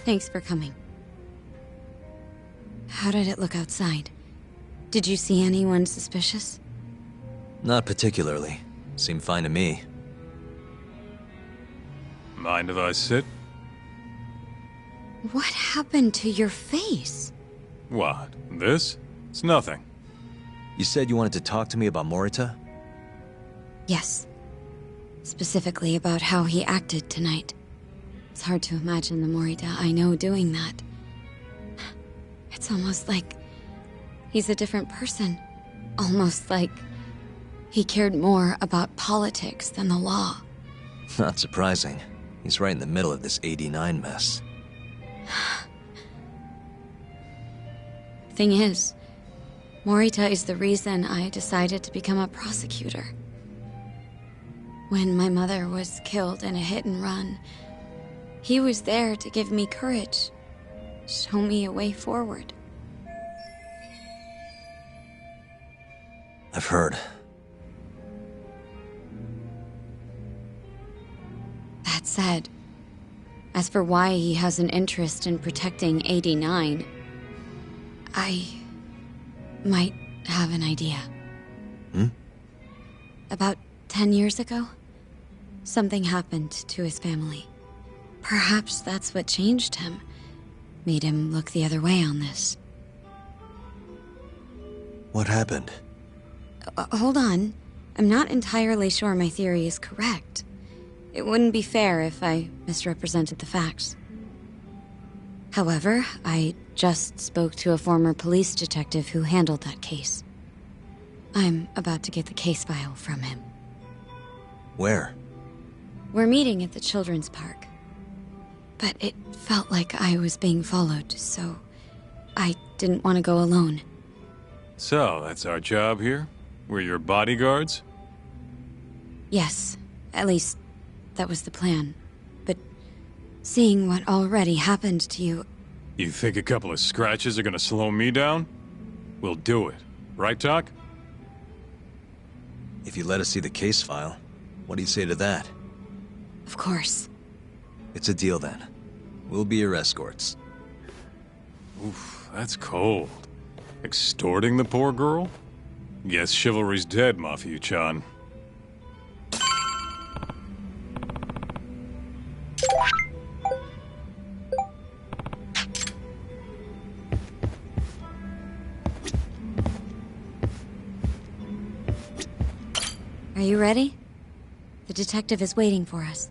Thanks for coming. How did it look outside? Did you see anyone suspicious? Not particularly. Seemed fine to me. Mind if I sit? What happened to your face? What? This? It's nothing. You said you wanted to talk to me about Morita? Yes. Specifically about how he acted tonight. It's hard to imagine the Morita I know doing that. It's almost like he's a different person. Almost like he cared more about politics than the law. Not surprising. He's right in the middle of this 89 mess. Thing is, Morita is the reason I decided to become a prosecutor. When my mother was killed in a hit-and-run, he was there to give me courage, show me a way forward. I've heard. That said, as for why he has an interest in protecting 89, I might have an idea. About 10 years ago, something happened to his family. Perhaps that's what changed him, made him look the other way on this. What happened? Hold on. I'm not entirely sure my theory is correct. It wouldn't be fair if I misrepresented the facts. However, I just spoke to a former police detective who handled that case. I'm about to get the case file from him. Where? We're meeting at the children's park. But it felt like I was being followed, so I didn't want to go alone. So, that's our job here? We're your bodyguards? Yes, at least that was the plan. But seeing what already happened to you... You think a couple of scratches are gonna slow me down? We'll do it. Right, Doc? If you let us see the case file, what do you say to that? Of course. It's a deal then. We'll be your escorts. Oof, that's cold. Extorting the poor girl? Guess chivalry's dead, Mafia-chan. Are you ready? The detective is waiting for us.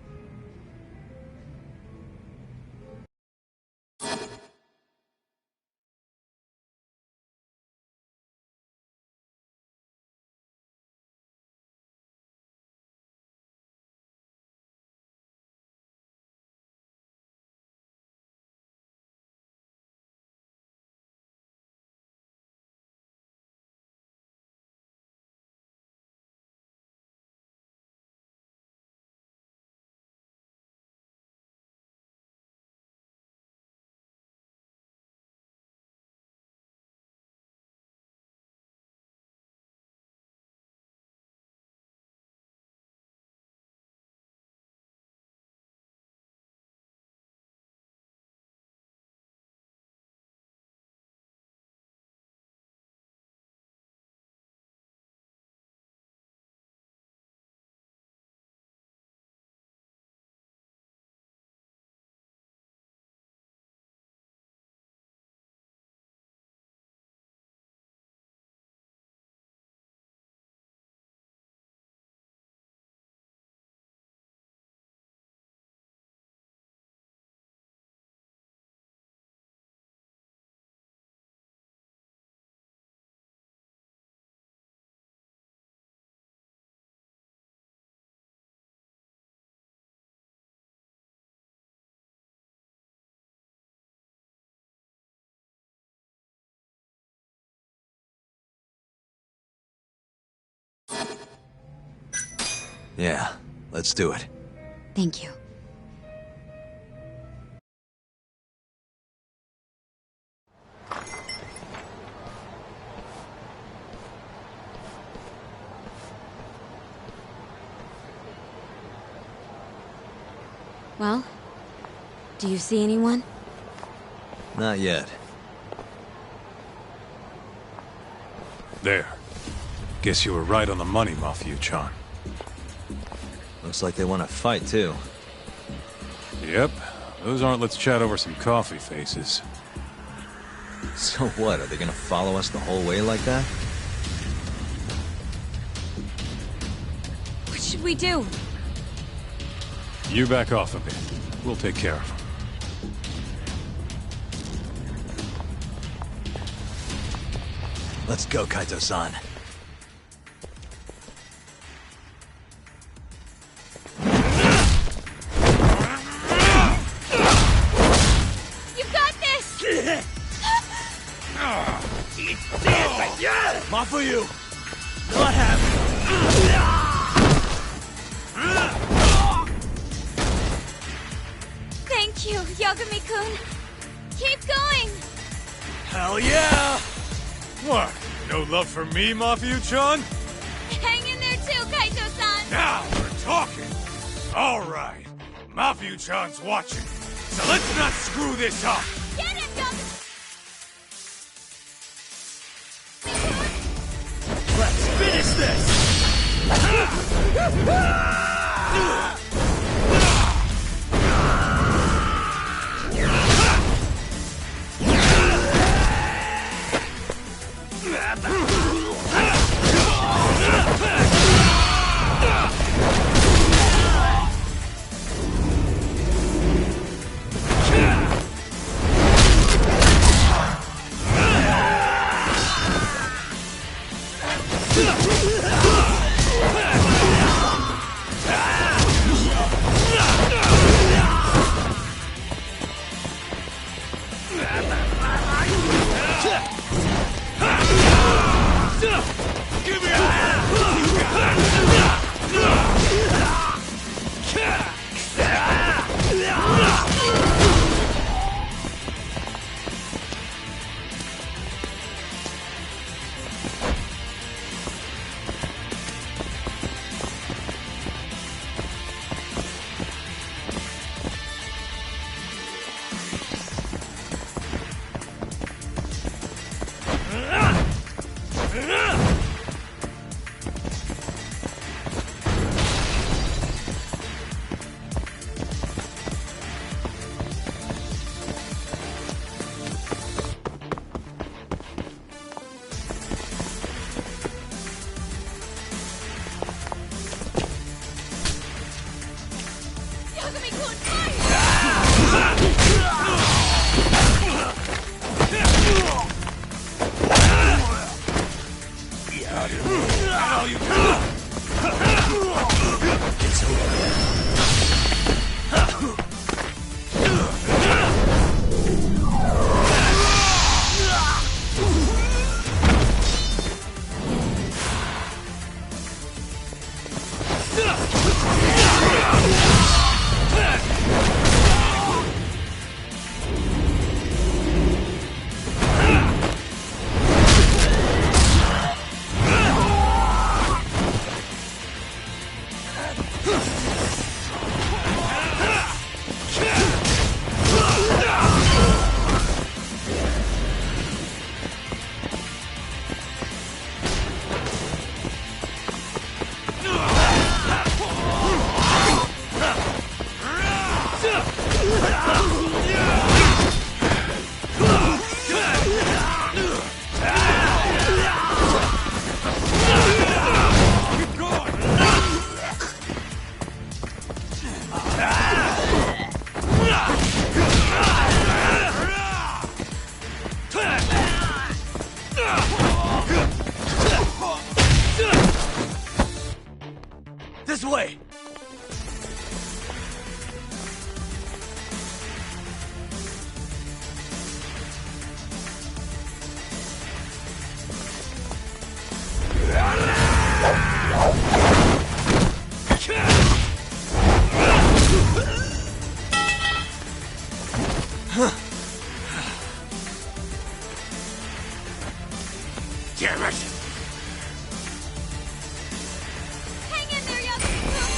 Yeah, let's do it. Thank you. Well, do you see anyone? Not yet. There. Guess you were right on the money, Mafia-chan. Looks like they want to fight, too. Yep. Those aren't let's chat over some coffee faces. So what, are they gonna follow us the whole way like that? What should we do? You back off a bit. We'll take care of them. Let's go, Kaito-san. You got this! Not for you! Not happening! Thank you, Yagami-kun. Keep going! Hell yeah! What? No love for me, Mafia-chan? Hang in there too, Kaito-san! Now we're talking! Alright. Mafia-chan's watching. So let's not screw this up! Get him, Yagami! Let's finish this! This way! Damn it! Hang in there, Yagami-kun!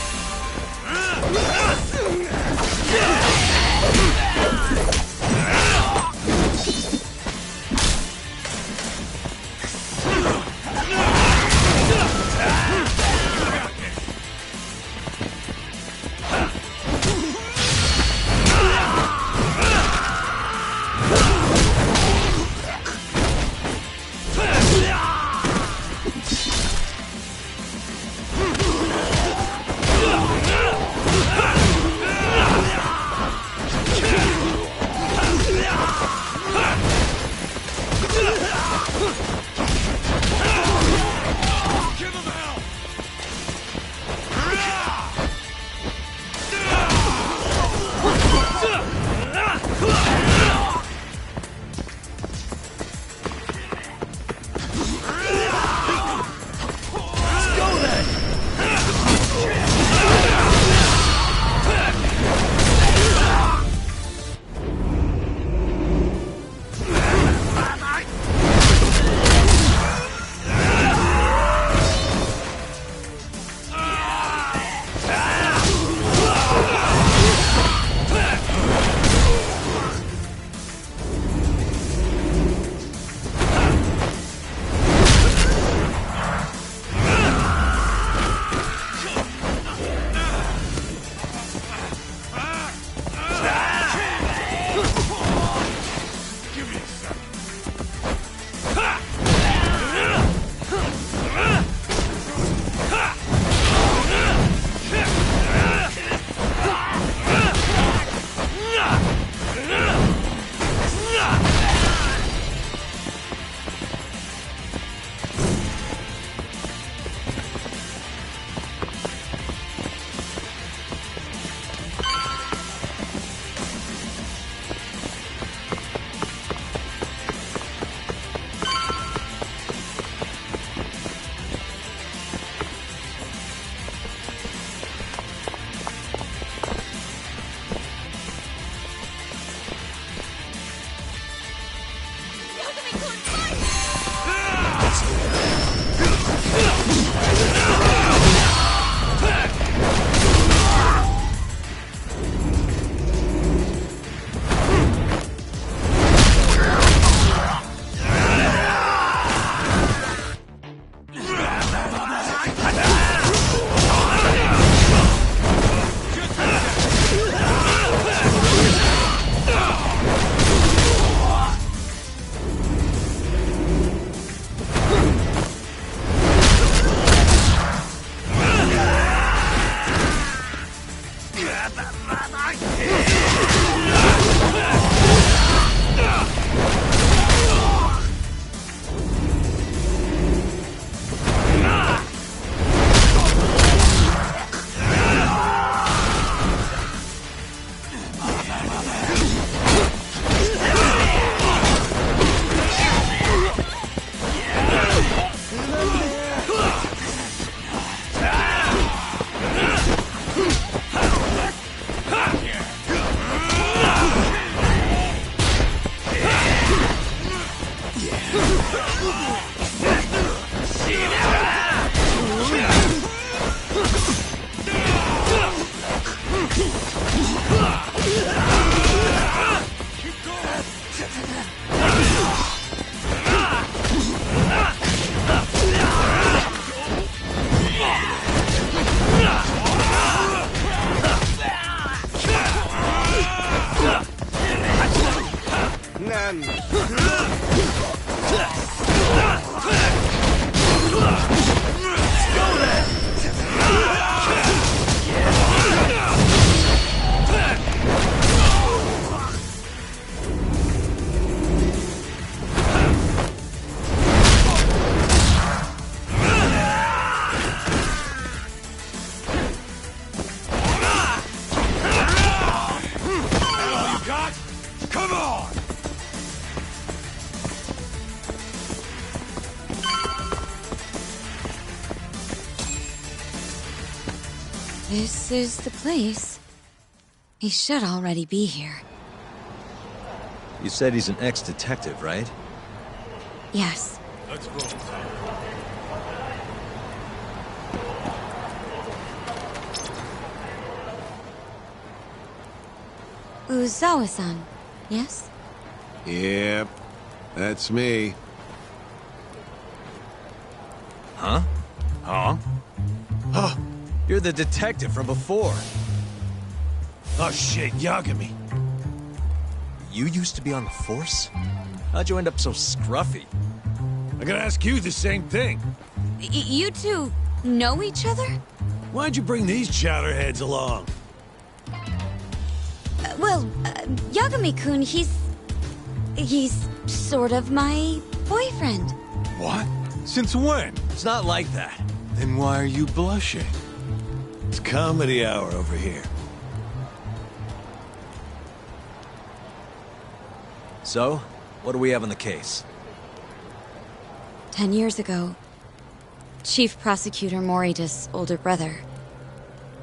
second. This is the place. He should already be here. You said he's an ex-detective, right? Yes. Let's roll. Uzawa-san, yes? Yep, that's me. Huh? Huh? Huh? You're the detective from before. Oh shit, Yagami. You used to be on the force? How'd you end up so scruffy? I gotta ask you the same thing. You two know each other? Why'd you bring these chowderheads along? Yagami-kun, he's sort of my boyfriend. What? Since when? It's not like that. Then why are you blushing? It's comedy hour over here. So, what do we have on the case? 10 years ago, Chief Prosecutor Morita's older brother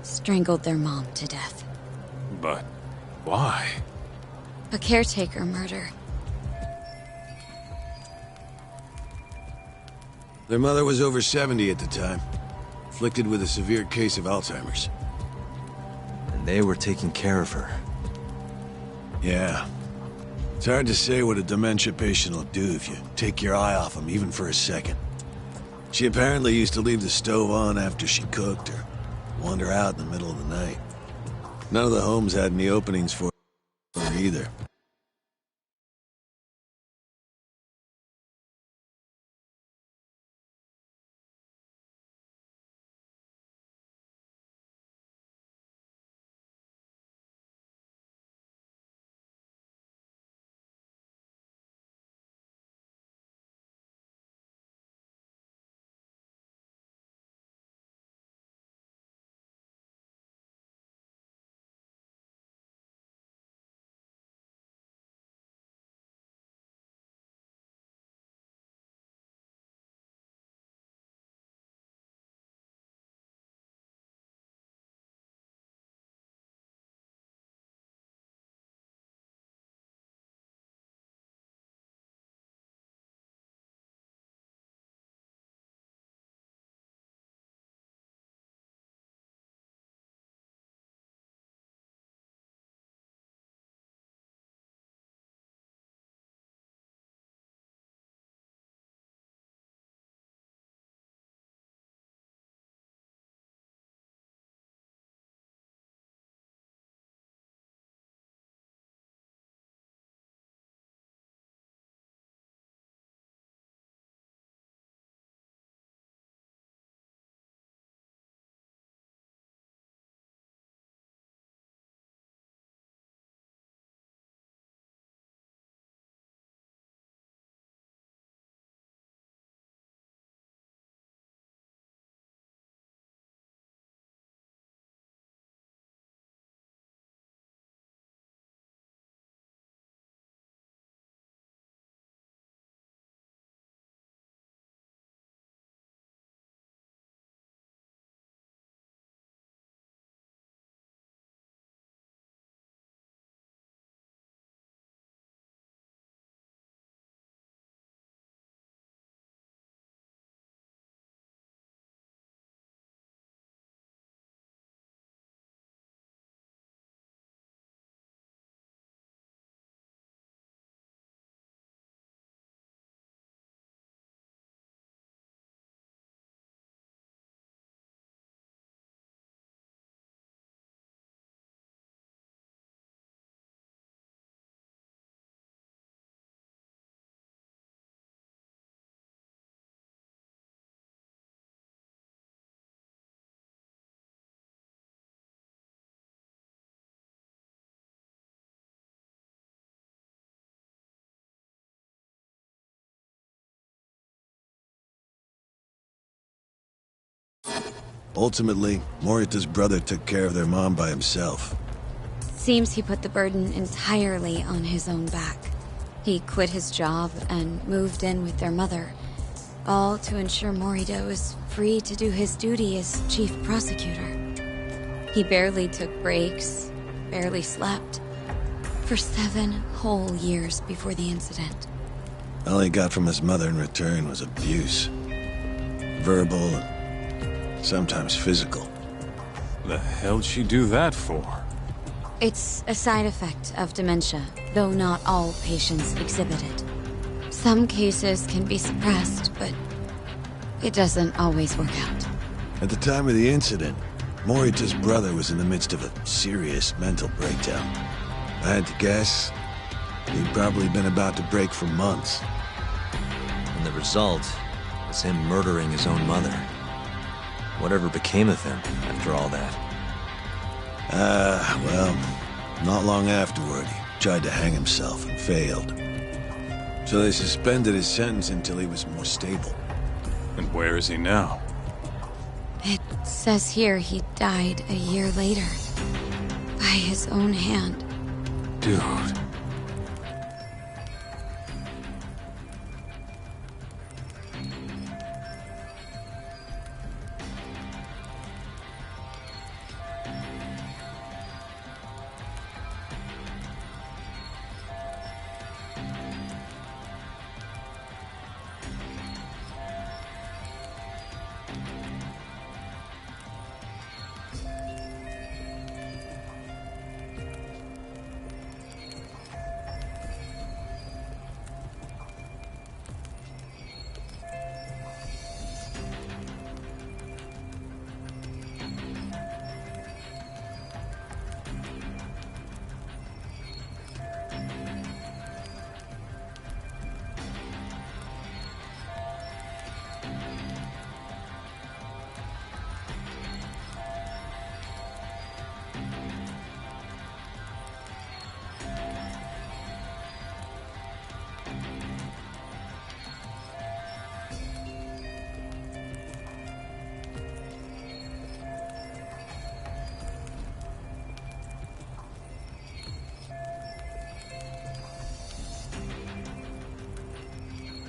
strangled their mom to death. But why? A caretaker murder. Their mother was over 70 at the time, afflicted with a severe case of Alzheimer's. And they were taking care of her. Yeah. It's hard to say what a dementia patient will do if you take your eye off them, even for a second. She apparently used to leave the stove on after she cooked, or wander out in the middle of the night. None of the homes had any openings for her either. Ultimately, Morita's brother took care of their mom by himself. Seems he put the burden entirely on his own back. He quit his job and moved in with their mother, all to ensure Morita was free to do his duty as chief prosecutor. He barely took breaks, barely slept, for 7 whole years before the incident. All he got from his mother in return was abuse. Verbal and sometimes physical. The hell'd she do that for? It's a side effect of dementia, though not all patients exhibit it. Some cases can be suppressed, but it doesn't always work out. At the time of the incident, Morita's brother was in the midst of a serious mental breakdown. I had to guess, he'd probably been about to break for months. And the result was him murdering his own mother. Whatever became of him after all that? Well, not long afterward, he tried to hang himself and failed. So they suspended his sentence until he was more stable. And where is he now? It says here he died a year later, by his own hand. Dude.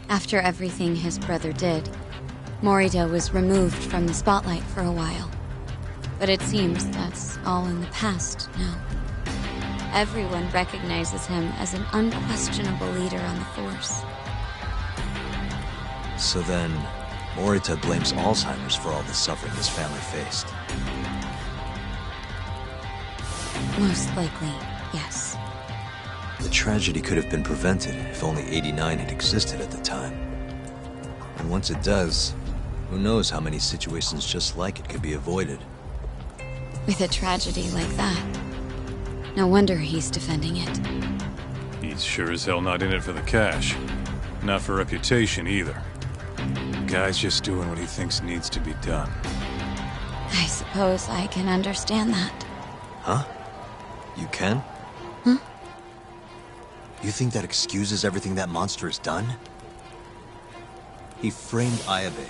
After everything his brother did, Morita was removed from the spotlight for a while. But it seems that's all in the past now. Everyone recognizes him as an unquestionable leader on the force. So then, Morita blames Alzheimer's for all the suffering his family faced. Most likely, yes. The tragedy could have been prevented if only 89 had existed at the time. And once it does, who knows how many situations just like it could be avoided. With a tragedy like that, no wonder he's defending it. He's sure as hell not in it for the cash. Not for reputation, either. The guy's just doing what he thinks needs to be done. I suppose I can understand that. Huh? You can? Huh? You think that excuses everything that monster has done? He framed Ayabe,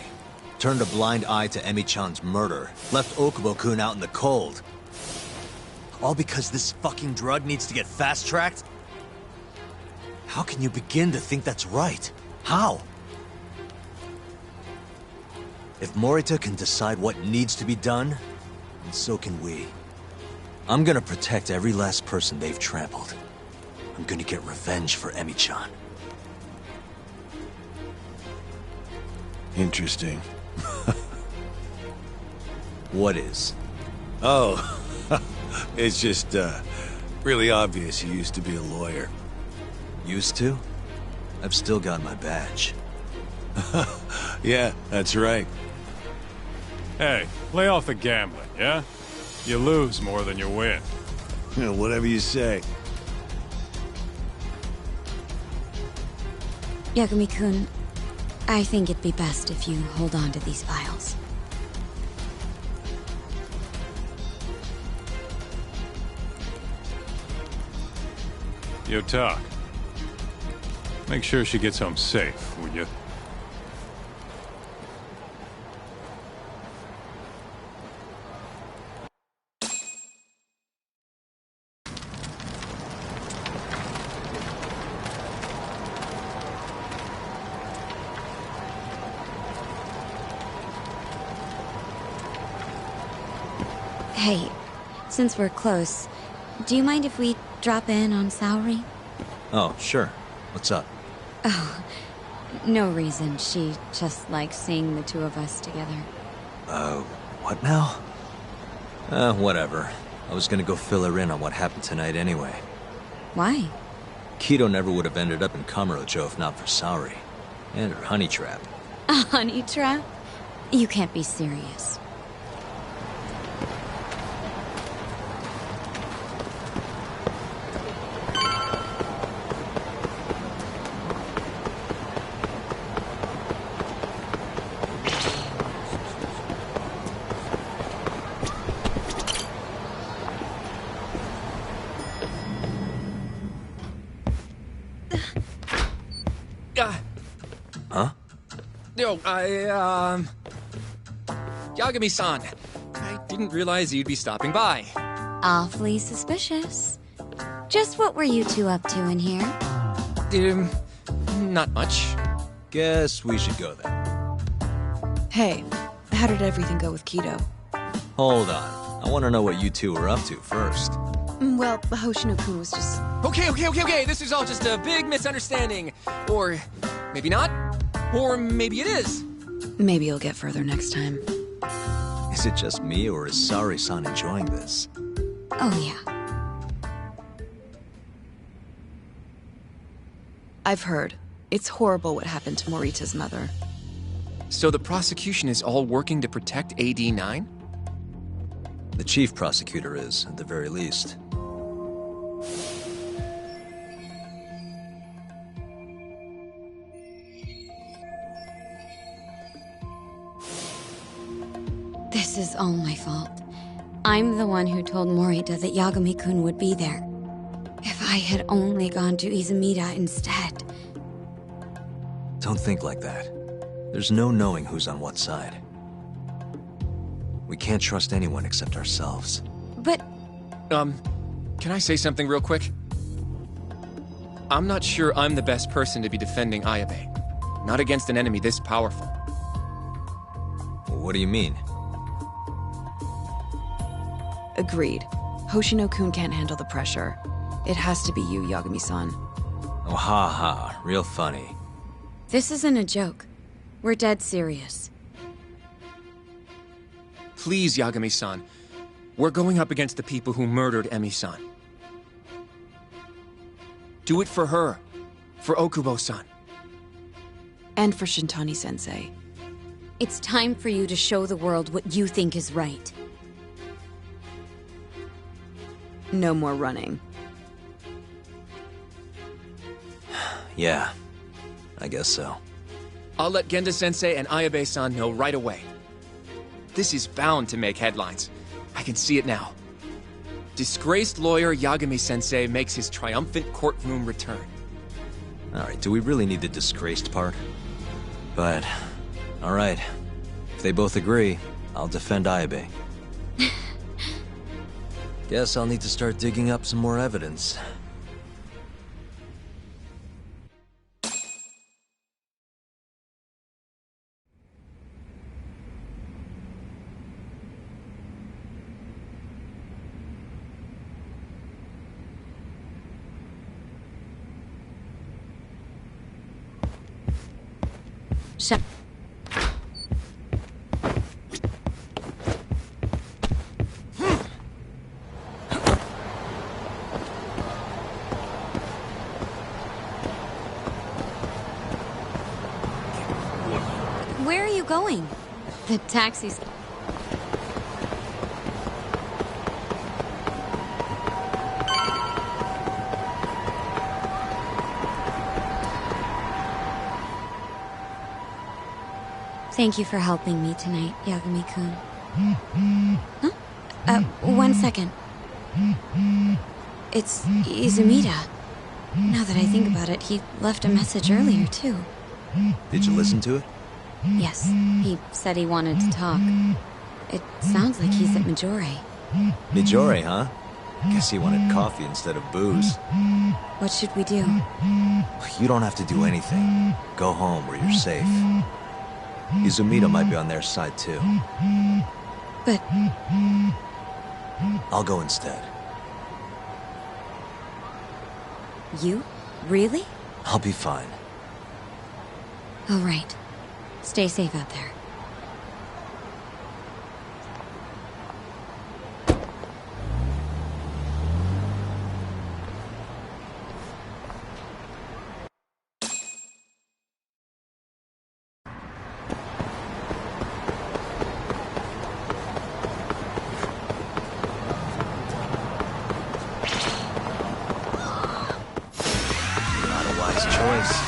turned a blind eye to Emi-chan's murder, left Okubo-kun out in the cold. All because this fucking drug needs to get fast-tracked? How can you begin to think that's right? How? If Morita can decide what needs to be done, then so can we. I'm gonna protect every last person they've trampled. I'm gonna get revenge for Emi-chan. Interesting. What is? Oh, it's just, really obvious you used to be a lawyer. Used to? I've still got my badge. Yeah, that's right. Hey, lay off the gambling, yeah? You lose more than you win. Whatever you say. Yagami-kun, I think it'd be best if you hold on to these files. Yo, talk. Make sure she gets home safe, will you? Hey, since we're close, do you mind if we drop in on Saori? Oh, sure. What's up? Oh, no reason. She just likes seeing the two of us together. What now? Whatever. I was gonna go fill her in on what happened tonight anyway. Why? Kido never would have ended up in Kamurocho if not for Saori. And her honey trap. A honey trap? You can't be serious. Huh? Yo, Yagami-san. I didn't realize you'd be stopping by. Awfully suspicious. Just what were you two up to in here? Not much. Guess we should go then. Hey, how did everything go with Kido? Hold on. I want to know what you two were up to first. Well, Hoshino-kun was just... Okay. This is all just a big misunderstanding. Or maybe not. Or maybe it is. Maybe you'll get further next time. Is it just me, or is Saori-san enjoying this? Oh, yeah. I've heard. It's horrible what happened to Morita's mother. So the prosecution is all working to protect AD-9? The chief prosecutor is, at the very least. This is all my fault. I'm the one who told Morita that Yagami-kun would be there. If I had only gone to Izumida instead. Don't think like that. There's no knowing who's on what side. We can't trust anyone except ourselves. But... Can I say something real quick? I'm not sure I'm the best person to be defending Ayabe. Not against an enemy this powerful. What do you mean? Agreed. Hoshino-kun can't handle the pressure. It has to be you, Yagami-san. Oh, ha ha. Real funny. this isn't a joke. We're dead serious. Please, Yagami-san. We're going up against the people who murdered Emi-san. Do it for her. For Okubo-san. And for Shintani-sensei. It's time for you to show the world what you think is right. No more running. Yeah, I guess so. I'll let Genda-sensei and Ayabe-san know right away. This is bound to make headlines. I can see it now. Disgraced lawyer Yagami-sensei makes his triumphant courtroom return. Alright, do we really need the disgraced part? But, alright. If they both agree, I'll defend Ayabe. Guess I'll need to start digging up some more evidence. Shut. Where are you going? The taxi's... Thank you for helping me tonight, Yagami-kun. Huh? 1 second. It's Izumida. Now that I think about it, he left a message earlier, too. Did you listen to it? Yes, he said he wanted to talk. It sounds like he's at Majore. Mijore, huh? Guess he wanted coffee instead of booze. What should we do? You don't have to do anything. Go home where you're safe. Izumida might be on their side too. But I'll go instead. You? Really? I'll be fine. All right. Stay safe out there. Not a wise choice.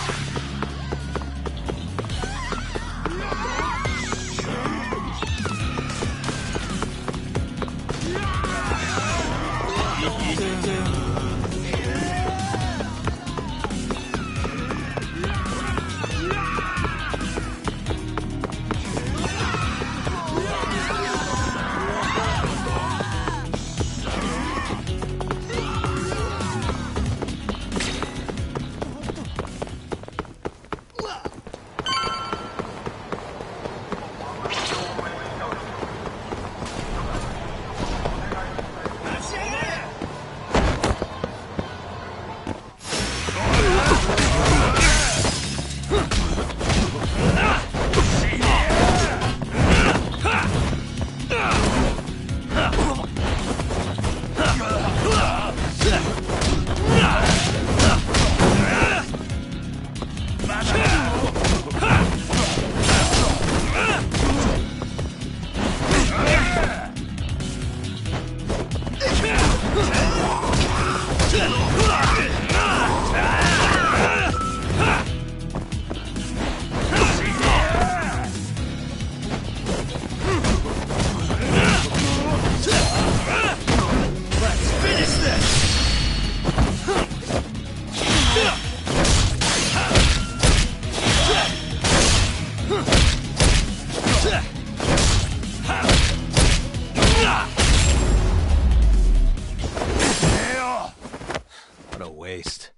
What a waste.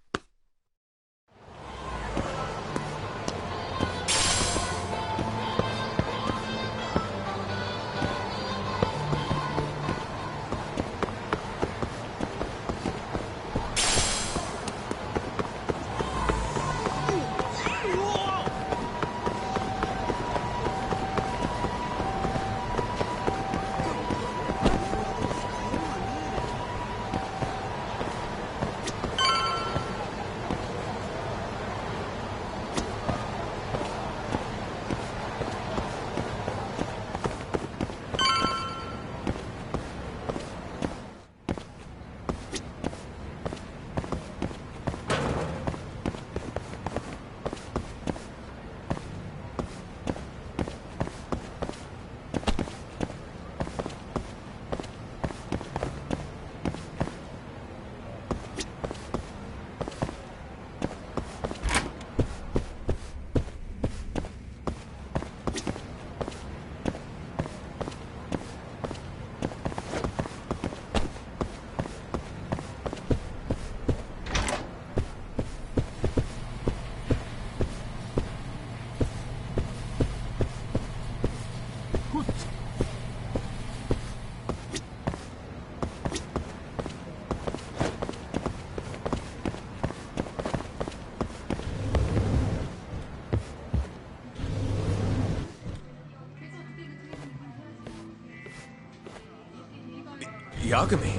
Yagami,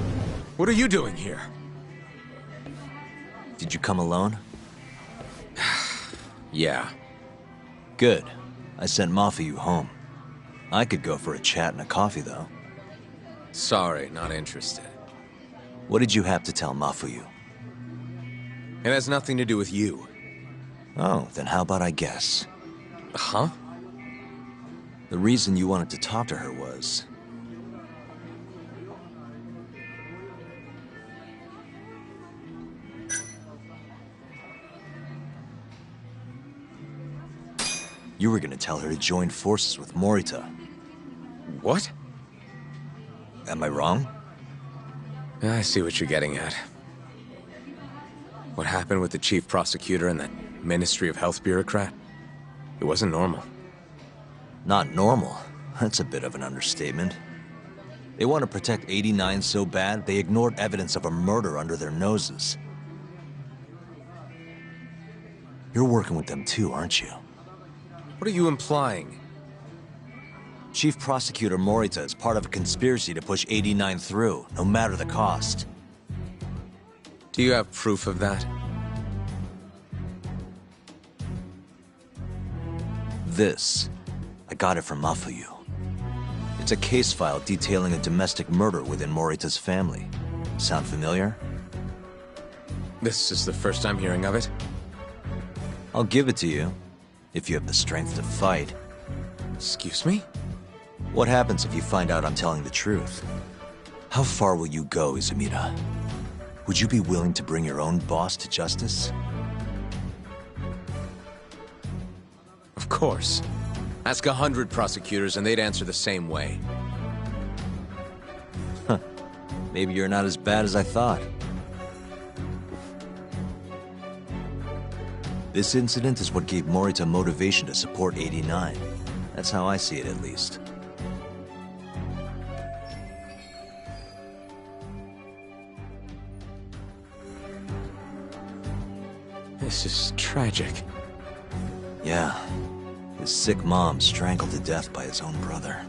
what are you doing here? Did you come alone? Yeah. Good. I sent Mafuyu home. I could go for a chat and a coffee, though. Sorry, not interested. What did you have to tell Mafuyu? It has nothing to do with you. Oh, then how about I guess? Huh? The reason you wanted to talk to her was... you were gonna tell her to join forces with Morita. What? Am I wrong? I see what you're getting at. What happened with the chief prosecutor and that Ministry of Health bureaucrat? It wasn't normal. Not normal. That's a bit of an understatement. They want to protect 89 so bad, they ignored evidence of a murder under their noses. You're working with them too, aren't you? What are you implying? Chief Prosecutor Morita is part of a conspiracy to push 89 through, no matter the cost. Do you have proof of that? This, I got it from Mafuyu. It's a case file detailing a domestic murder within Morita's family. Sound familiar? This is the first I'm hearing of it. I'll give it to you, if you have the strength to fight. Excuse me? What happens if you find out I'm telling the truth? How far will you go, Izumida? Would you be willing to bring your own boss to justice? Of course. Ask 100 prosecutors and they'd answer the same way. Maybe you're not as bad as I thought. This incident is what gave Morita motivation to support 89. That's how I see it, at least. This is tragic. Yeah. His sick mom strangled to death by his own brother.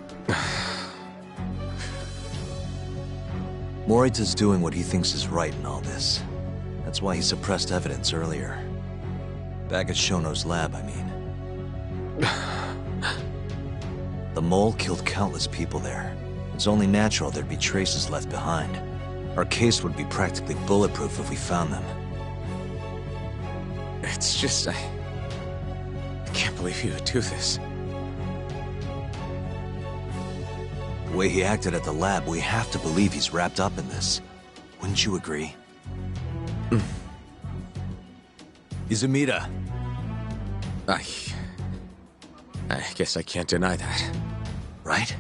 Morita's doing what he thinks is right in all this. That's why he suppressed evidence earlier. Back at Shono's lab, I mean. The mole killed countless people there. It's only natural there'd be traces left behind. Our case would be practically bulletproof if we found them. It's just, I can't believe you would do this. The way he acted at the lab, we have to believe he's wrapped up in this. Wouldn't you agree? Izumida. I guess I can't deny that. Right?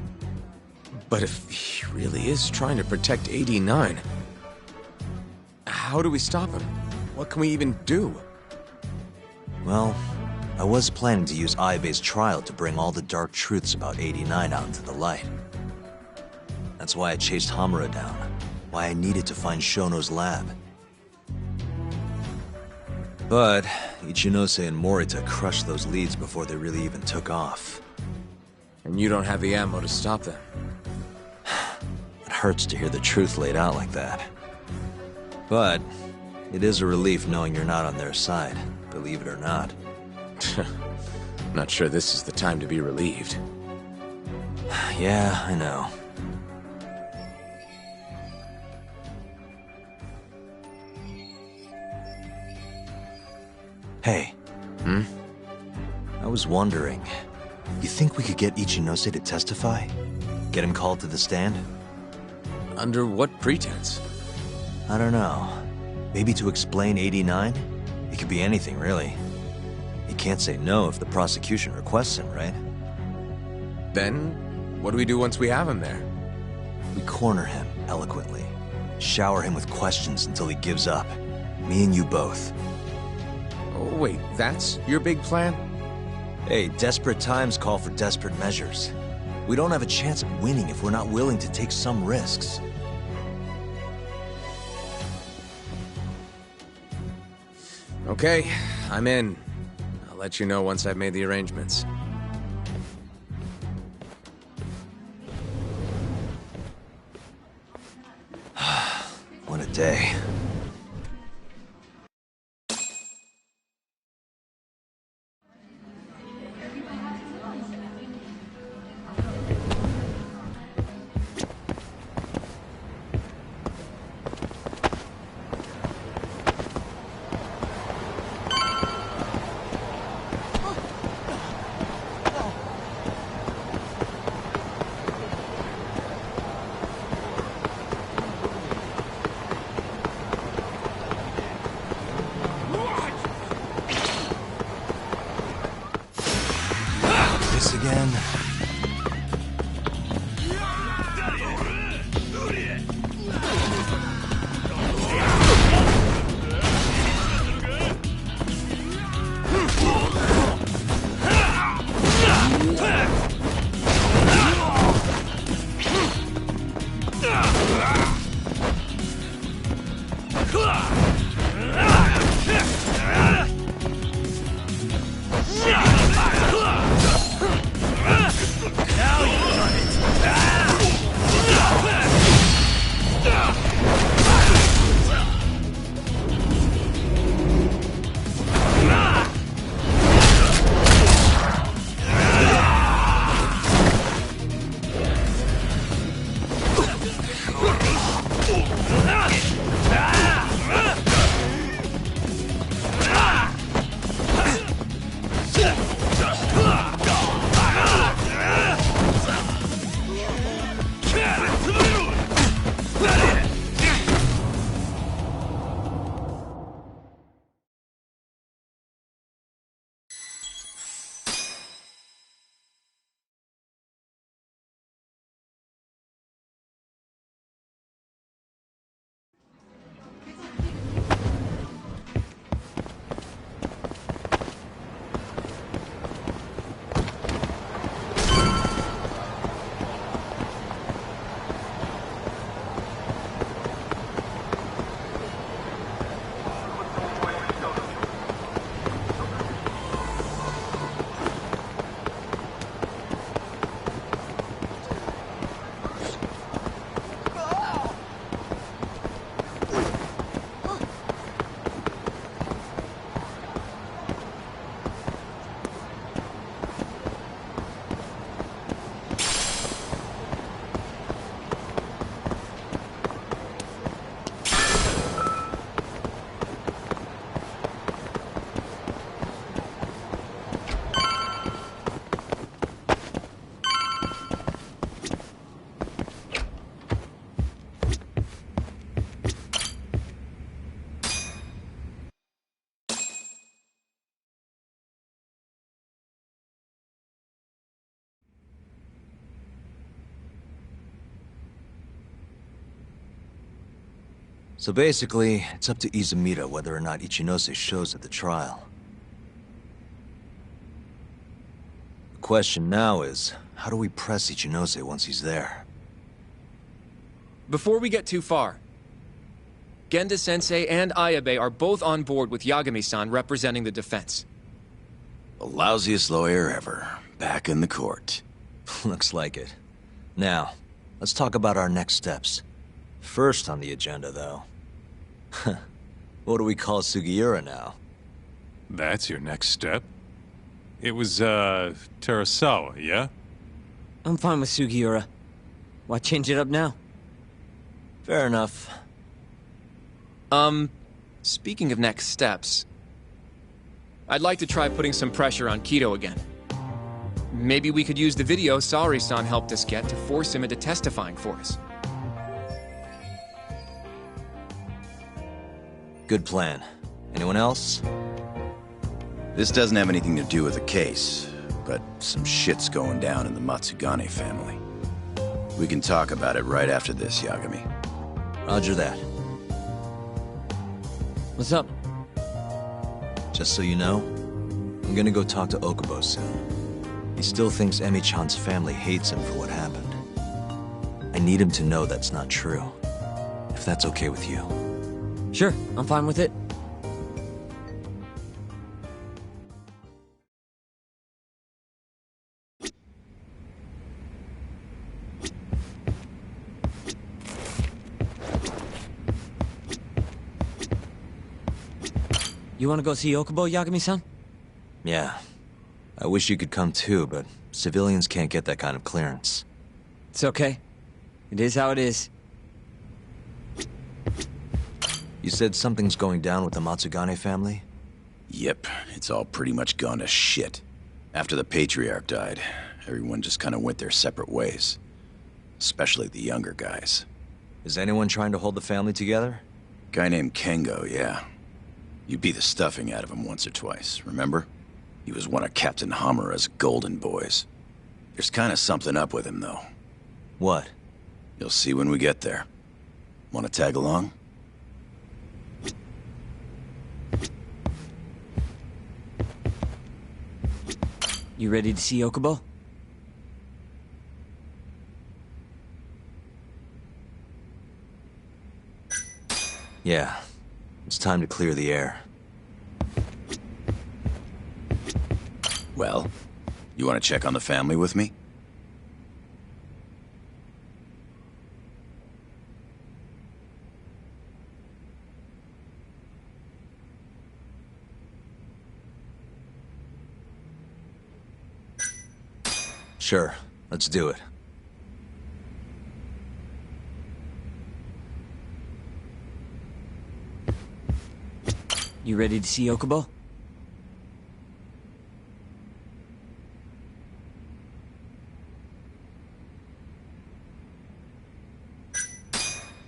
But if he really is trying to protect 89, how do we stop him? What can we even do? Well, I was planning to use Ayabe's trial to bring all the dark truths about 89 out into the light. That's why I chased Hamura down, why I needed to find Shono's lab. But Ichinose and Morita crushed those leads before they really even took off. And you don't have the ammo to stop them. It hurts to hear the truth laid out like that. But it is a relief knowing you're not on their side, believe it or not. Not sure this is the time to be relieved. Yeah, I know. Hey. I was wondering, you think we could get Ichinose to testify? Get him called to the stand? Under what pretense? I don't know. Maybe to explain 89? It could be anything, really. He can't say no if the prosecution requests him, right? Then, what do we do once we have him there? We corner him, eloquently. Shower him with questions until he gives up. Me and you both. Oh, wait, that's your big plan? Hey, desperate times call for desperate measures. We don't have a chance of winning if we're not willing to take some risks. Okay, I'm in. I'll let you know once I've made the arrangements. What a day. Again. So basically, it's up to Izumida whether or not Ichinose shows at the trial. The question now is, how do we press Ichinose once he's there? Before we get too far, Genda-sensei and Ayabe are both on board with Yagami-san representing the defense. The lousiest lawyer ever, back in the court. Looks like it. Now, let's talk about our next steps. First on the agenda, though. What do we call Sugiura now? That's your next step? It was, Terasawa, yeah? I'm fine with Sugiura. Why change it up now? Fair enough. Speaking of next steps, I'd like to try putting some pressure on Kido again. Maybe we could use the video Saori-san helped us get to force him into testifying for us. Good plan. Anyone else? This doesn't have anything to do with the case, but some shit's going down in the Matsugane family. We can talk about it right after this, Yagami. Roger that. What's up? Just so you know, I'm gonna go talk to Okubo soon. He still thinks Emi-chan's family hates him for what happened. I need him to know that's not true. If that's okay with you. Sure, I'm fine with it. You want to go see Okubo, Yagami-san? Yeah. I wish you could come too, but civilians can't get that kind of clearance. It's okay. It is how it is. You said something's going down with the Matsugane family? Yep, it's all pretty much gone to shit. After the Patriarch died, everyone just kind of went their separate ways. Especially the younger guys. Is anyone trying to hold the family together? Guy named Kengo, yeah. You beat the stuffing out of him once or twice, remember? He was one of Captain Hamura's golden boys. There's kind of something up with him, though. What? You'll see when we get there. Want to tag along? You ready to see Okubo? Yeah. It's time to clear the air. Well, you want to check on the family with me? Sure. Let's do it. You ready to see Okubo?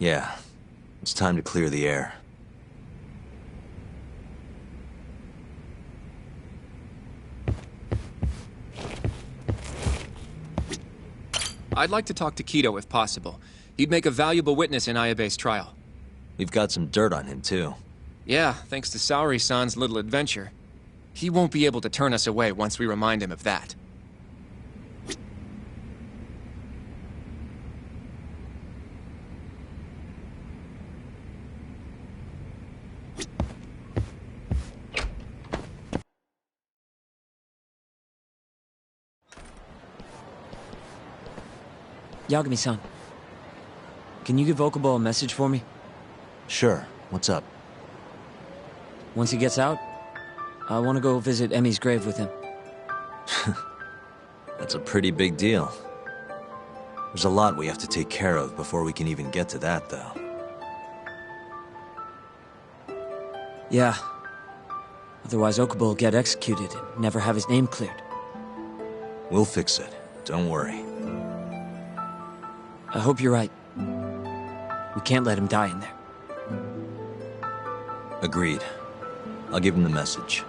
Yeah, it's time to clear the air. I'd like to talk to Kido if possible. He'd make a valuable witness in Ayabe's trial. We've got some dirt on him, too. Yeah, thanks to Saori-san's little adventure. He won't be able to turn us away once we remind him of that. Yagami-san, can you give Okubo a message for me? Sure. What's up? Once he gets out, I want to go visit Emi's grave with him. That's a pretty big deal. There's a lot we have to take care of before we can even get to that, though. Yeah. Otherwise Okubo will get executed and never have his name cleared. We'll fix it. Don't worry. I hope you're right. We can't let him die in there. Agreed. I'll give him the message.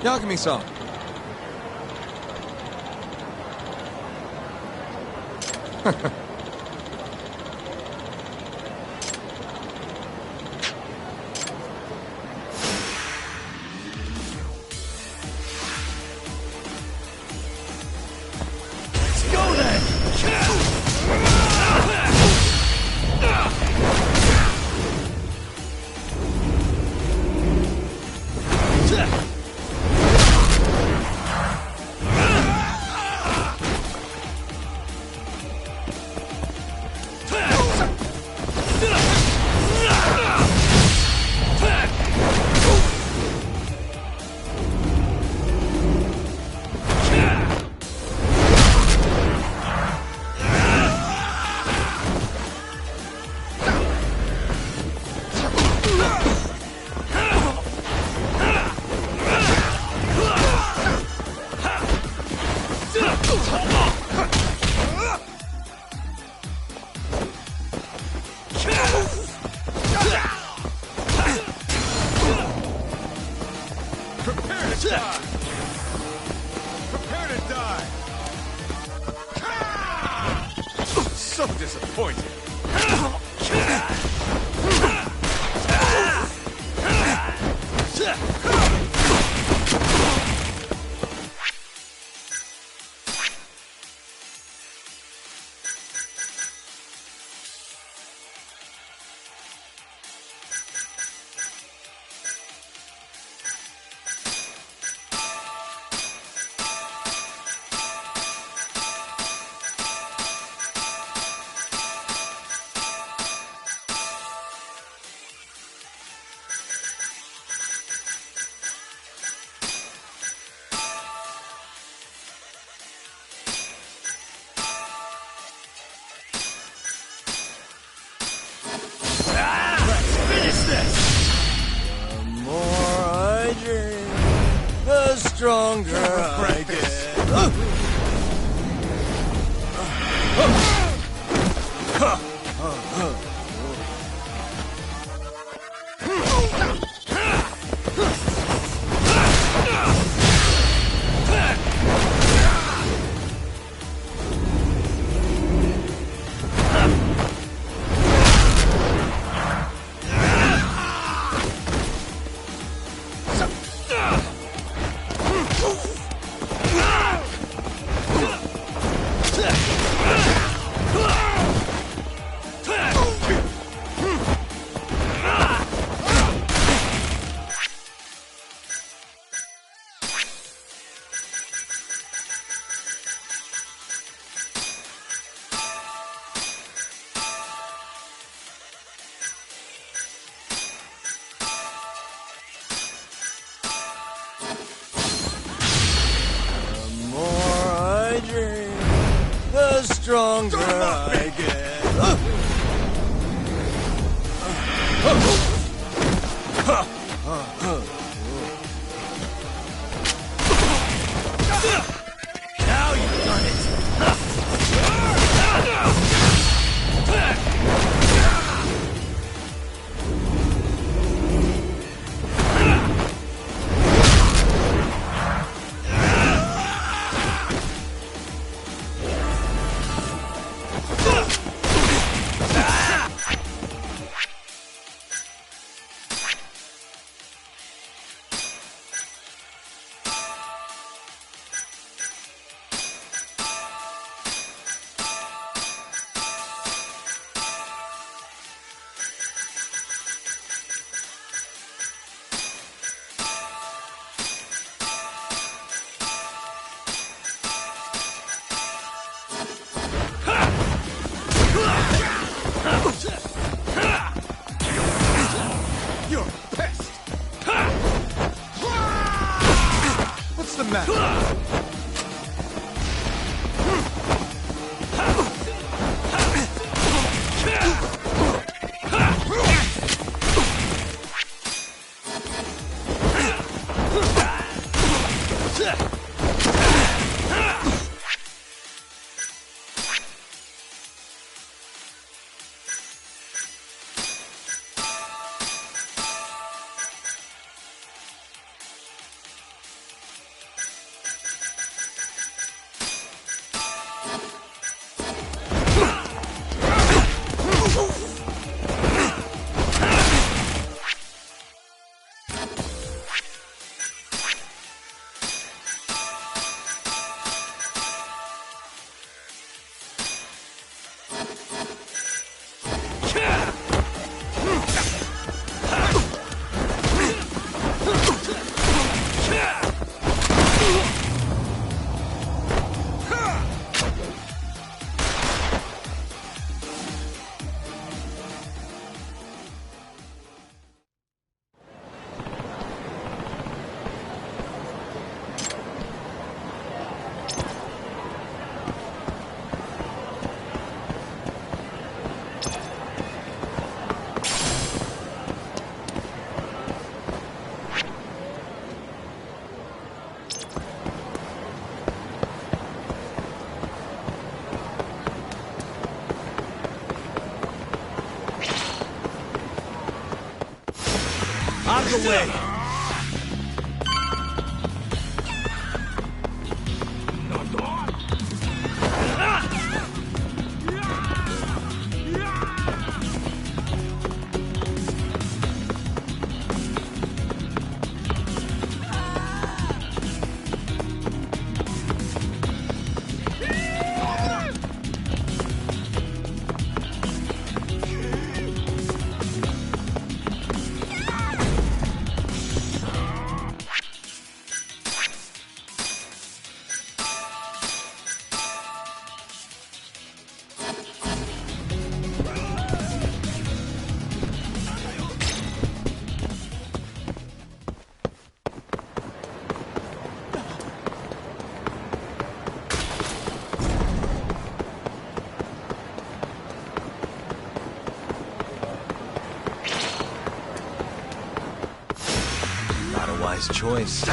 Yagami-san. So disappointed. Stronger I get. stronger I get. Now you've done it. You're pissed. What's the matter? Out of the way! Wise choice.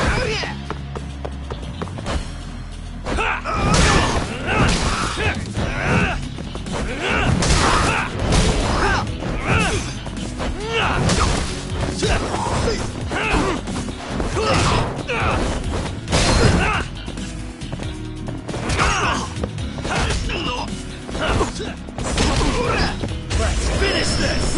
Let's finish this!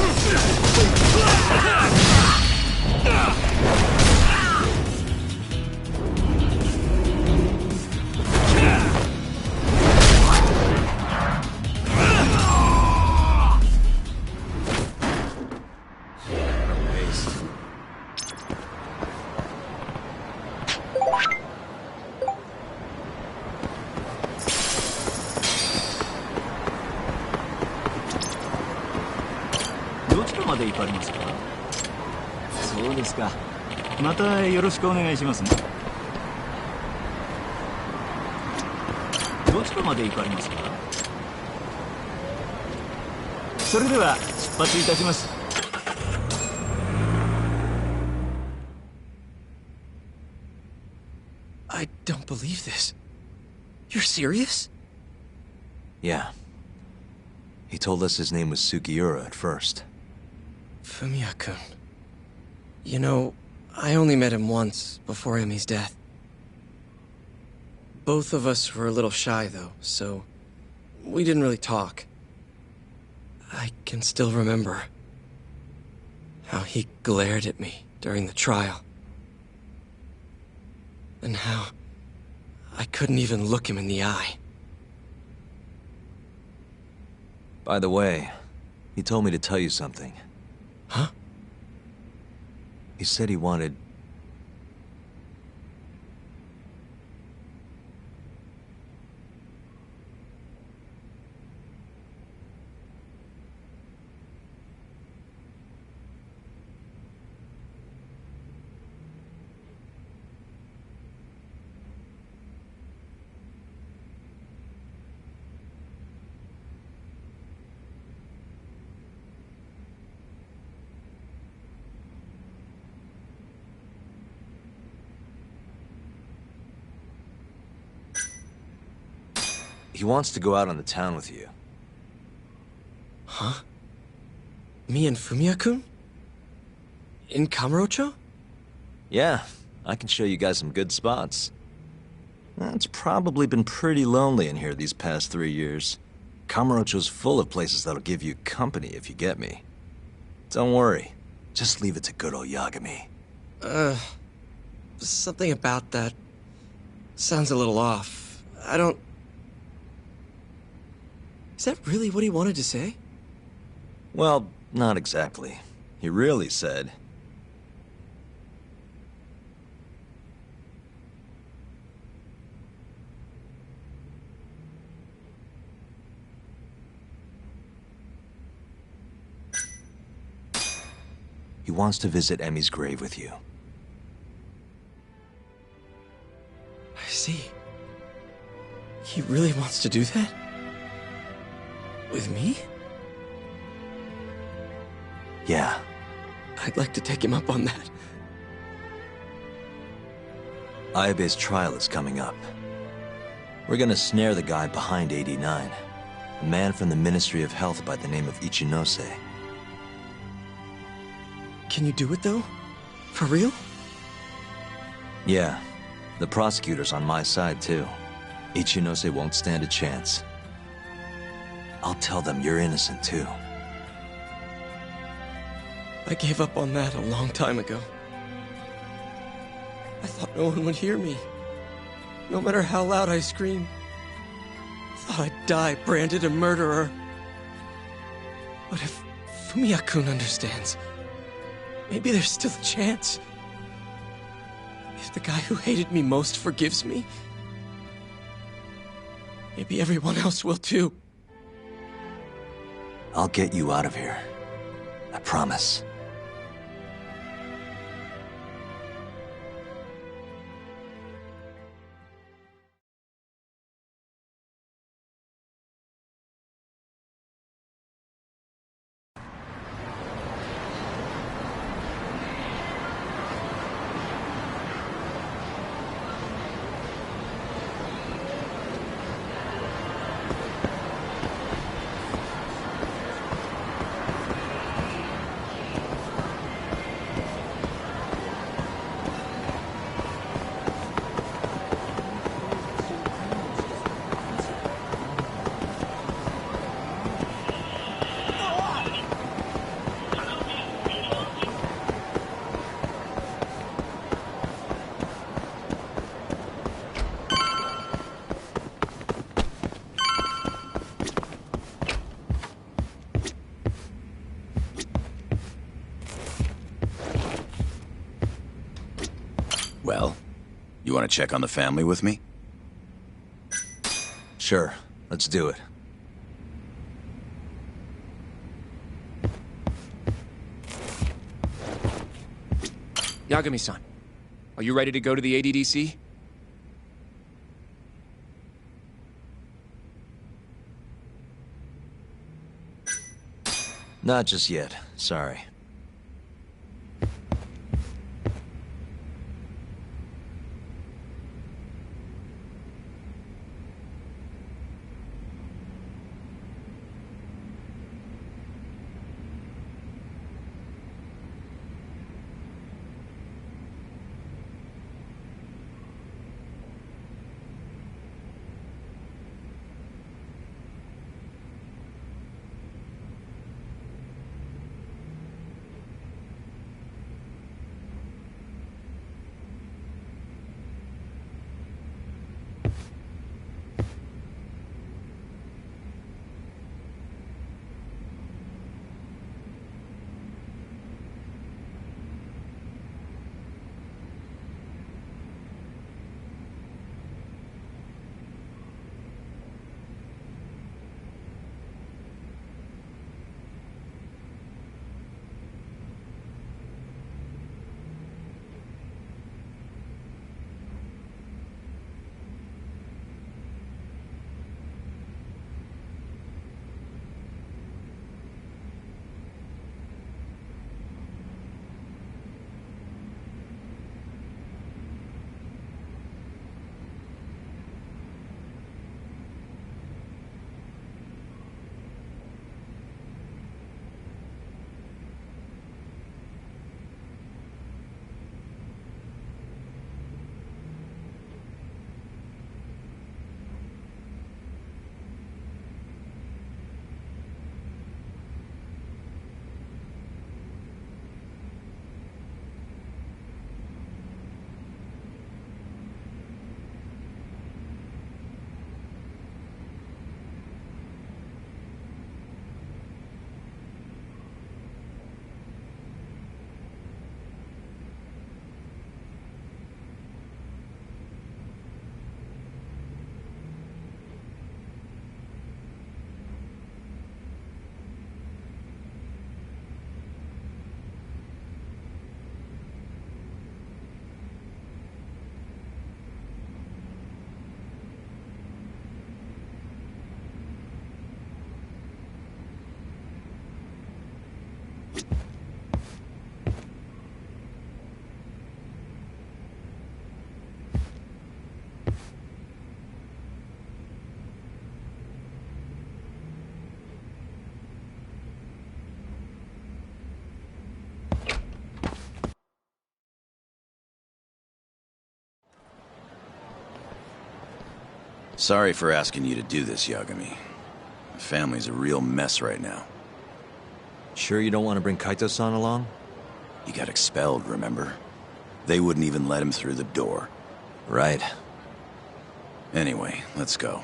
それでは出発いたします。I don't believe this. You're serious? Yeah. He told us his name was Sugiura at first. Fumiya-kun. You know, I only met him once, before Emi's death. Both of us were a little shy, though, so we didn't really talk. I can still remember how he glared at me during the trial. And how I couldn't even look him in the eye. By the way, he told me to tell you something. Huh? He said he wanted... He wants to go out on the town with you. Huh? Me and Fumiya-kun? In Kamurocho? Yeah, I can show you guys some good spots. It's probably been pretty lonely in here these past 3 years. Kamurocho's full of places that'll give you company, if you get me. Don't worry. Just leave it to good old Yagami. Something about that sounds a little off. I don't... Is that really what he wanted to say? Well, not exactly. He really said... He wants to visit Emi's grave with you. I see. He really wants to do that? With me? Yeah. I'd like to take him up on that. Ayabe's trial is coming up. We're gonna snare the guy behind 89. A man from the Ministry of Health by the name of Ichinose. Can you do it, though? For real? Yeah. The prosecutor's on my side, too. Ichinose won't stand a chance. I'll tell them you're innocent, too. I gave up on that a long time ago. I thought no one would hear me. No matter how loud I screamed. I thought I'd die branded a murderer. But if Fumiya-kun understands, maybe there's still a chance. If the guy who hated me most forgives me, maybe everyone else will too. I'll get you out of here. I promise. Well, you want to check on the family with me? Sure, let's do it. Yagami-san, are you ready to go to the ADDC? Not just yet. Sorry. Sorry for asking you to do this, Yagami. My family's a real mess right now. Sure you don't want to bring Kaito-san along? He got expelled, remember? They wouldn't even let him through the door. Right. Anyway, let's go.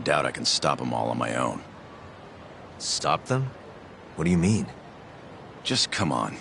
Doubt I can stop them all on my own. Stop them? What do you mean? Just come on.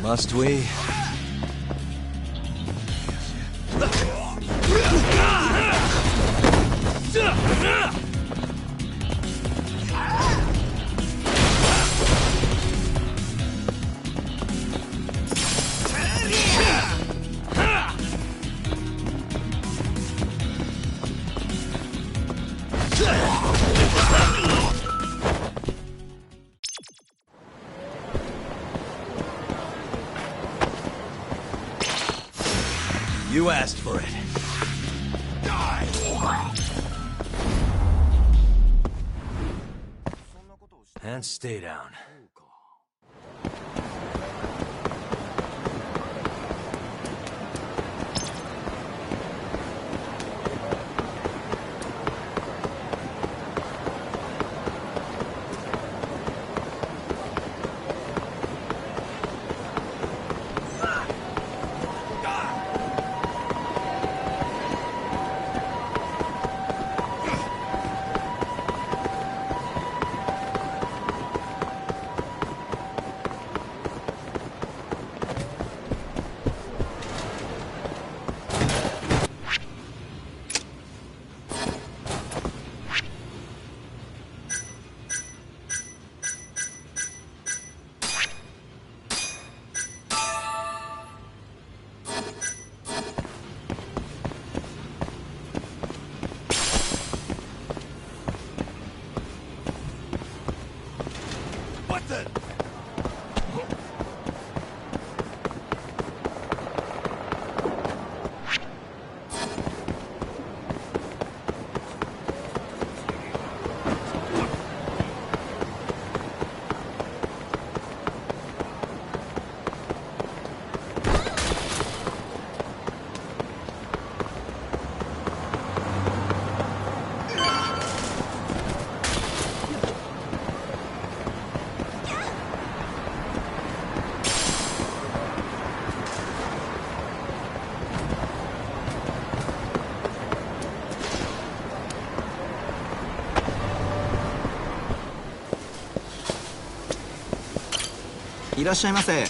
Must we? You asked for it. And stay down. いらっしゃいませ。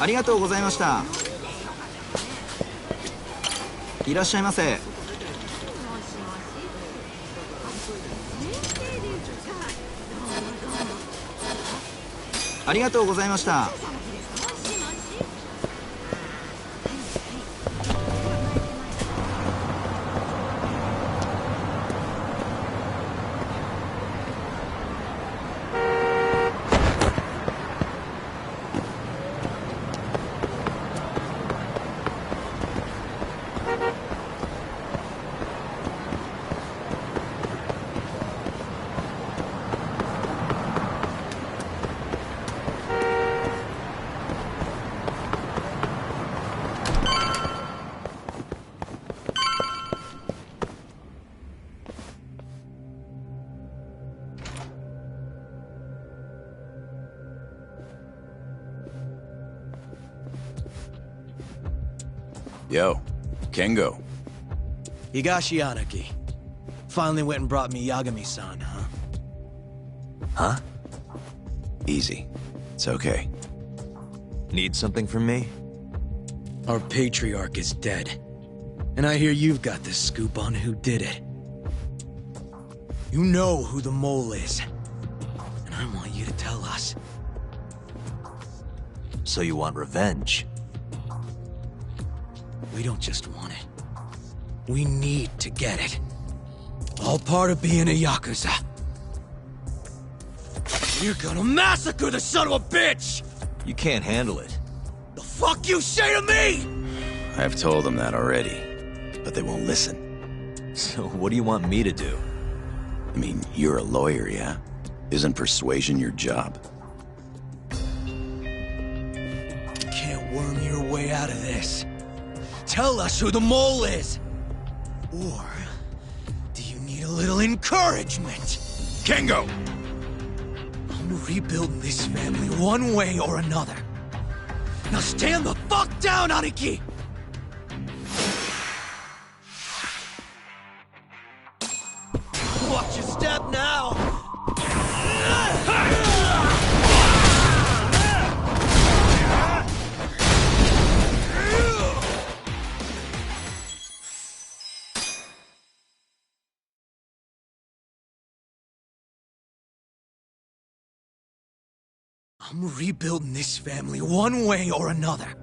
ありがとうございました。いらっしゃいませ。ありがとうございました。Yo, Kengo. Higashi Anaki. Finally went and brought me Yagami-san, huh? Huh? Easy. It's okay. Need something from me? Our patriarch is dead. And I hear you've got the scoop on who did it. You know who the mole is. And I want you to tell us. So you want revenge? We don't just want it. We need to get it. All part of being a Yakuza. You're gonna massacre the son of a bitch! You can't handle it. The fuck you say to me?! I've told them that already, but they won't listen. So what do you want me to do? I mean, you're a lawyer, yeah? Isn't persuasion your job? You can't worm your way out of this. Tell us who the mole is! Or do you need a little encouragement? Kengo! I'm rebuilding this family one way or another. Now stand the fuck down, Aniki! Watch your step now! I'm rebuilding this family one way or another.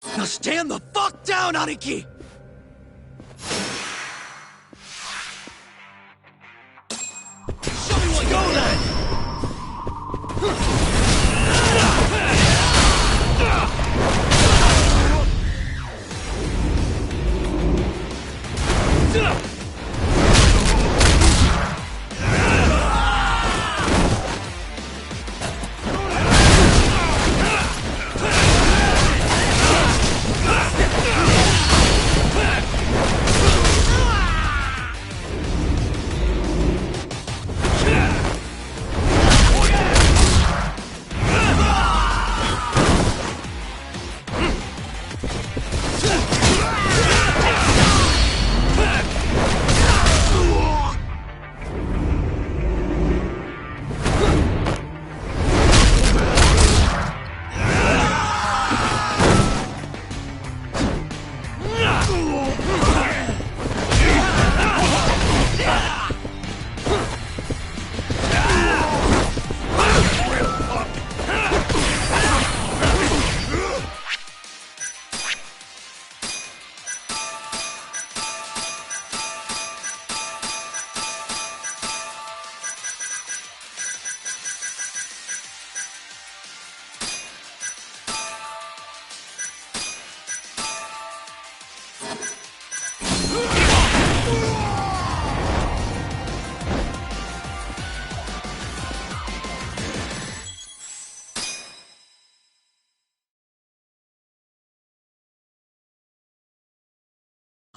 Now stand the fuck down, Aniki! Show me what you're then!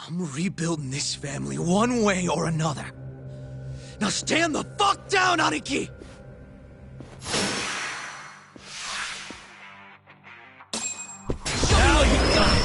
I'm rebuilding this family one way or another. Now stand the fuck down, Aniki! Show me what you got!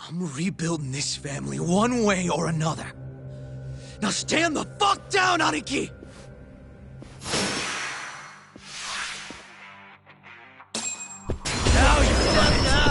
I'm rebuilding this family one way or another. Now stand the fuck down, Aniki! Now you're running out!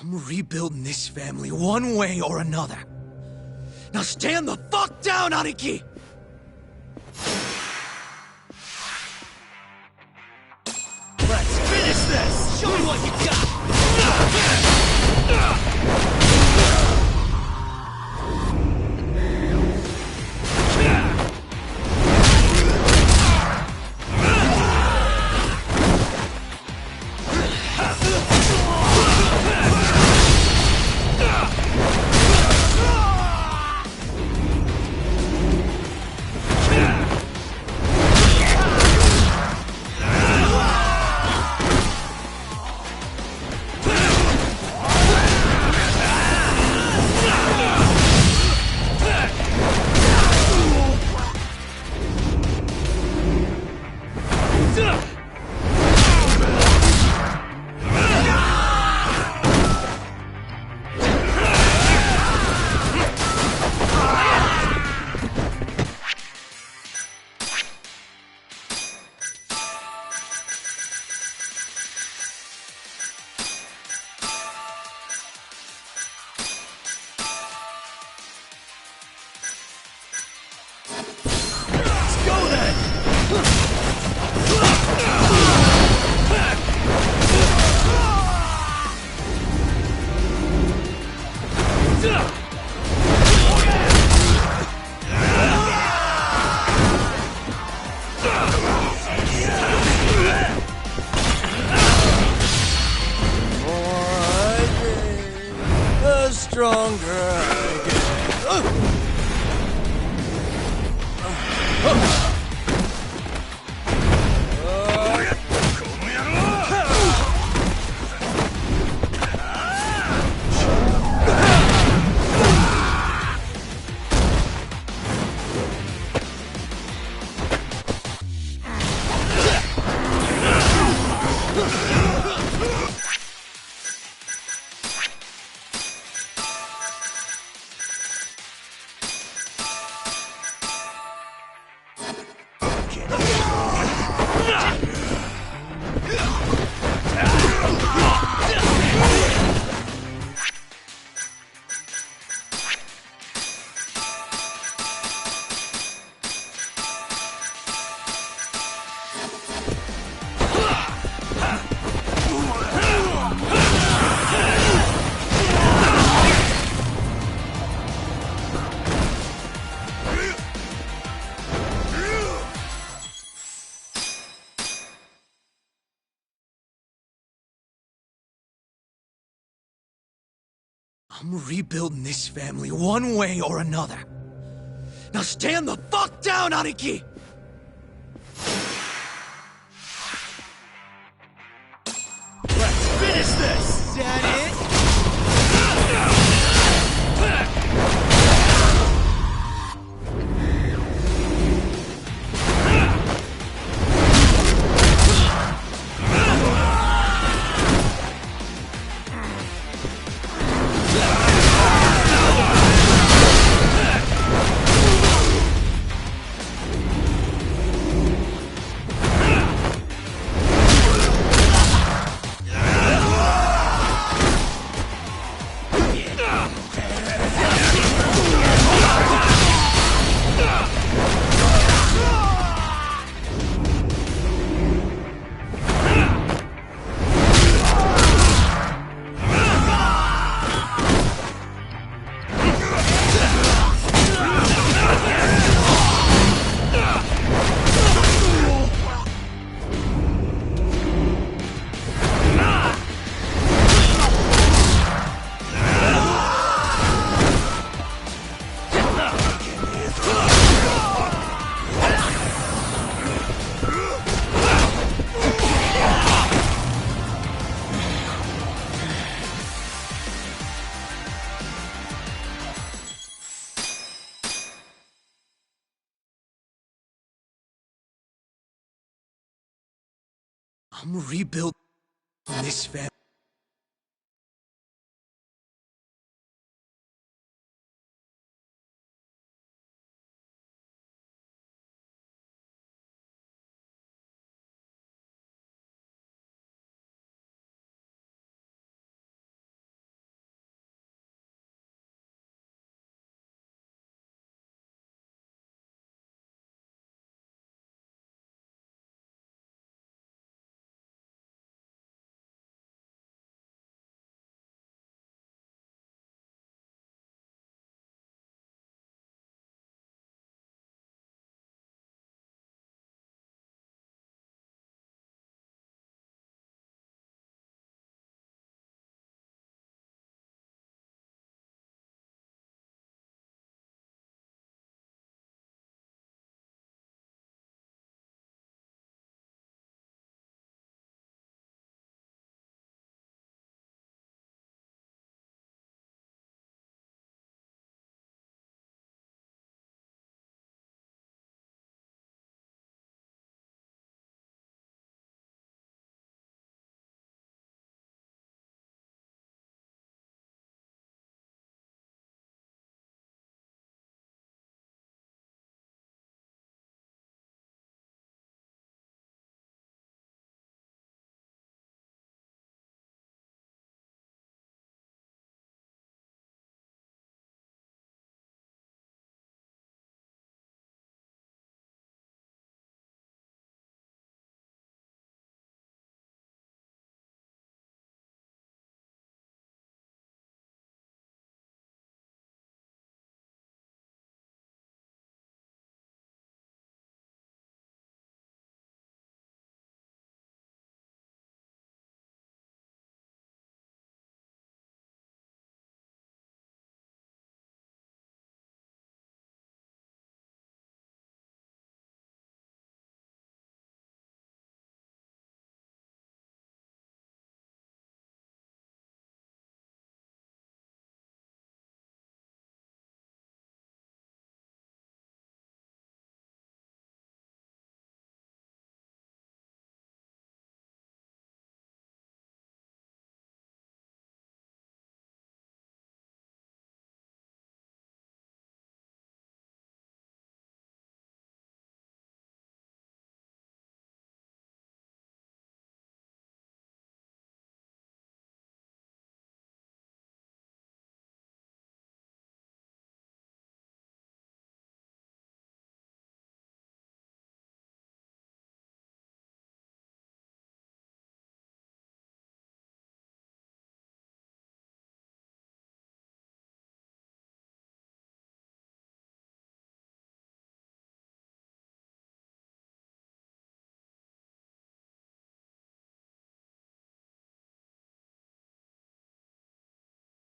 I'm rebuilding this family one way or another. Now stand the fuck down, Aniki! Let's finish this! Show me what you got! I'm rebuilding this family one way or another. Now stand the fuck down, Aniki! Let's finish this! Is that it? I'm rebuilt this family.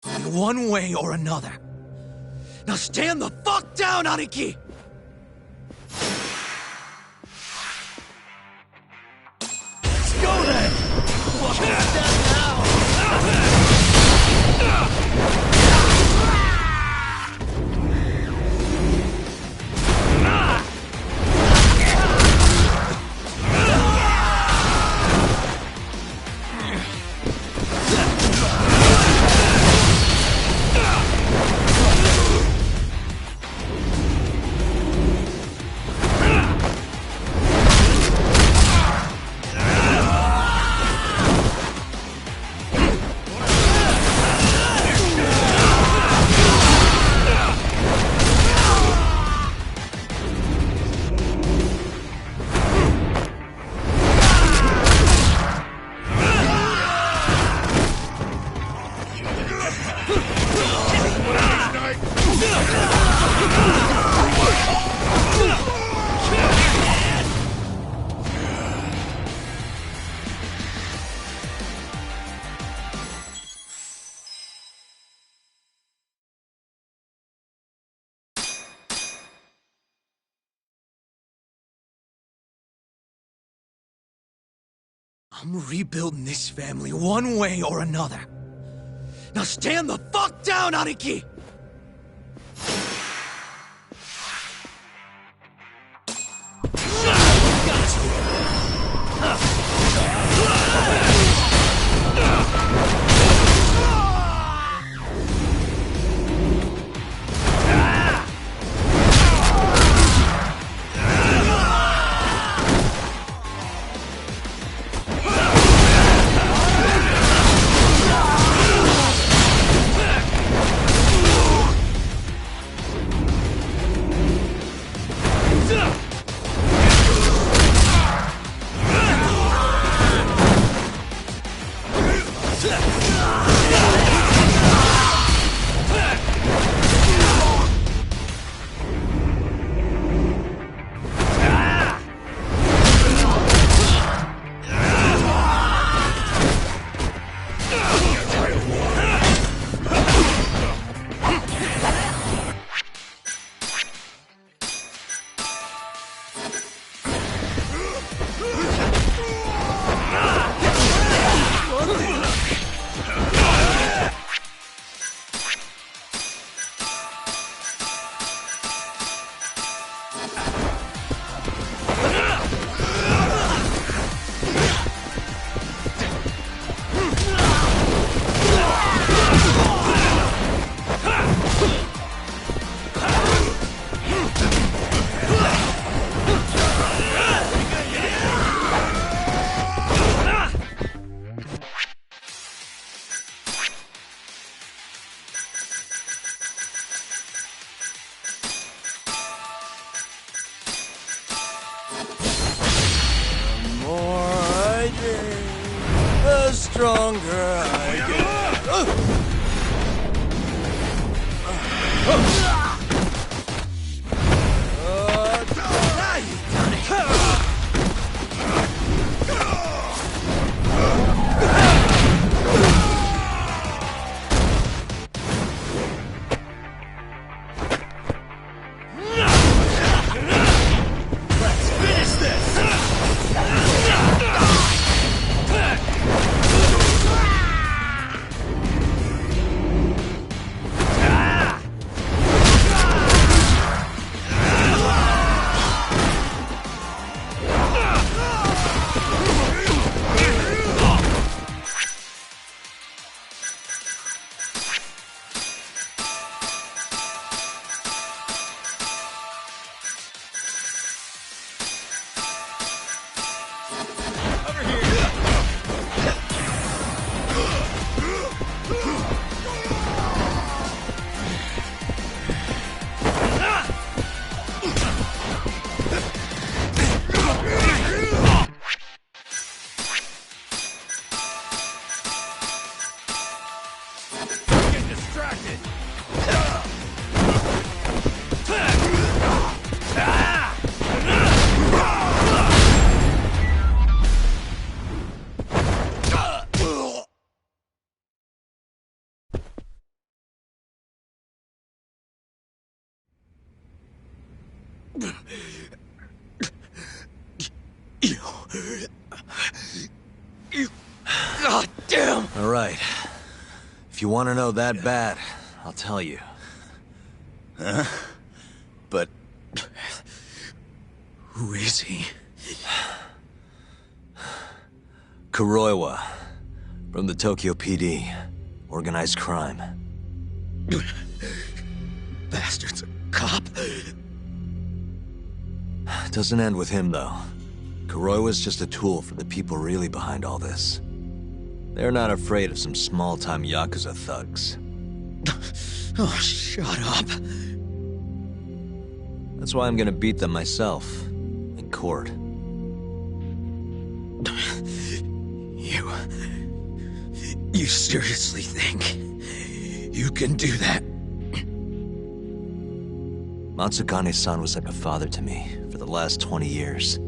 In one way or another. Now stand the fuck down, Aniki! Let's go then! Fuck that now! I'm rebuilding this family one way or another. Now stand the fuck down, Aniki! God damn! All right. If you want to know that bad, I'll tell you. Huh? But... Who is he? Kuroiwa, from the Tokyo PD. Organized crime. Bastard's a cop. Doesn't end with him, though. Kuroiwa's just a tool for the people really behind all this. They're not afraid of some small-time Yakuza thugs. Oh, shut up. That's why I'm gonna beat them myself. In court. You seriously think you can do that? Matsugane-san was like a father to me for the last 20 years.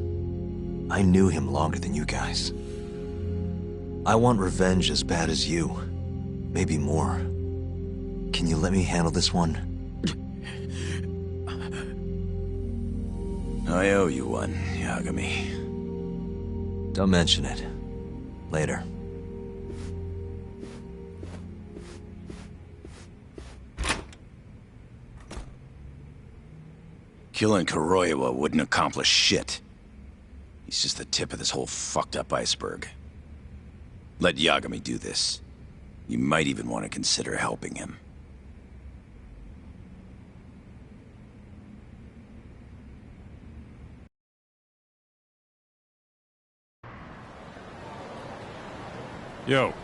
I knew him longer than you guys. I want revenge as bad as you. Maybe more. Can you let me handle this one? I owe you one, Yagami. Don't mention it. Later. Killing Kuroiwa wouldn't accomplish shit. He's just the tip of this whole fucked up iceberg. Let Yagami do this. You might even want to consider helping him. Yo.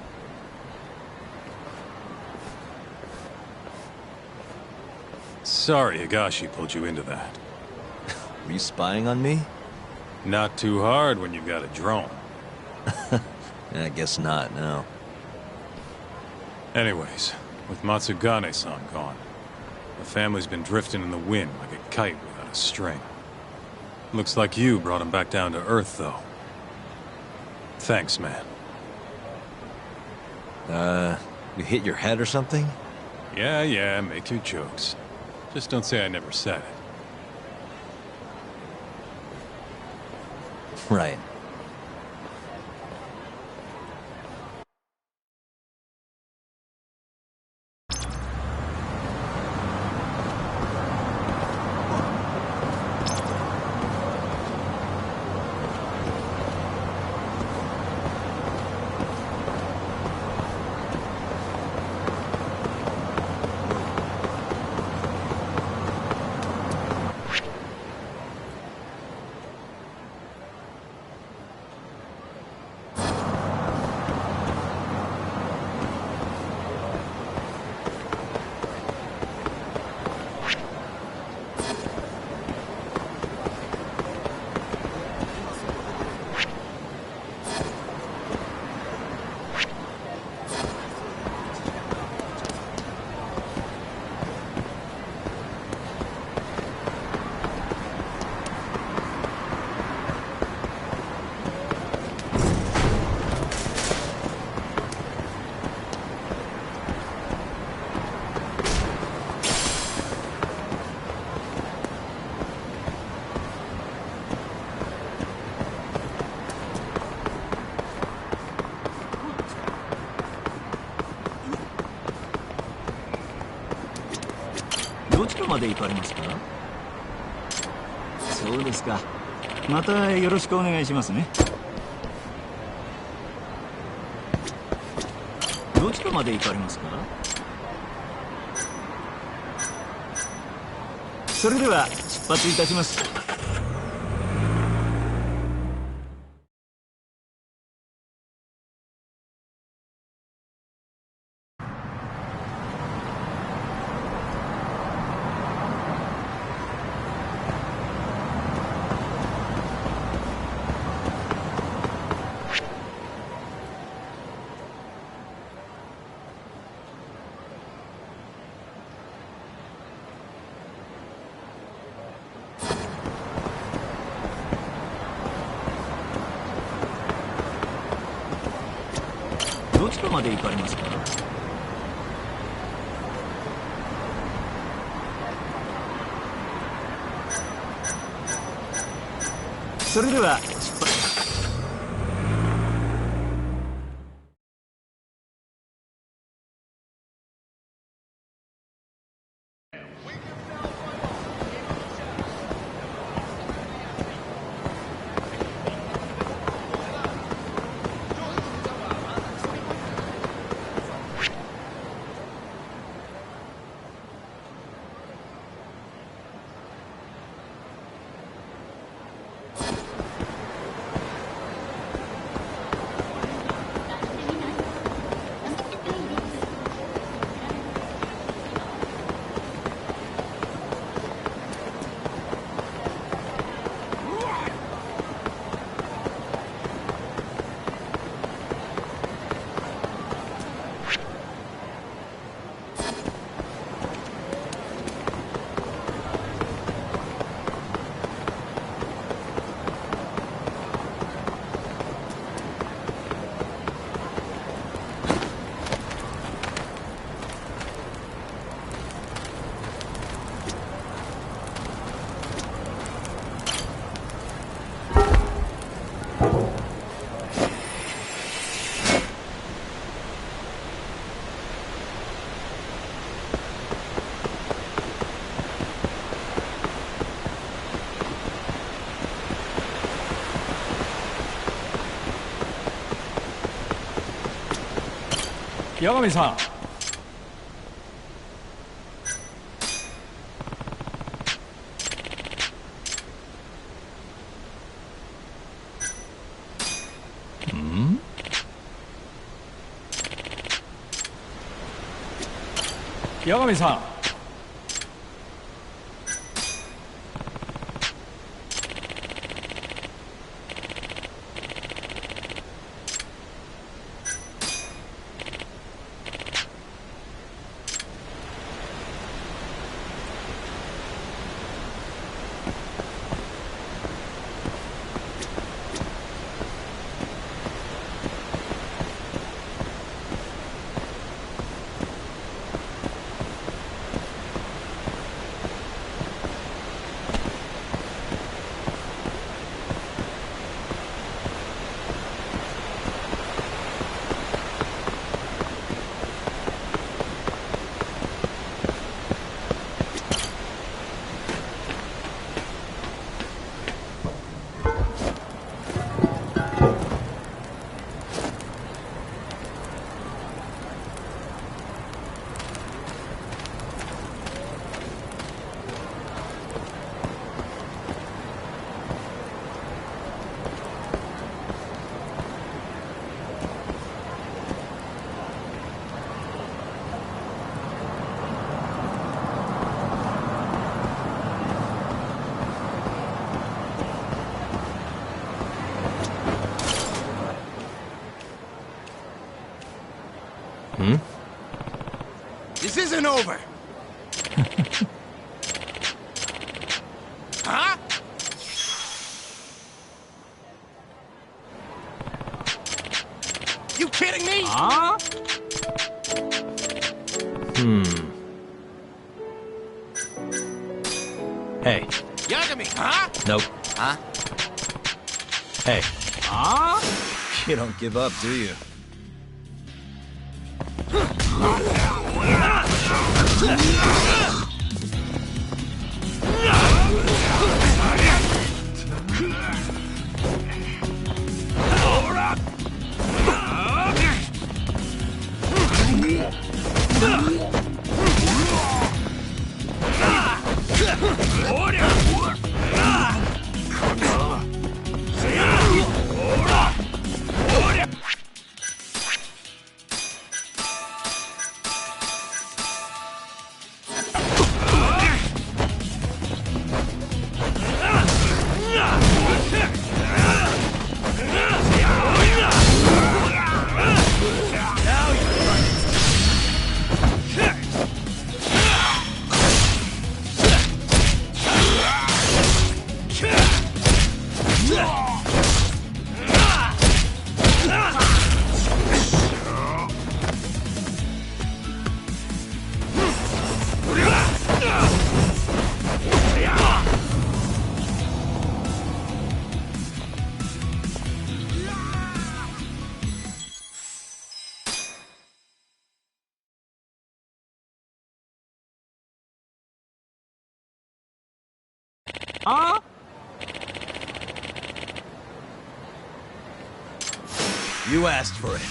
Sorry Higashi pulled you into that. Were you spying on me? Not too hard when you've got a drone. I guess not, no. Anyways, with Matsugane-san gone, the family's been drifting in the wind like a kite without a string. Looks like you brought him back down to earth, though. Thanks, man. You hit your head or something? Yeah, make your jokes. Just don't say I never said it. Right.どちらまで行かれますか？そうですか。またよろしくお願いしますね。どちらまで行かれますか？それでは出発いたします。どちらまで行かれますか？それでは出発。Yagami-san. Yagami-san. This isn't over! Huh? You kidding me? Huh? Hey. Yagami, huh? Nope. Huh? Hey. Huh? You don't give up, do you? Huh? You asked for it.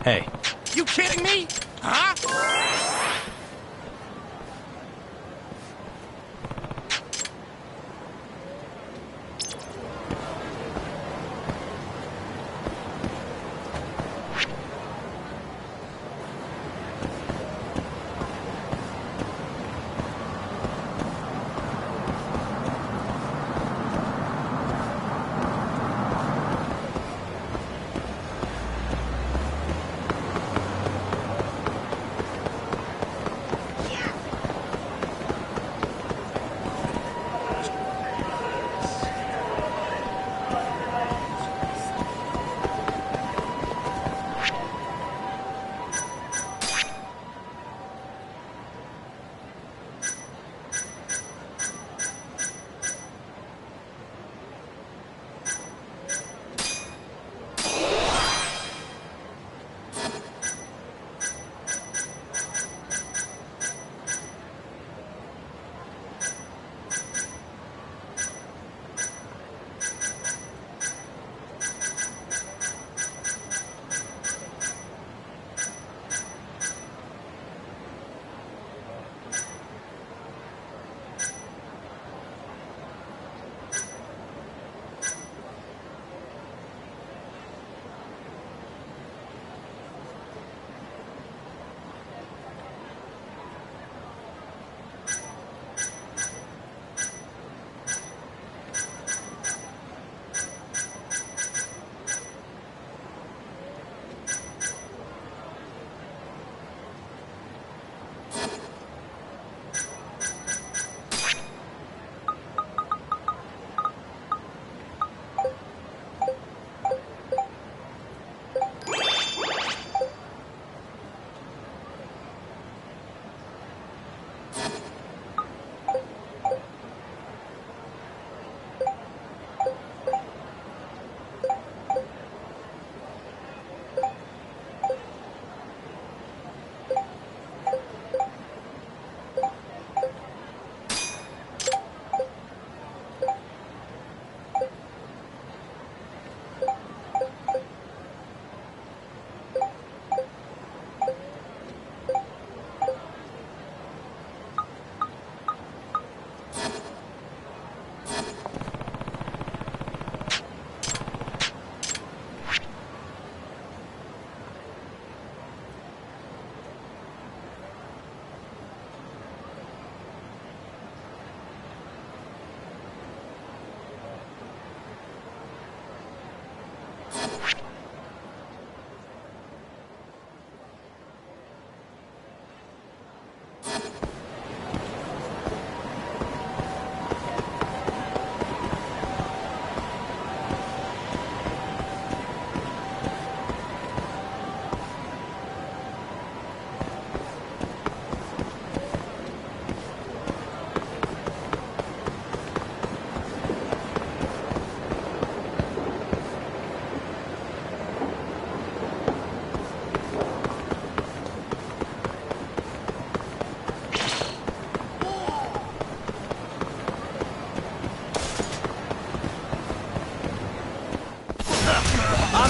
Hey. You kidding me? Huh?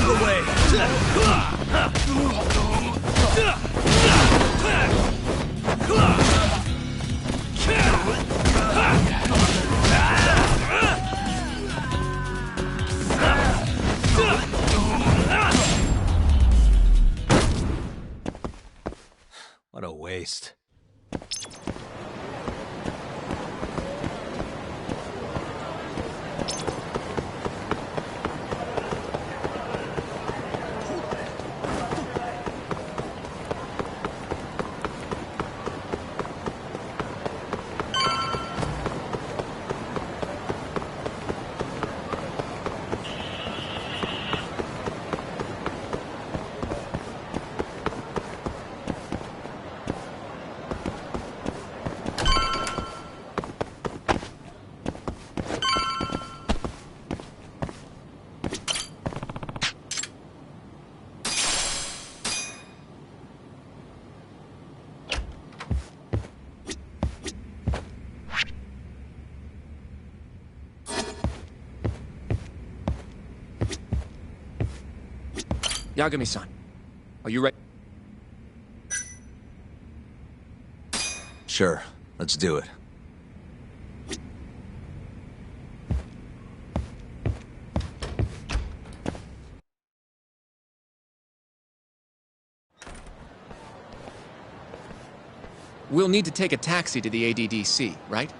the way! What a waste. Yagami-san, Are you ready? Sure, let's do it. We'll need to take a taxi to the ADDC, right?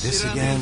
This again?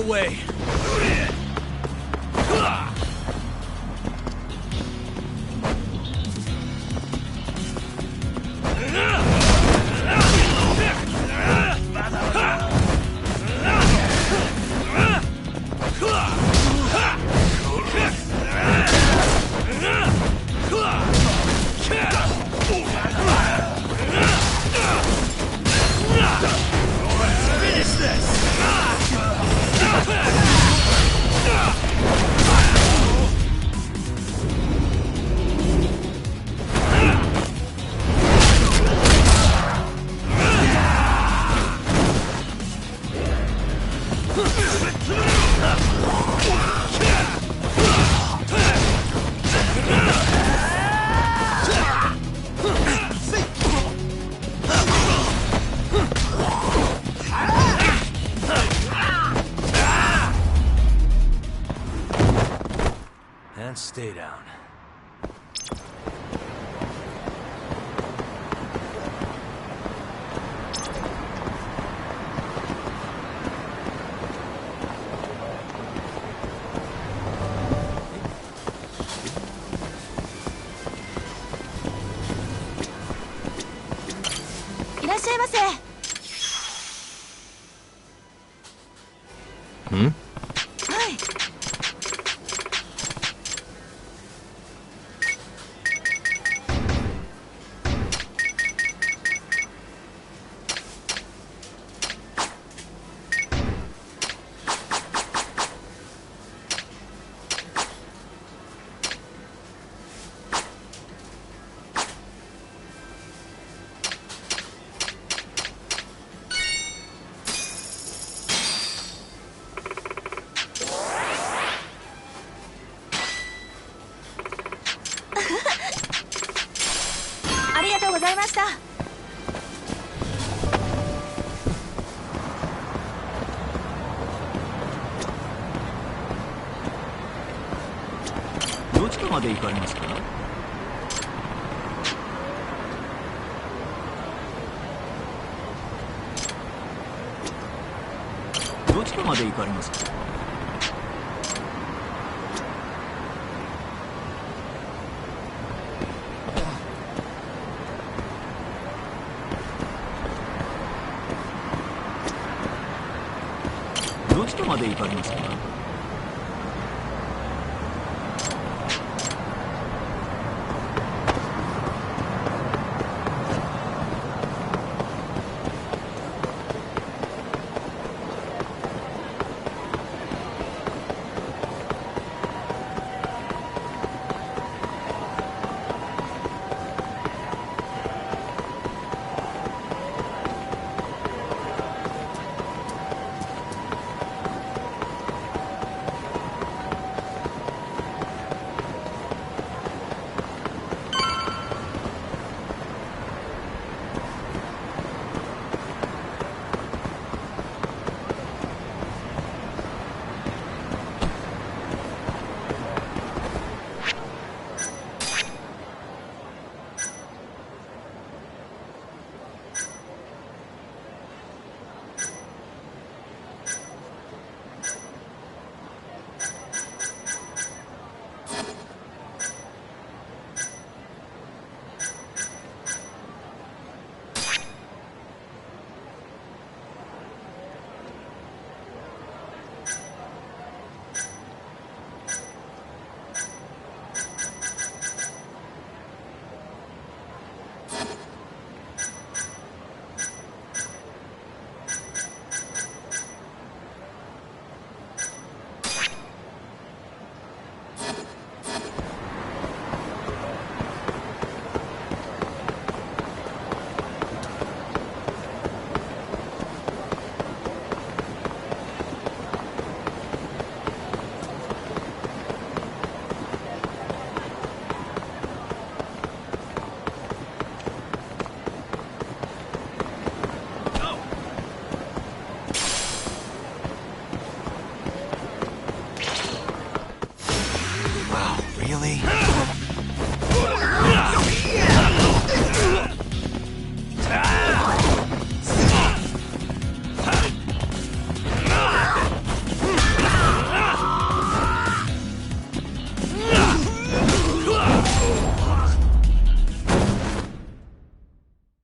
the way! And stay down. Hmm? どちらまで行かれますか？どちらまで行かれますか？どちらまで行かれますか？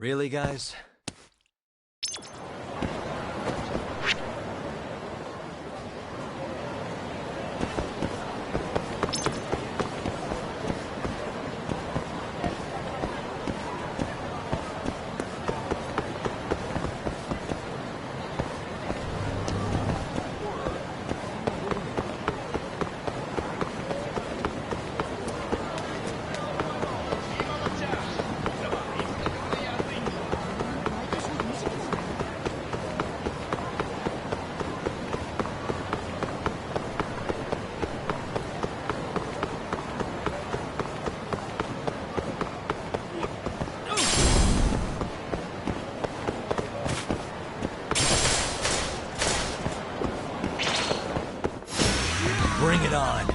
Really, guys? Bring it on.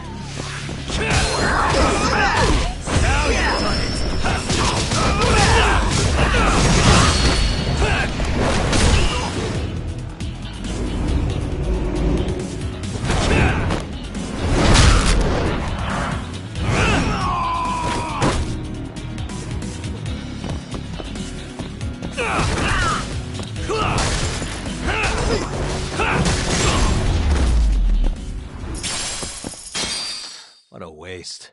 What a waste.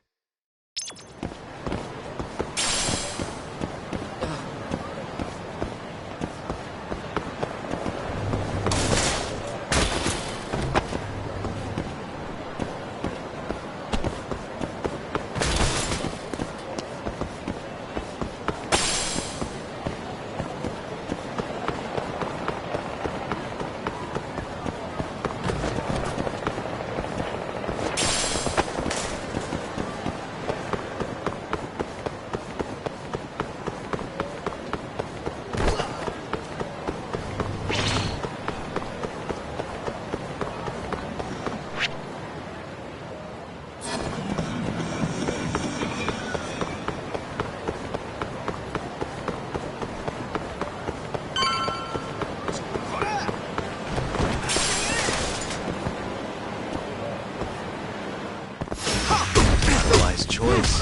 Wise choice.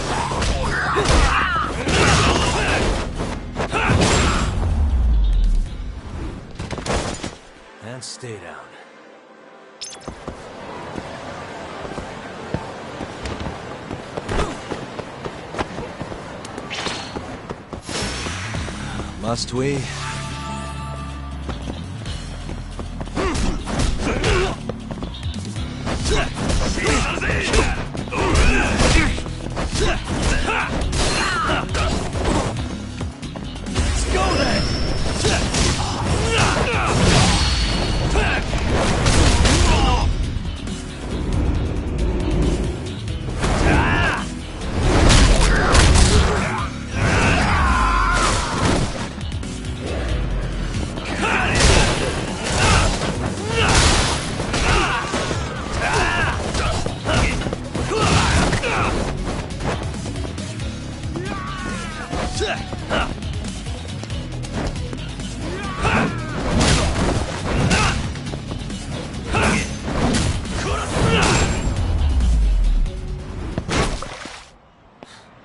And stay down. Must we? Let's go then!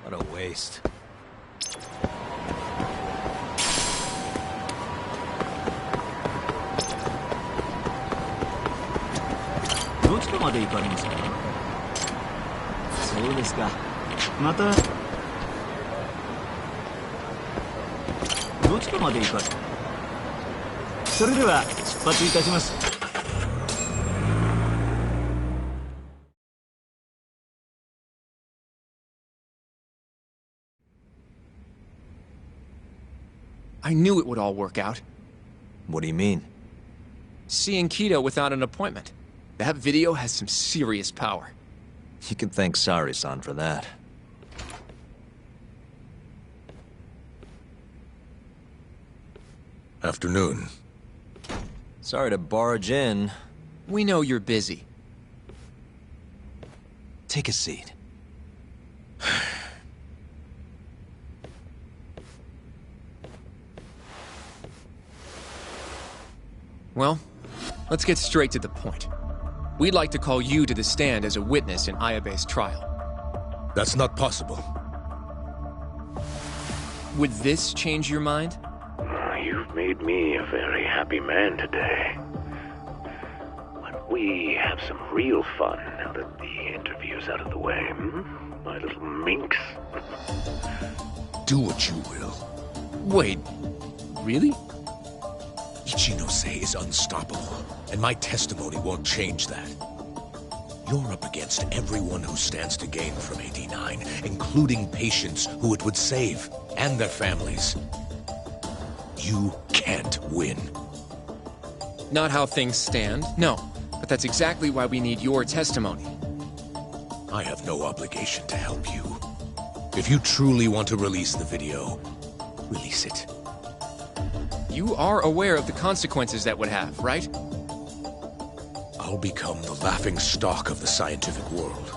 What a waste.どちらまで行かれますか？そうですか。またどちらまで行かれ？それでは出発いたします。I knew it would all work out. What do you mean? Seeing Kido without an appointment. That video has some serious power. You can thank Sari-san for that. Afternoon. Sorry to barge in. We know you're busy. Take a seat. Well, let's get straight to the point. We'd like to call you to the stand as a witness in Ayabe's trial. That's not possible. Would this change your mind? You've made me a very happy man today. Why don't we have some real fun now that the interview's out of the way, my little minx? Do what you will. Wait, really? Ichinose is unstoppable, and my testimony won't change that. You're up against everyone who stands to gain from 89, including patients who it would save, and their families. You can't win. Not how things stand, no. But that's exactly why we need your testimony. I have no obligation to help you. If you truly want to release the video, release it. You are aware of the consequences that would have, right? I'll become the laughing stock of the scientific world.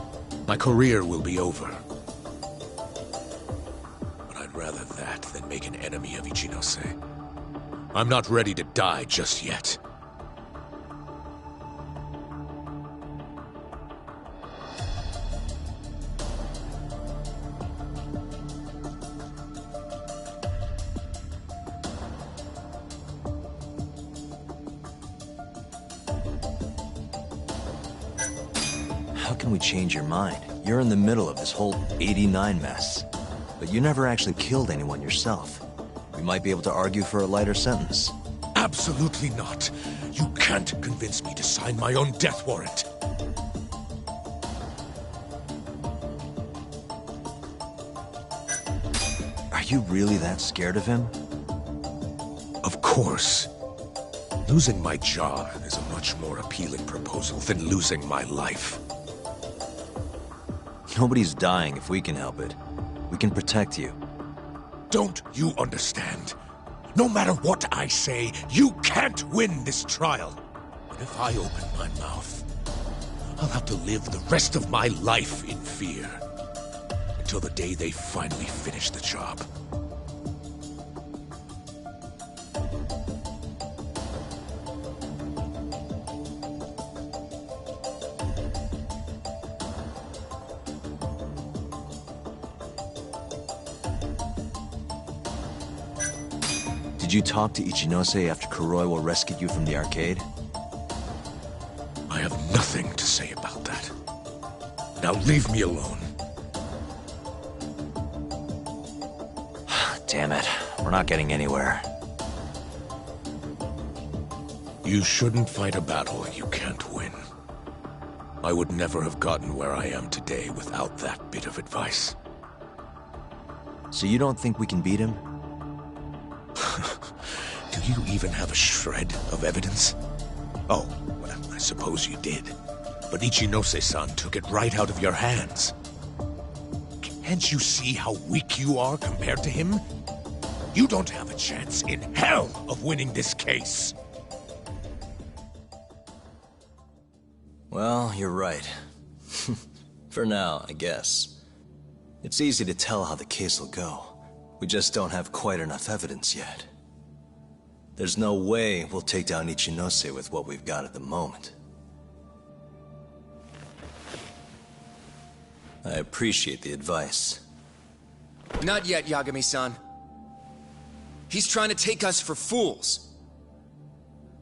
My career will be over. But I'd rather that than make an enemy of Ichinose. I'm not ready to die just yet. How can we change your mind? You're in the middle of this whole 89 mess. But you never actually killed anyone yourself. We might be able to argue for a lighter sentence. Absolutely not. You can't convince me to sign my own death warrant. Are you really that scared of him? Of course. Losing my jaw is a much more appealing proposal than losing my life. Nobody's dying if we can help it. We can protect you. Don't you understand? No matter what I say, you can't win this trial. And if I open my mouth, I'll have to live the rest of my life in fear. Until the day they finally finish the job. Did you talk to Ichinose after Kuroiwa rescued you from the arcade? I have nothing to say about that. Now leave me alone. Damn it. We're not getting anywhere. You shouldn't fight a battle you can't win. I would never have gotten where I am today without that bit of advice. So you don't think we can beat him? Do you even have a shred of evidence? Oh, well, I suppose you did. But Ichinose-san took it right out of your hands. Can't you see how weak you are compared to him? You don't have a chance in hell of winning this case. Well, you're right. For now, I guess. It's easy to tell how the case will go. We just don't have quite enough evidence yet. There's no way we'll take down Ichinose with what we've got at the moment. I appreciate the advice. Not yet, Yagami-san. He's trying to take us for fools.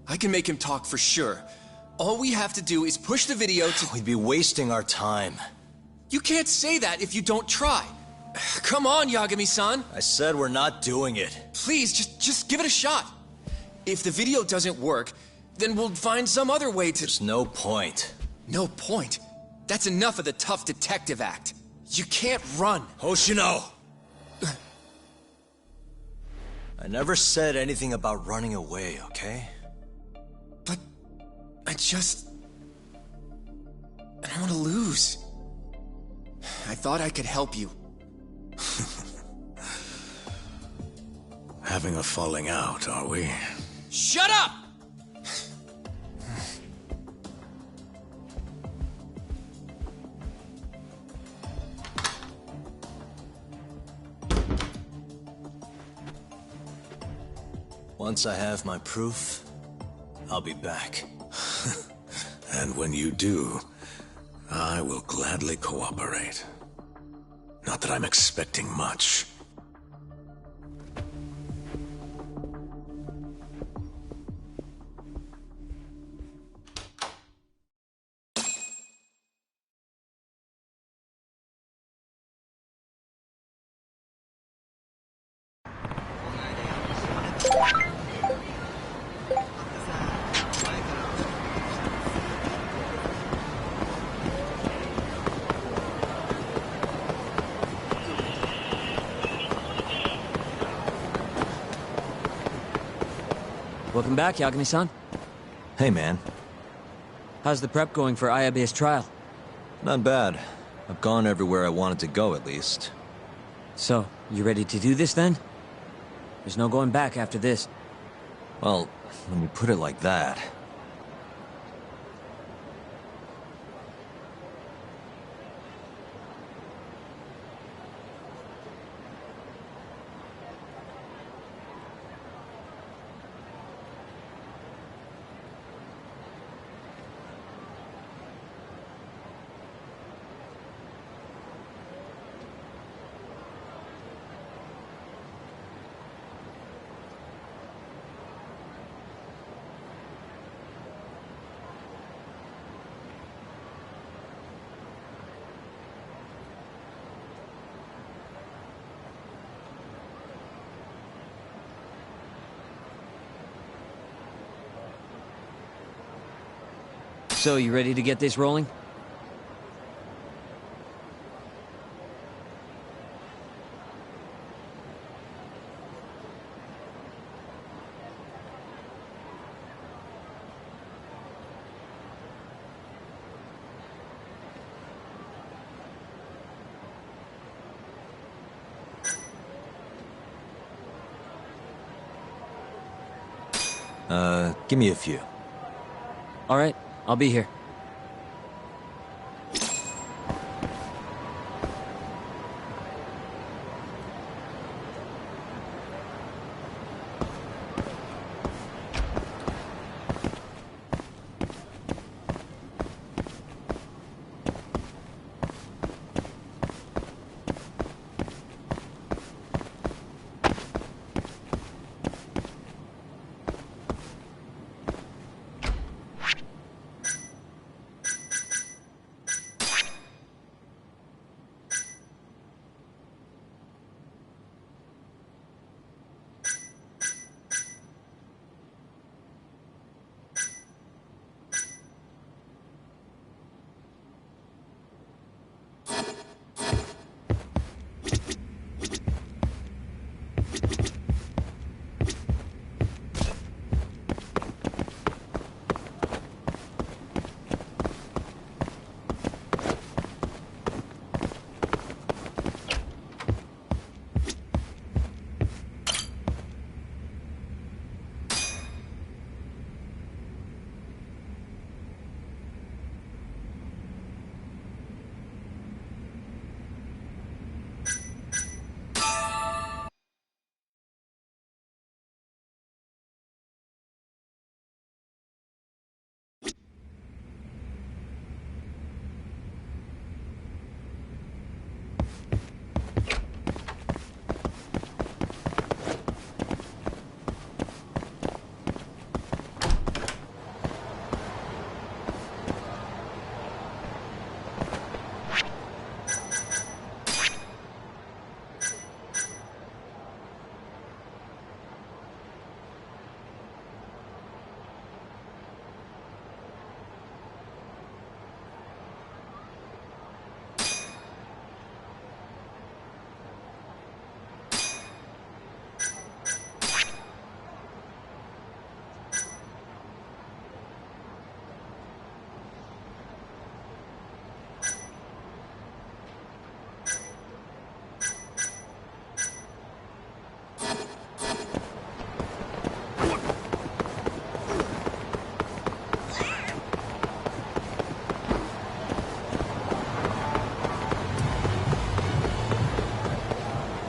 I can make him talk for sure. All we have to do is push the video to— We'd be wasting our time. You can't say that if you don't try. Come on, Yagami-san. I said we're not doing it. Please, just give it a shot. If the video doesn't work, then we'll find some other way to— There's no point. No point? That's enough of the tough detective act. You can't run. Hoshino! I never said anything about running away, okay? But I don't want to lose. I thought I could help you. Having a falling out, are we? Shut up! Once I have my proof, I'll be back. And when you do, I will gladly cooperate. Not that I'm expecting much. Welcome back, Yagami-san. Hey, man. How's the prep going for Ayabe's trial? Not bad. I've gone everywhere I wanted to go, at least. So, you ready to do this then? There's no going back after this. Well, when you put it like that... So, you ready to get this rolling? Give me a few. All right, I'll be here.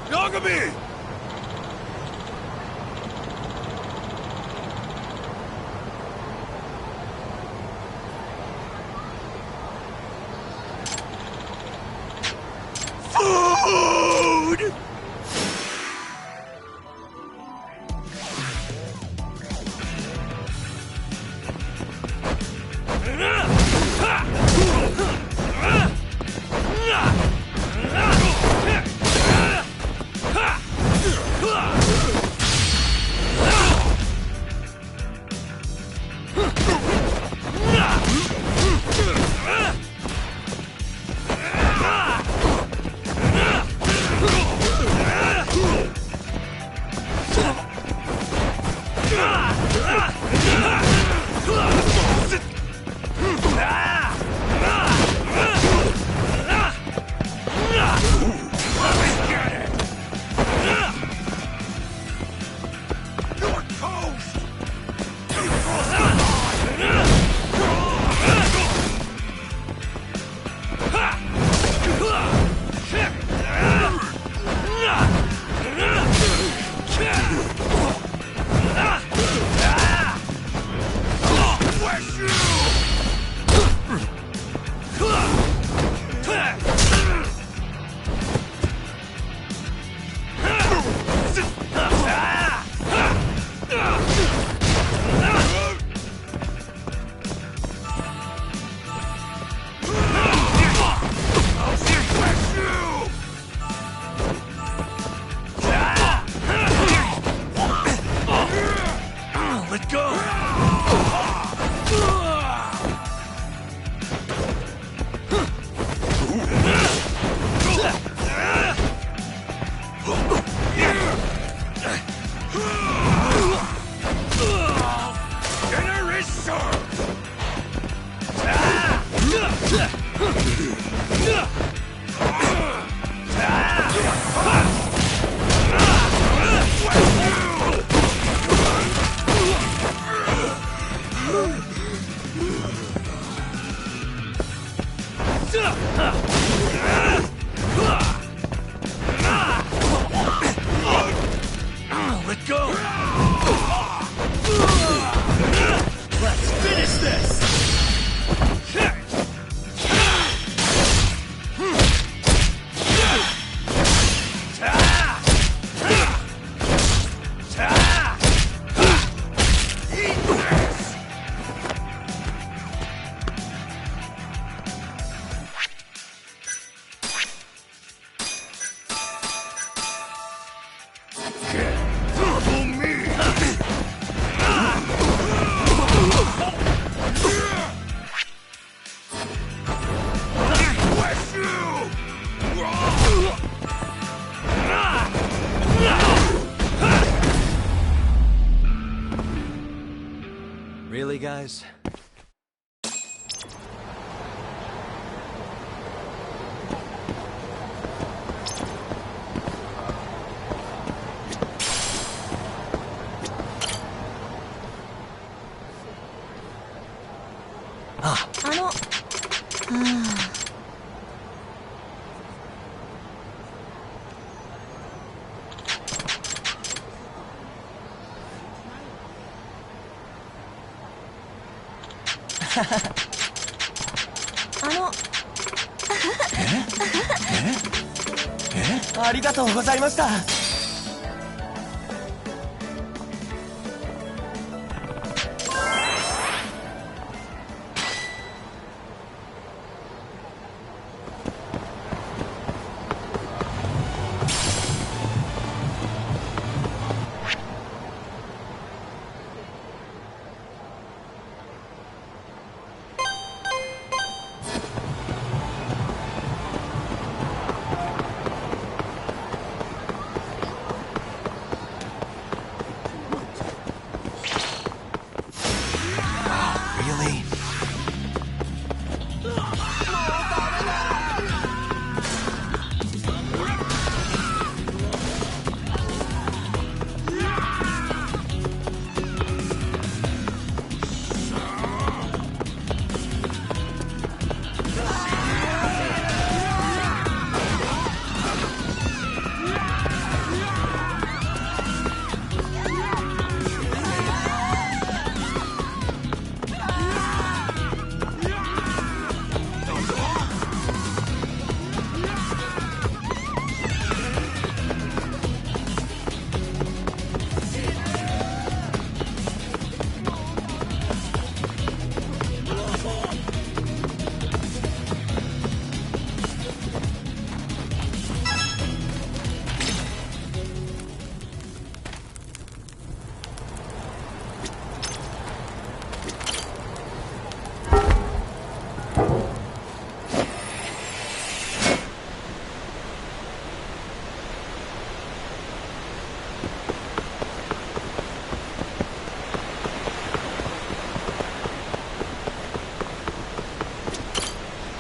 Yagami! Food! Let go! Let go! Let's finish this! Really, guys?ありがとうございました。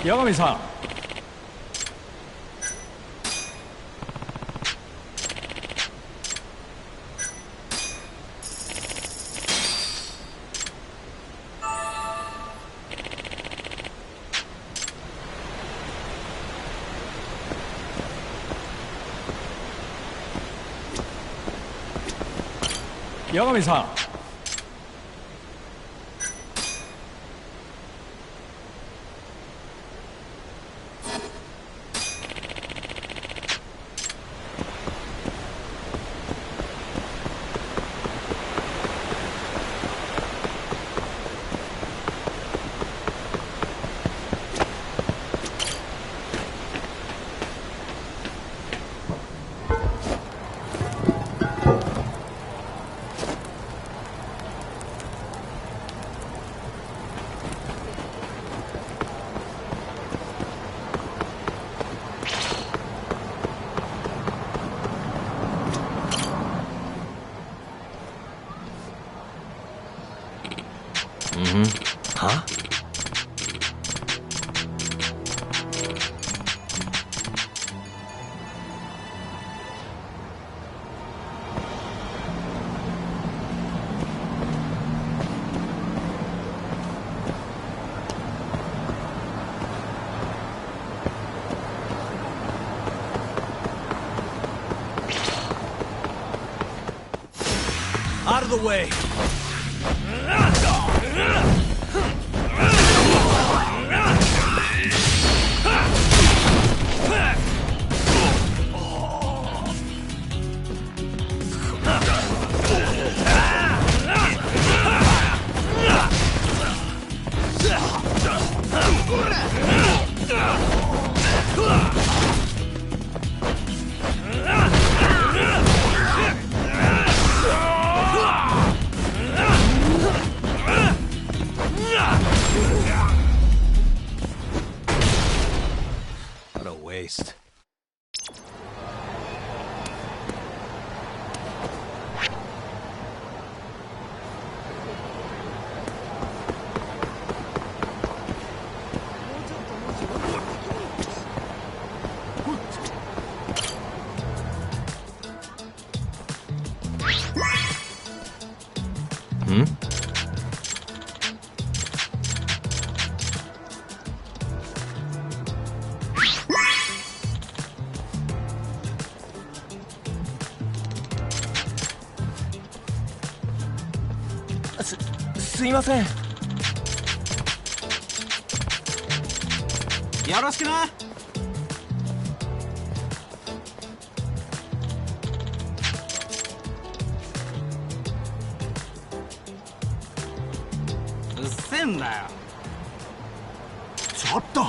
八神さん。八神さん。Huh? Out of the way! What a waste. Hmm?すいません。よろしくな。うっせんだよ。ちょっと。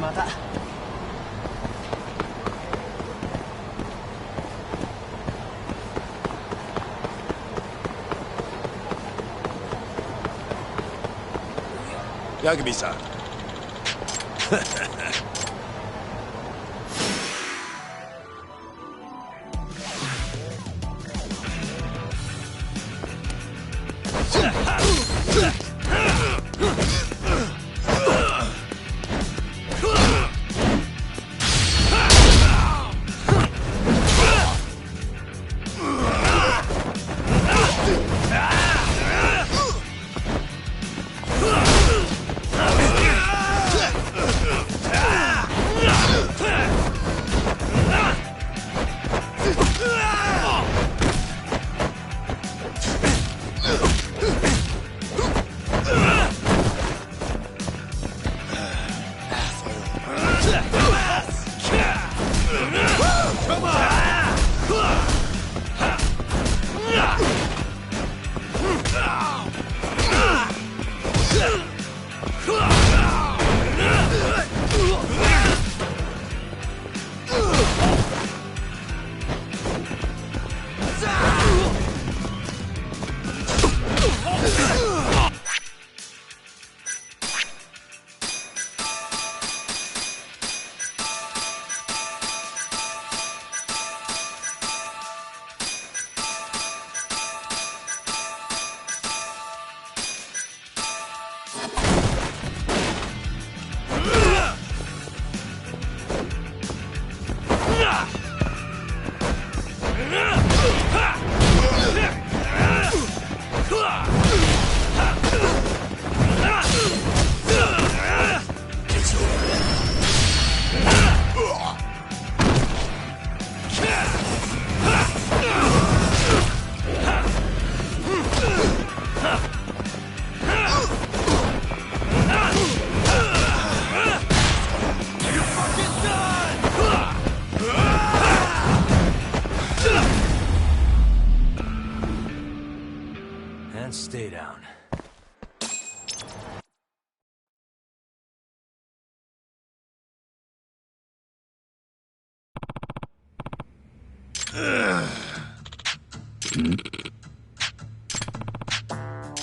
また。ヤグミさん。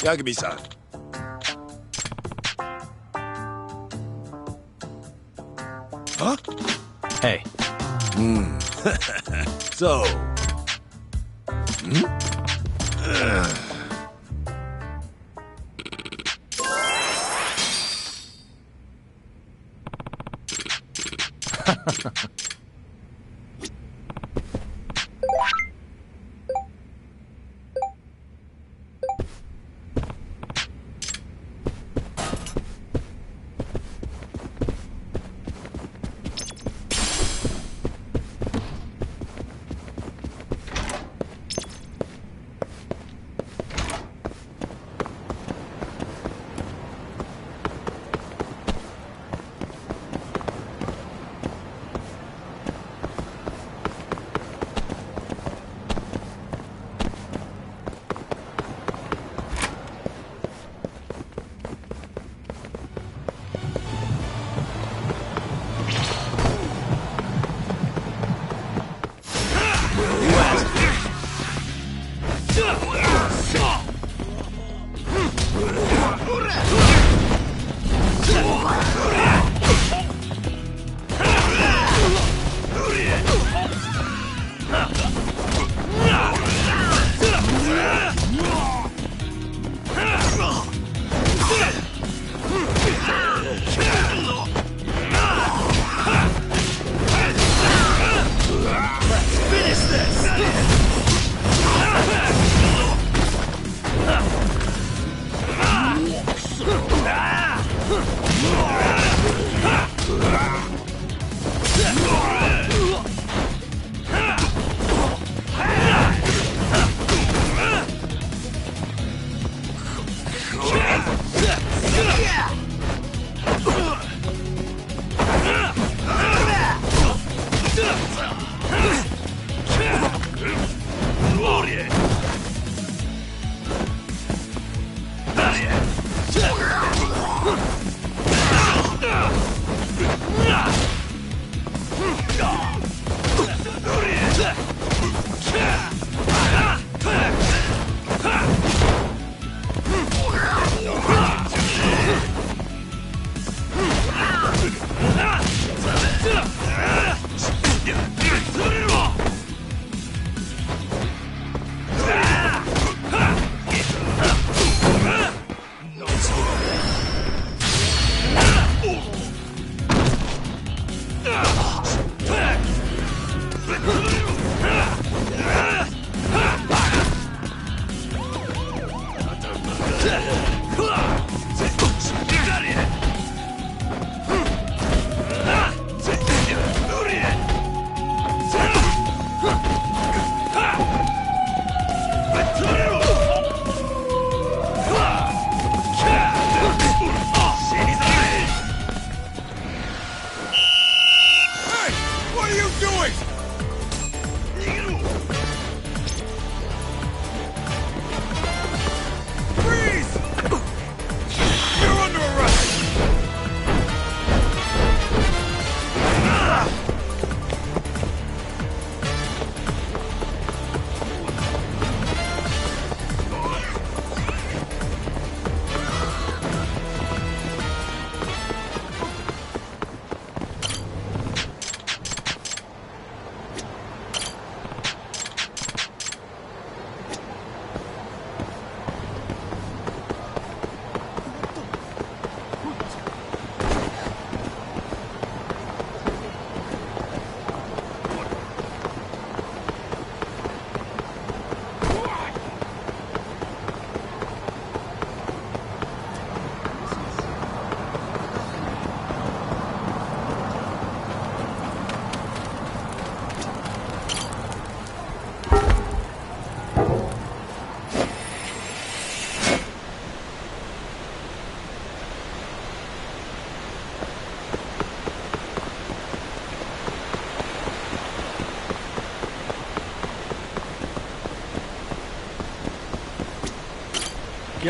Yagami-san. Huh? Hey. So...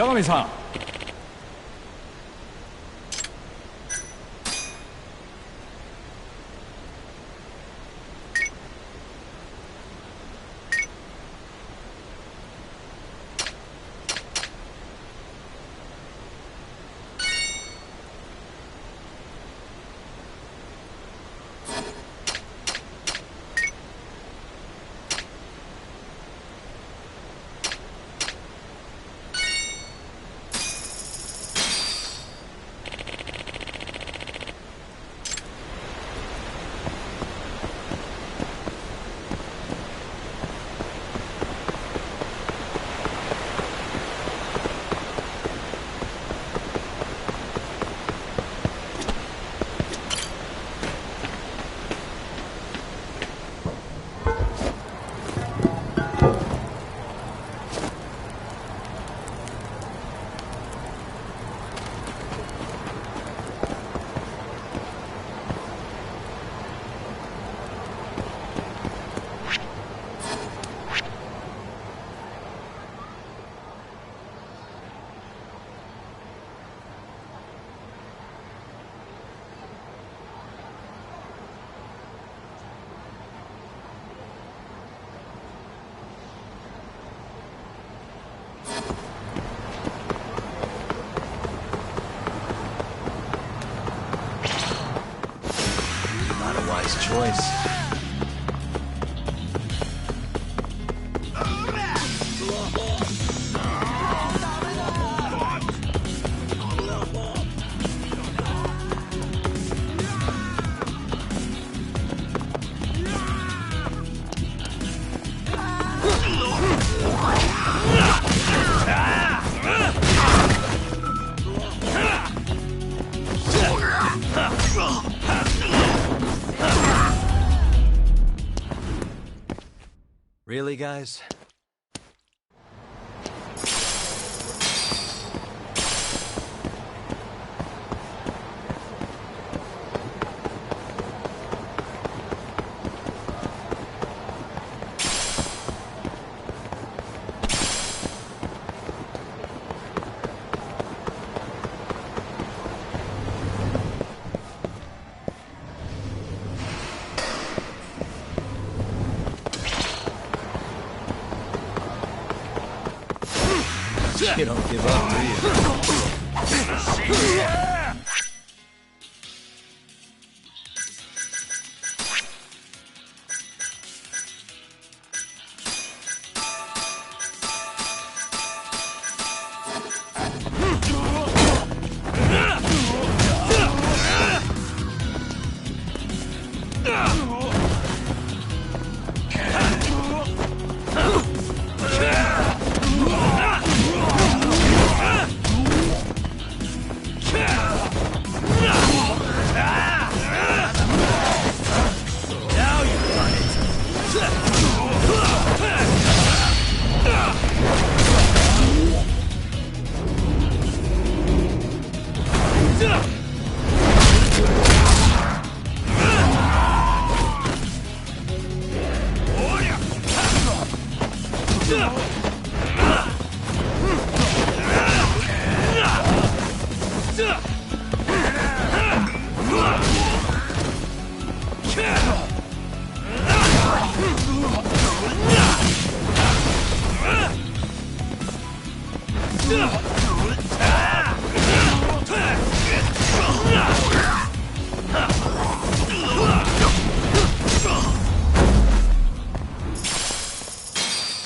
八神さん。wise choice. Really, guys? You don't give up, do you?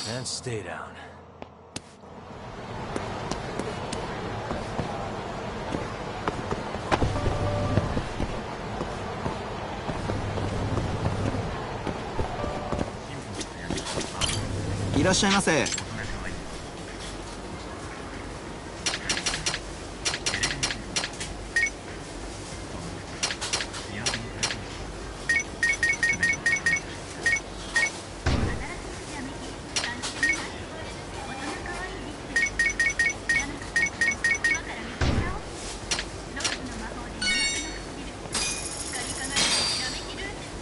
And stay down.いらっしゃいませ。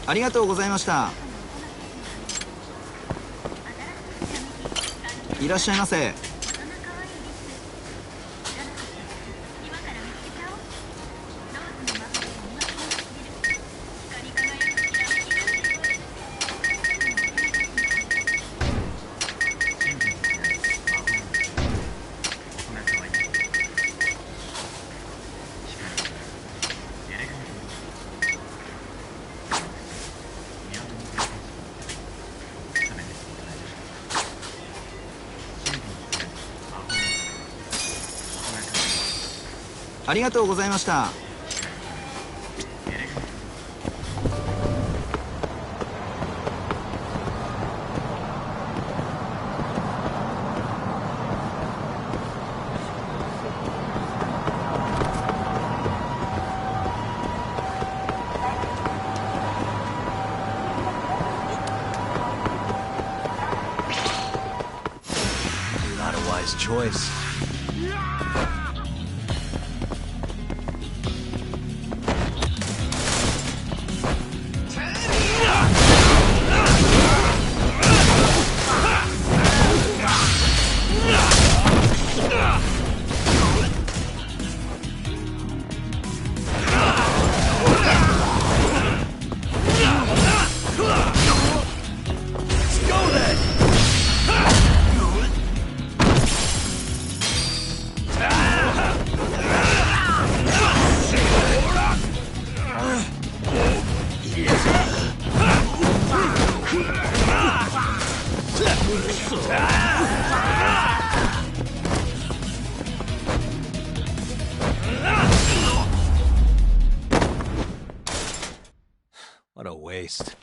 ありがとうございました。いらっしゃいませ。ありがとうございました。Not a wise choice. What a waste.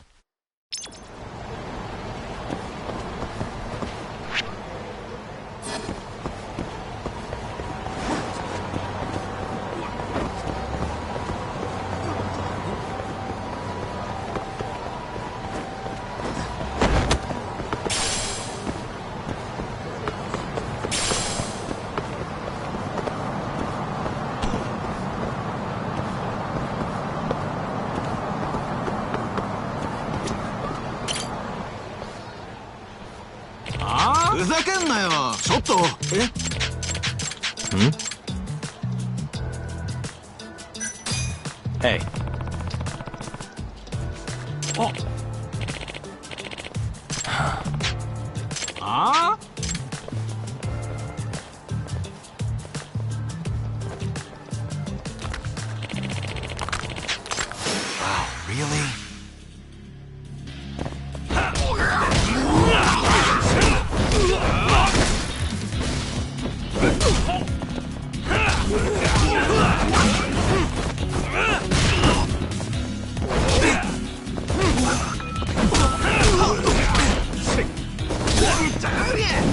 Hey. Oh. Ah? Wow, really? Now you've done it!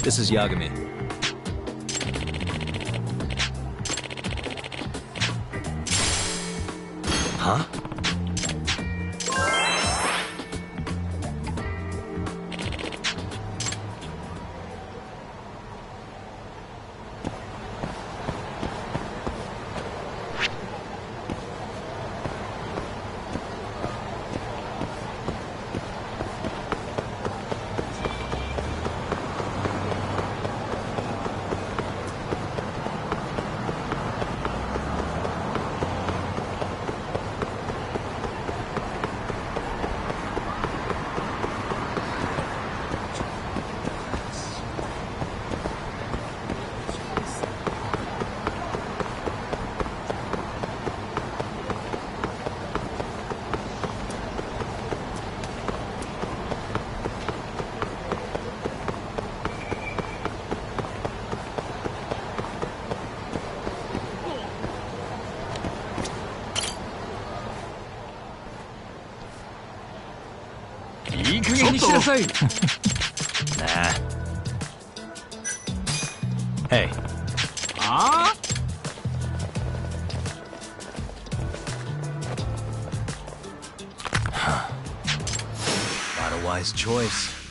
This is Yagami. Huh? Nah. Hey. Ah? Not a wise choice.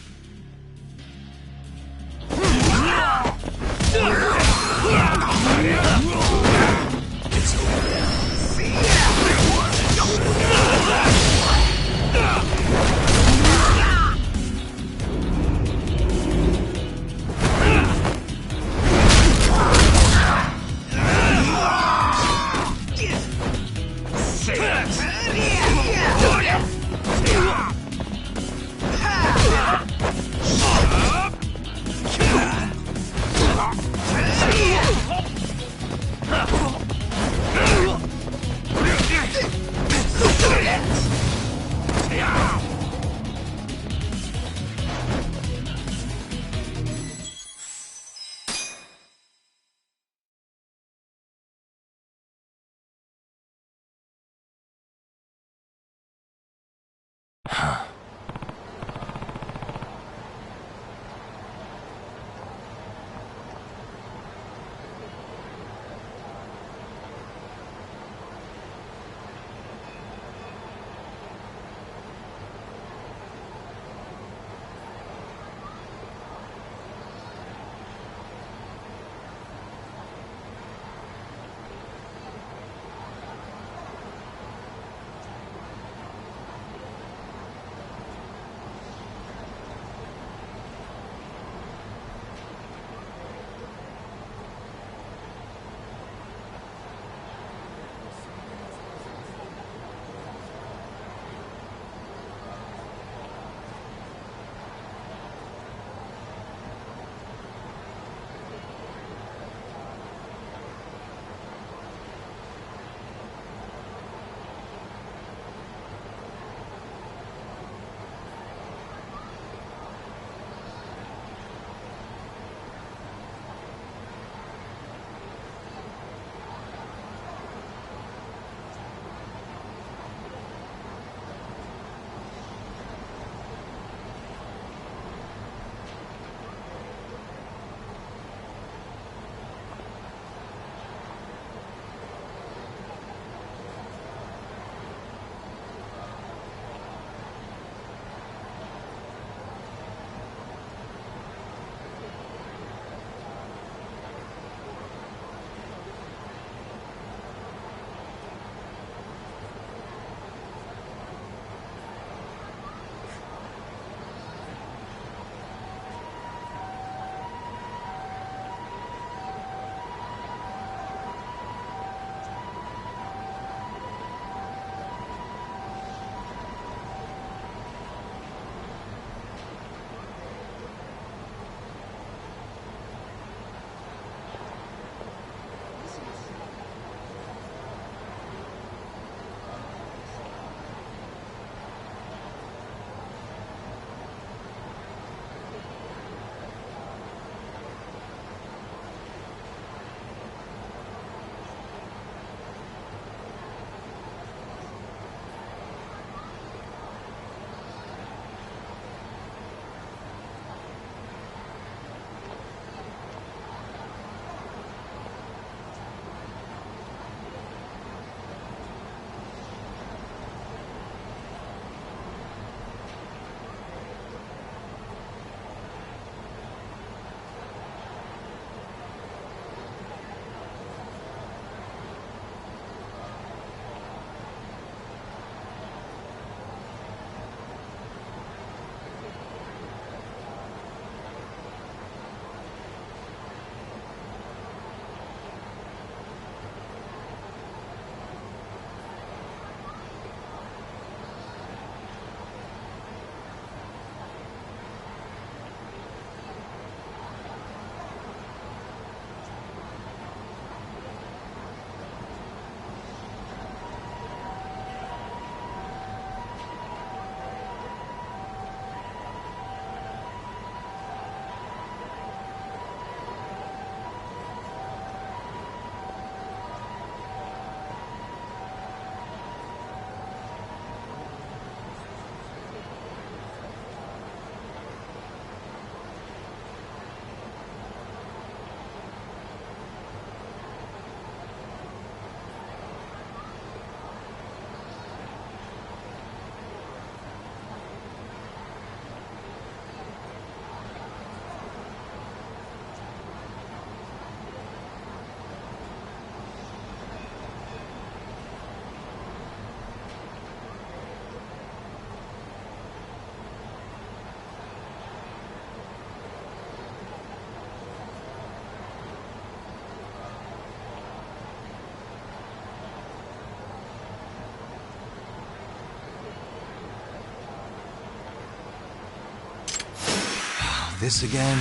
this again?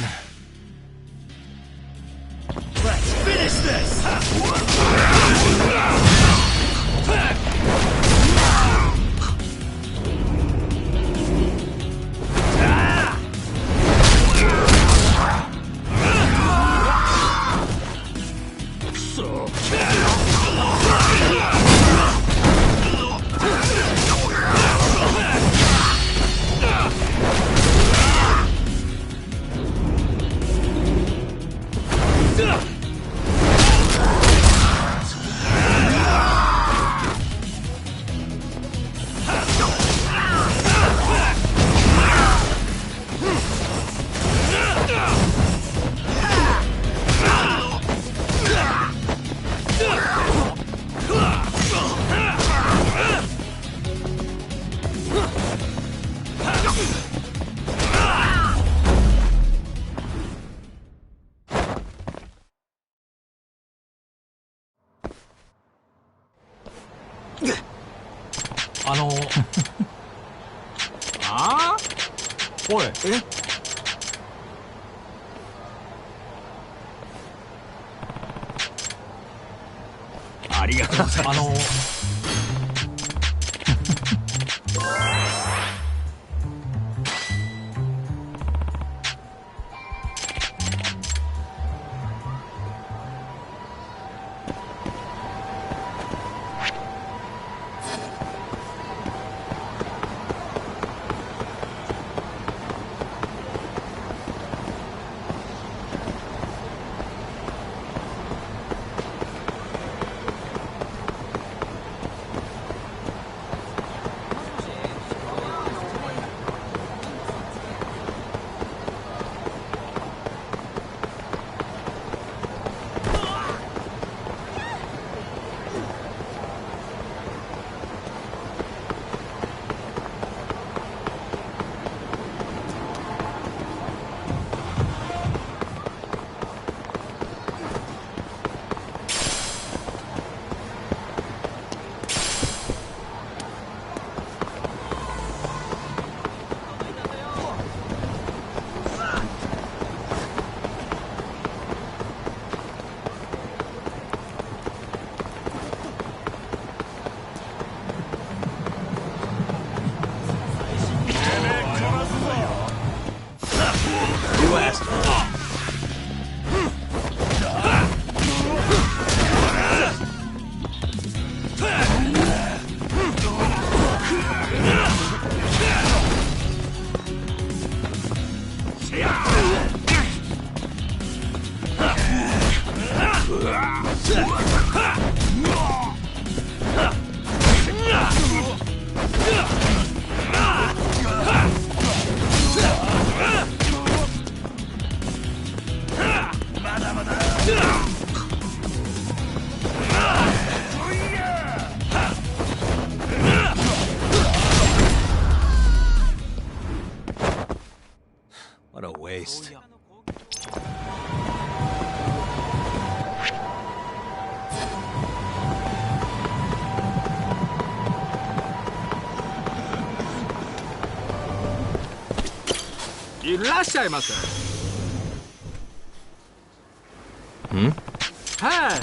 Let's finish this!ああおいありがとうございますWhat a waste.いらっしゃいませ。ん？はい。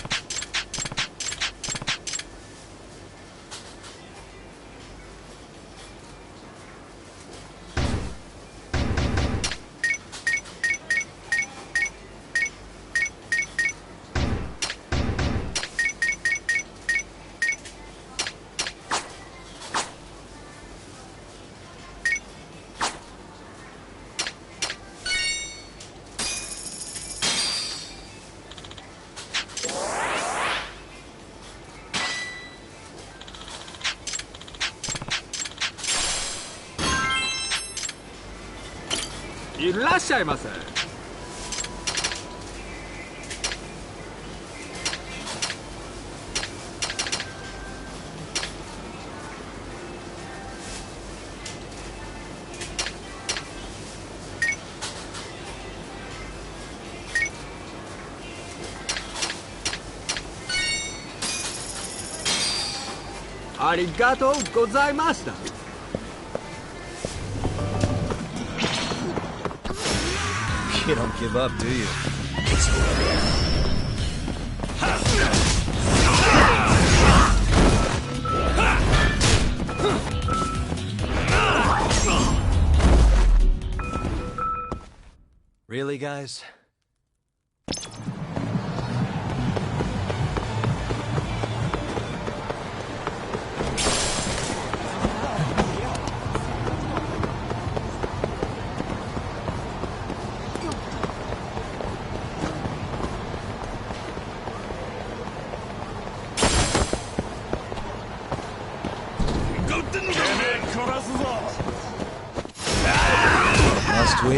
いらっしゃいませ。ありがとうございました。You don't give up, do you? Really, guys? Must we?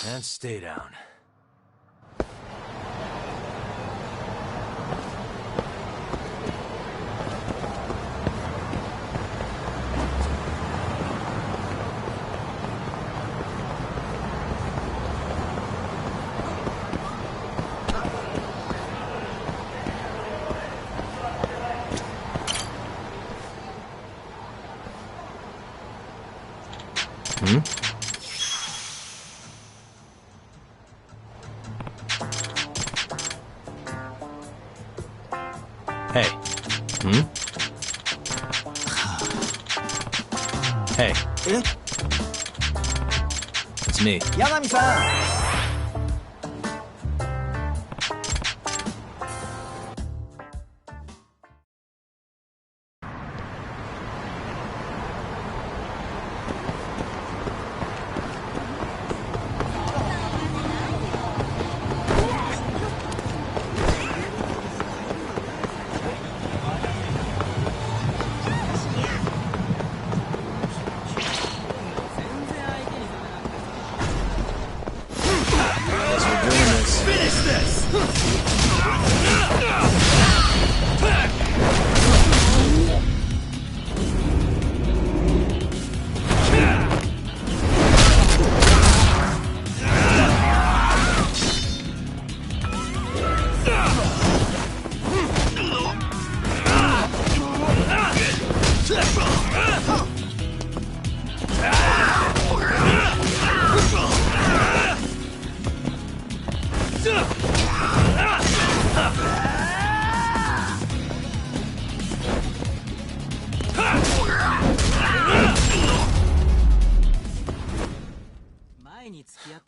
And stay down. Hey. Hey. It's me. Yagami-san!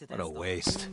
What a waste.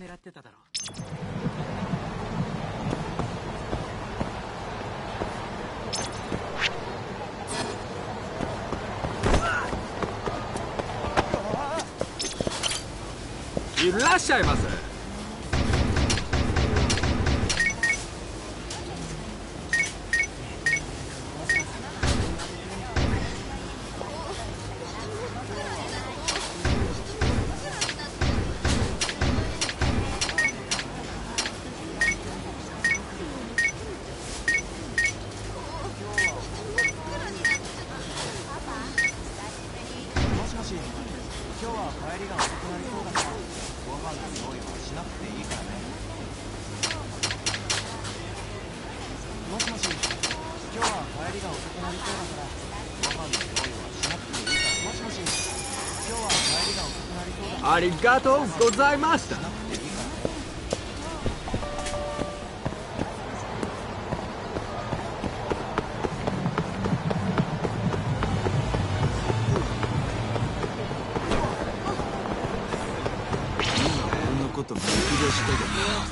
ありがとうございました。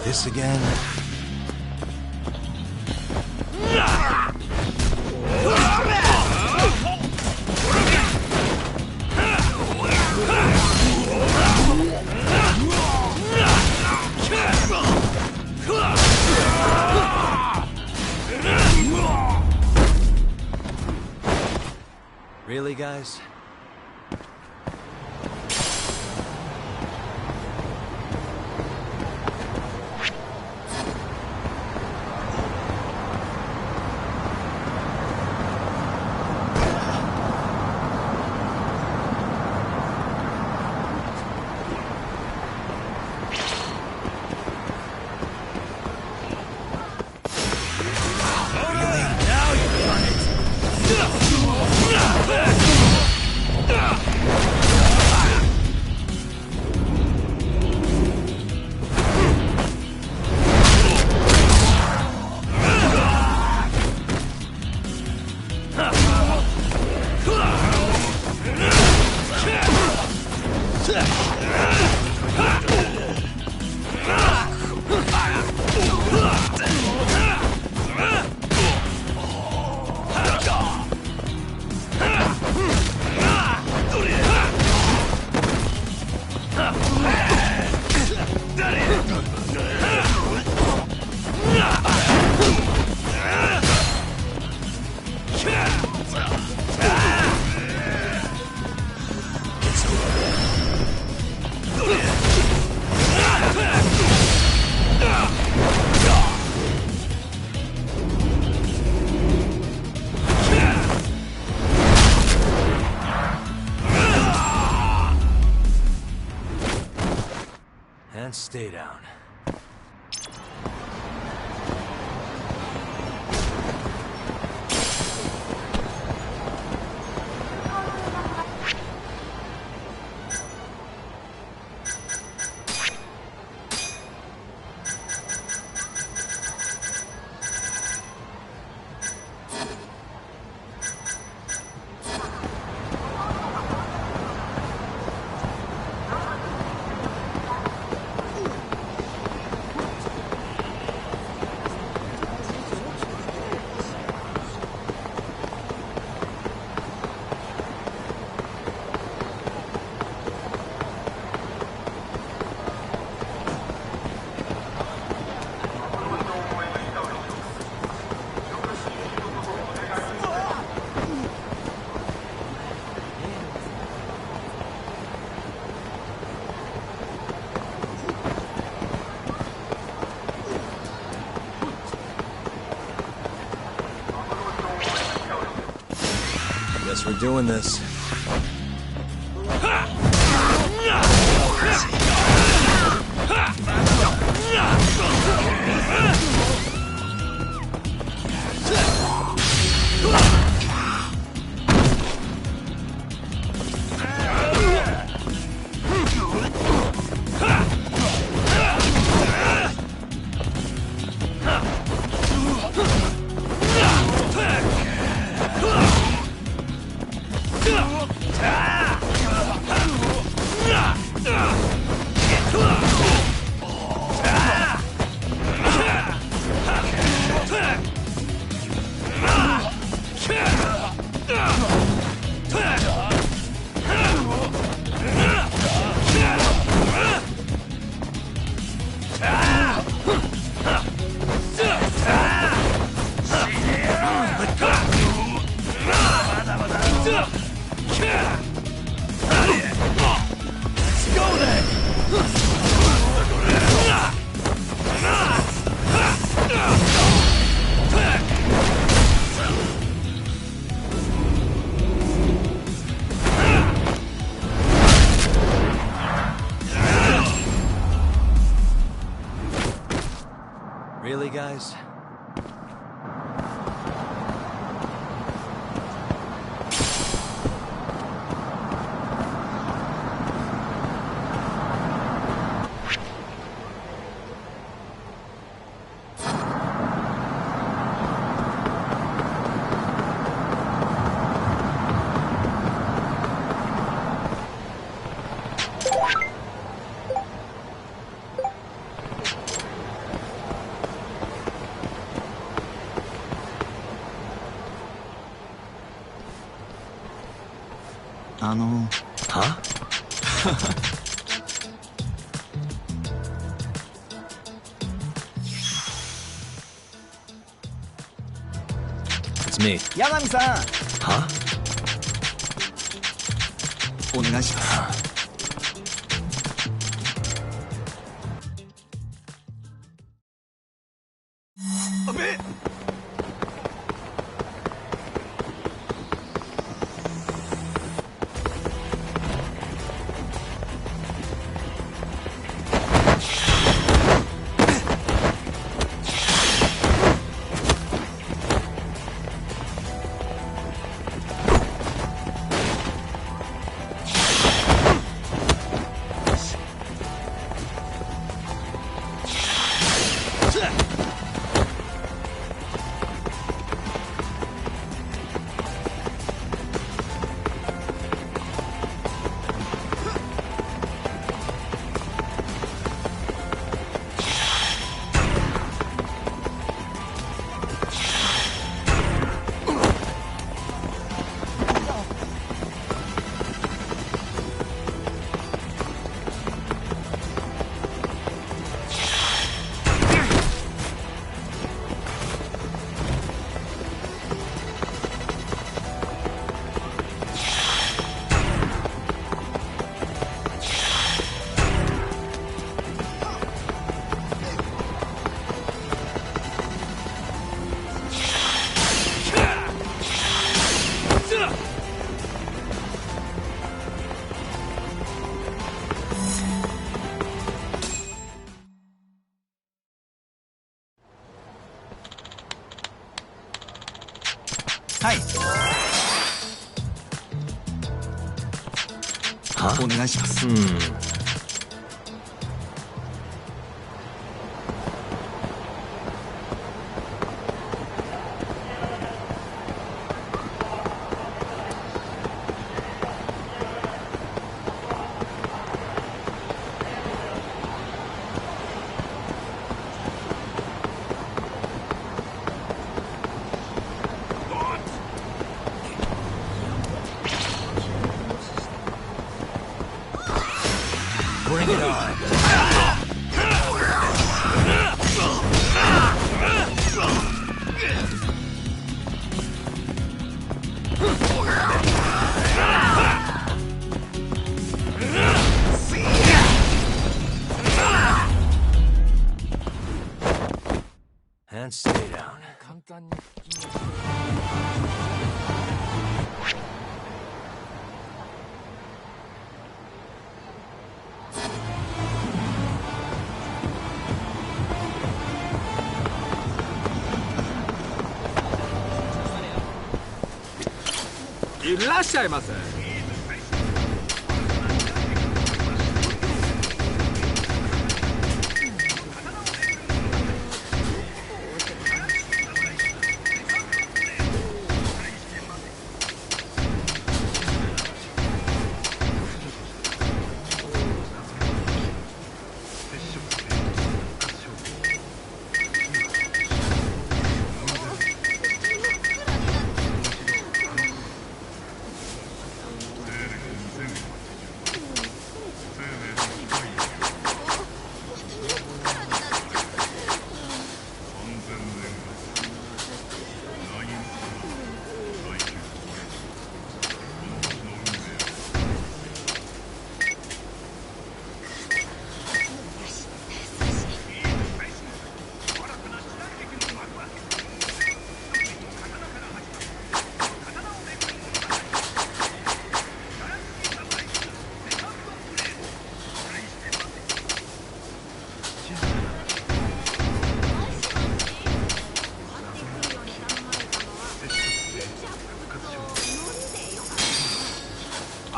This again? Really, guys? And stay down. Guess we're doing this. Really, guys? Huh? It's me. 八神さん Huh? お願いします。はい。お願いします。Bring it on. And stay down. いらっしゃいませ。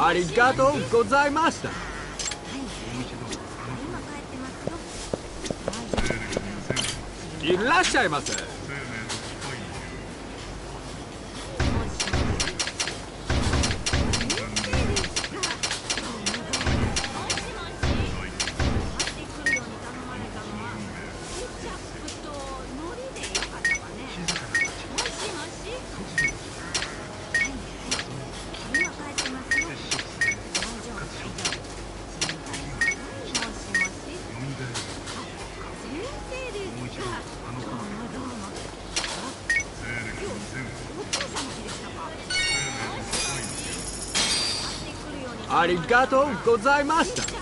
ありがとうございました。いらっしゃいませ。ありがとうございました。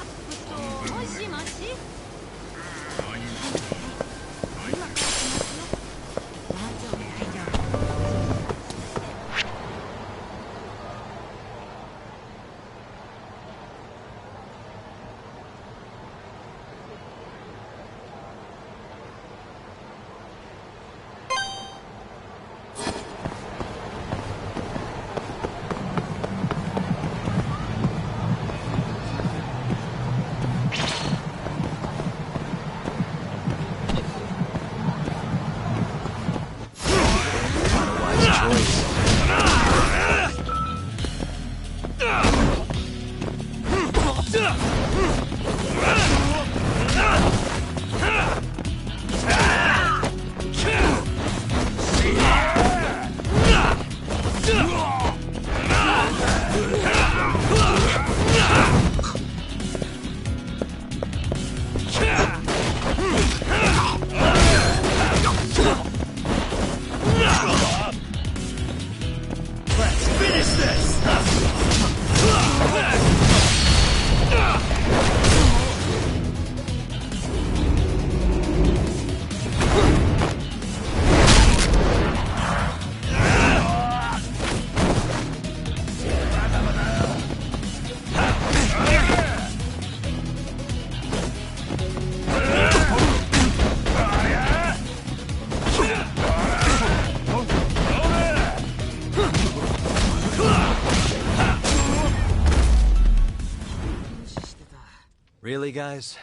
Really, guys?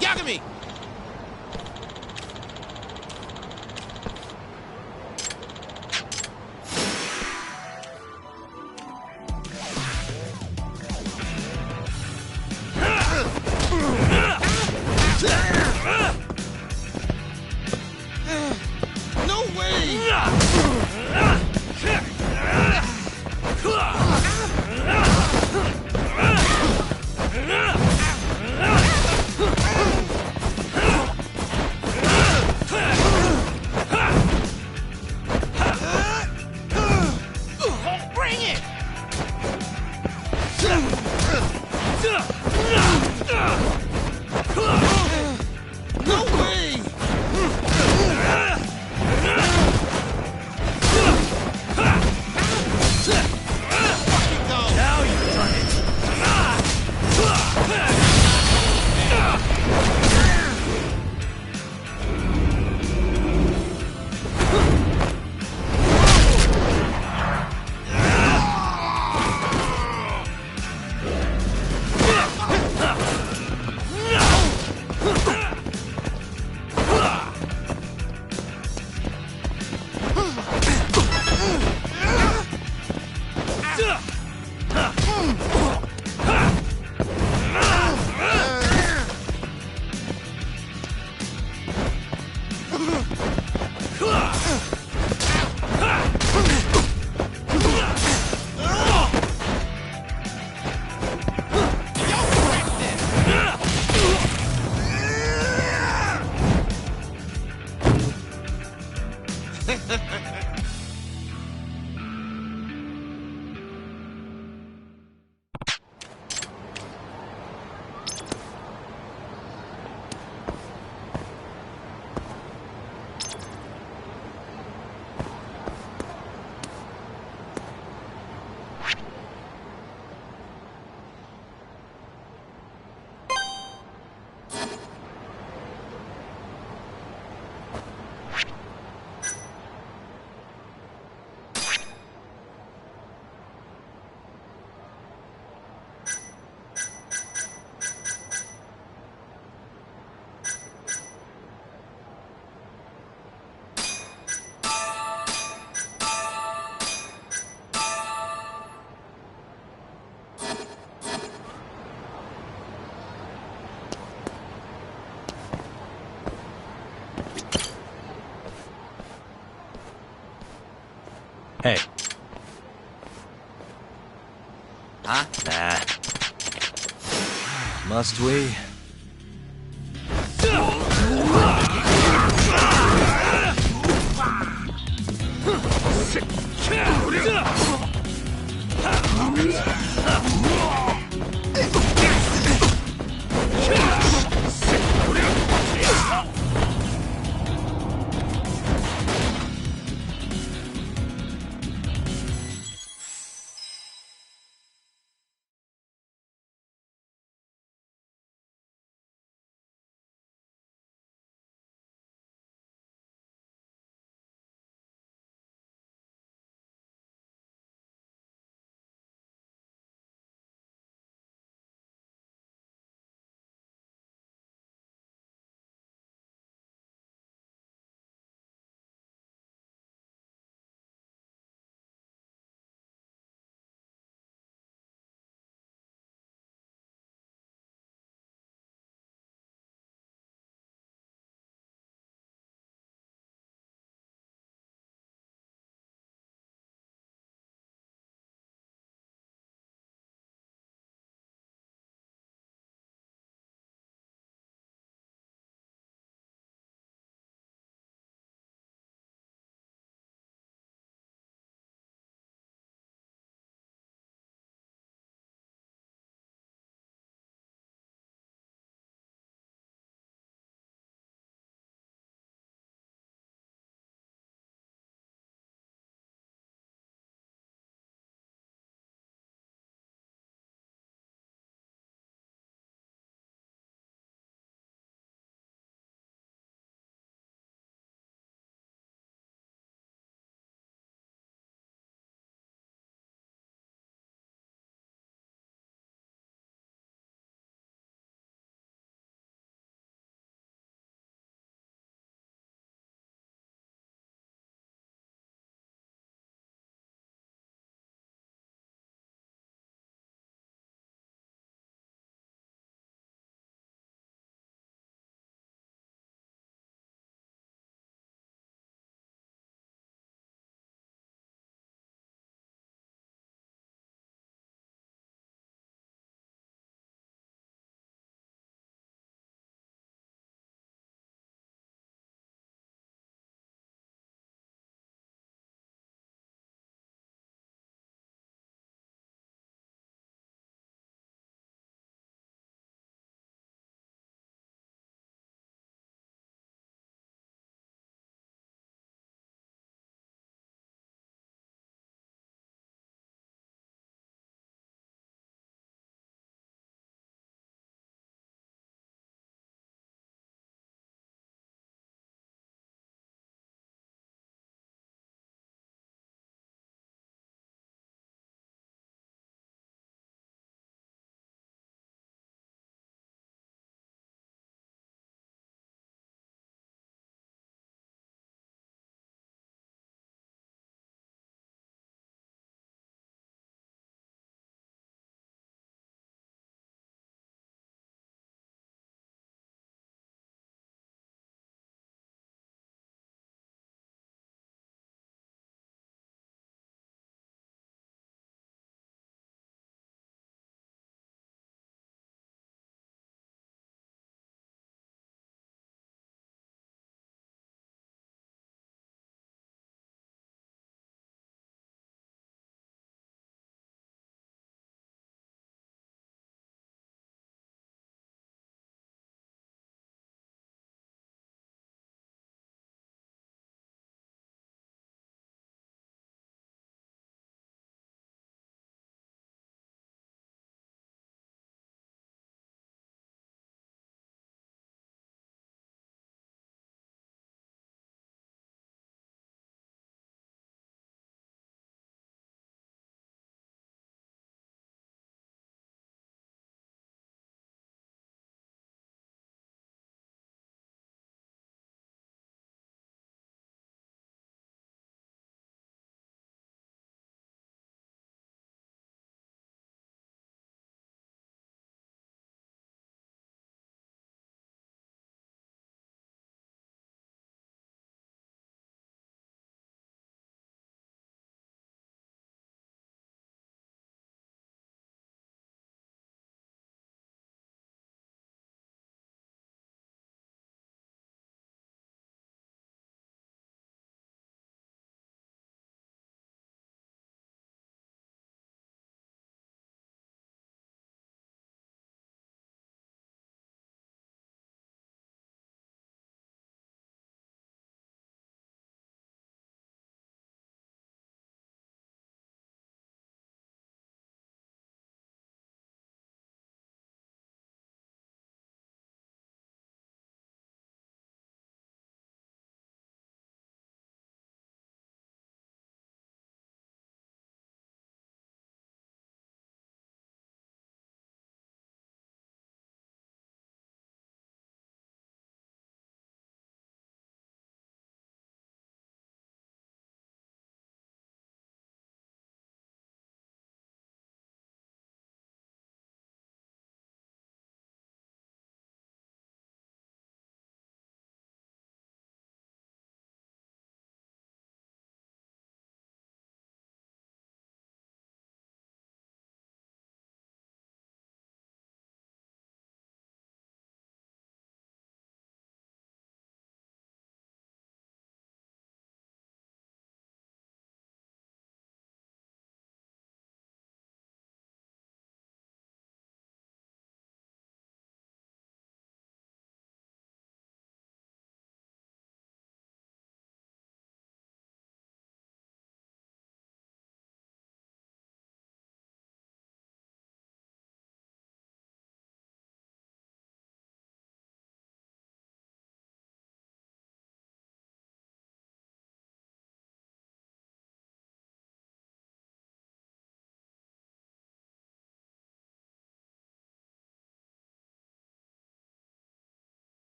Yagami! No way! Bring it! No way! Now you've done it! Hey. Huh? Nah. Must we?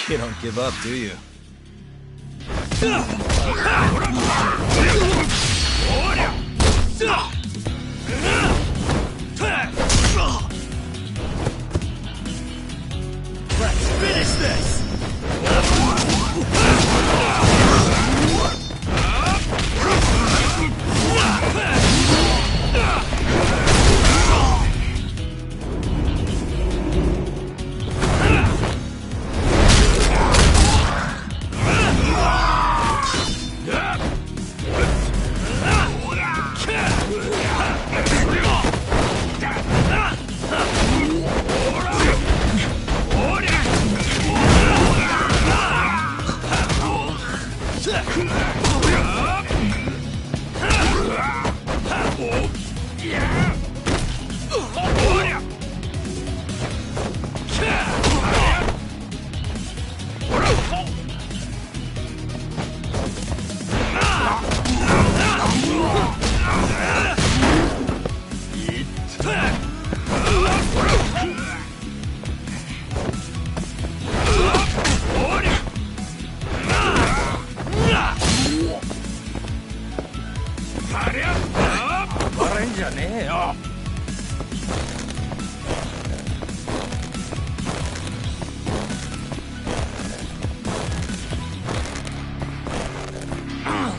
You don't give up, do you? Let's finish this!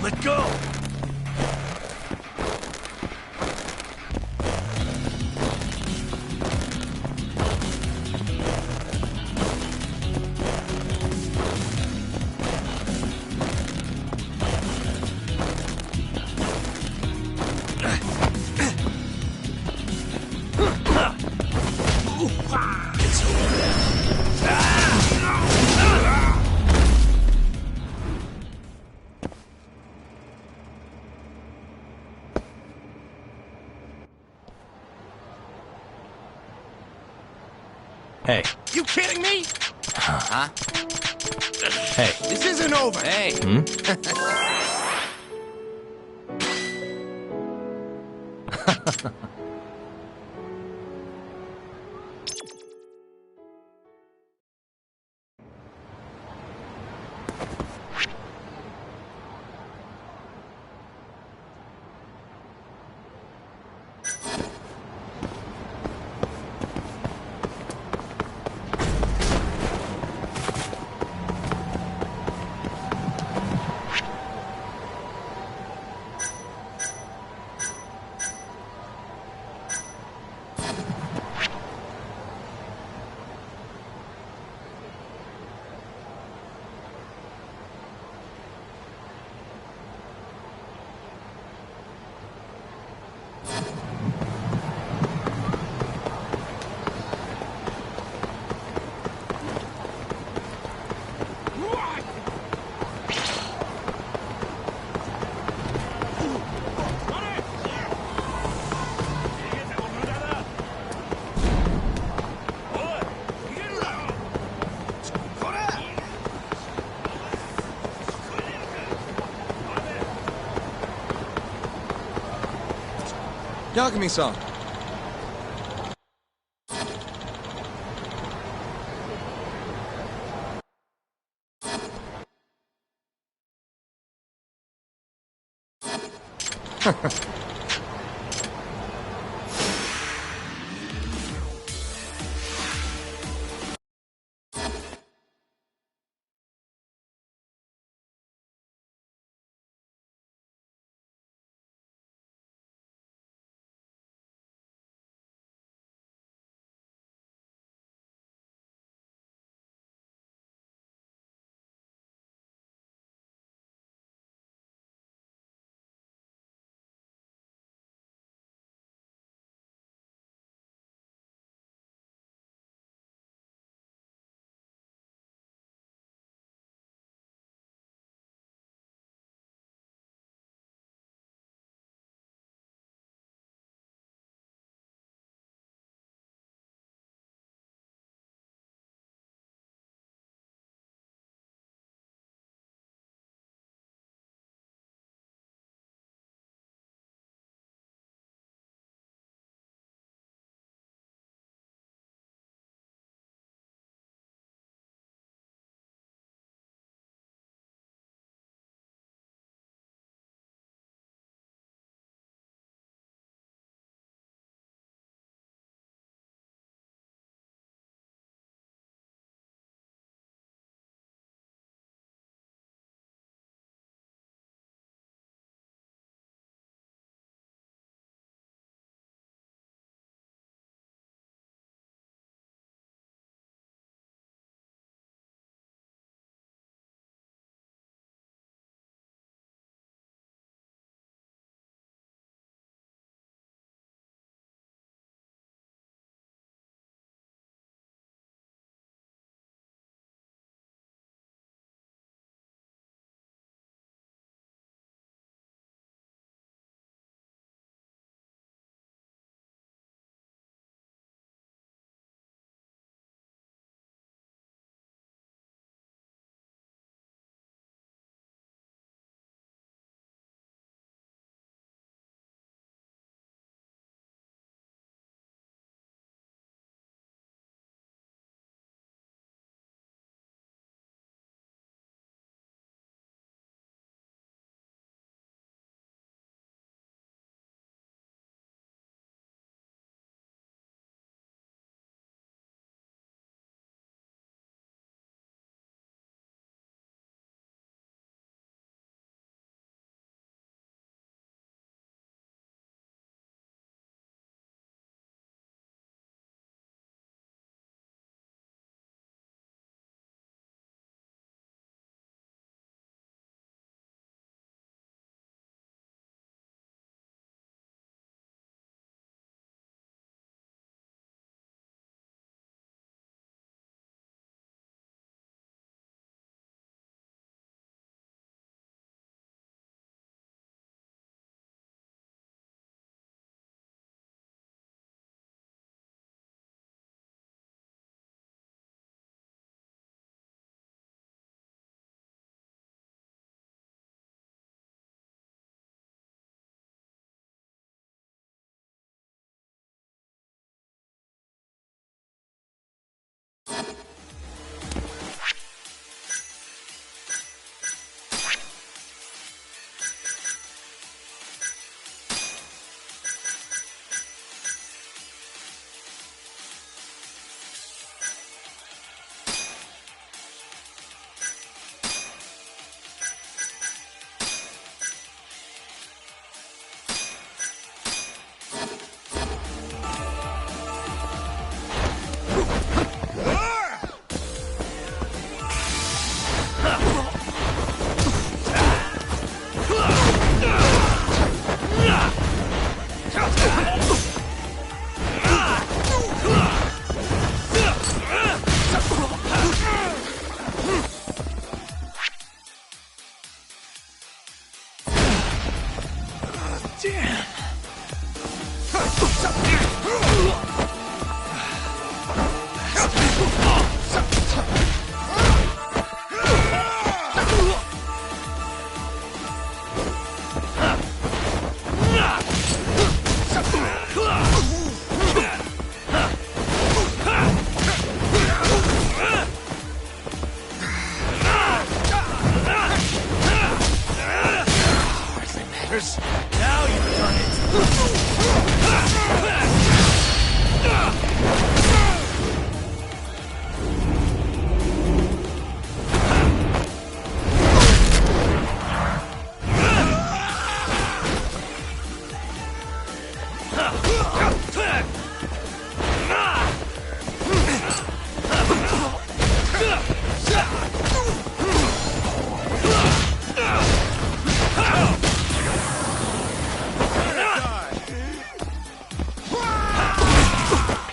Let go! Hey. You kidding me? Huh? Hey. This isn't over. Hey. Yagami-san.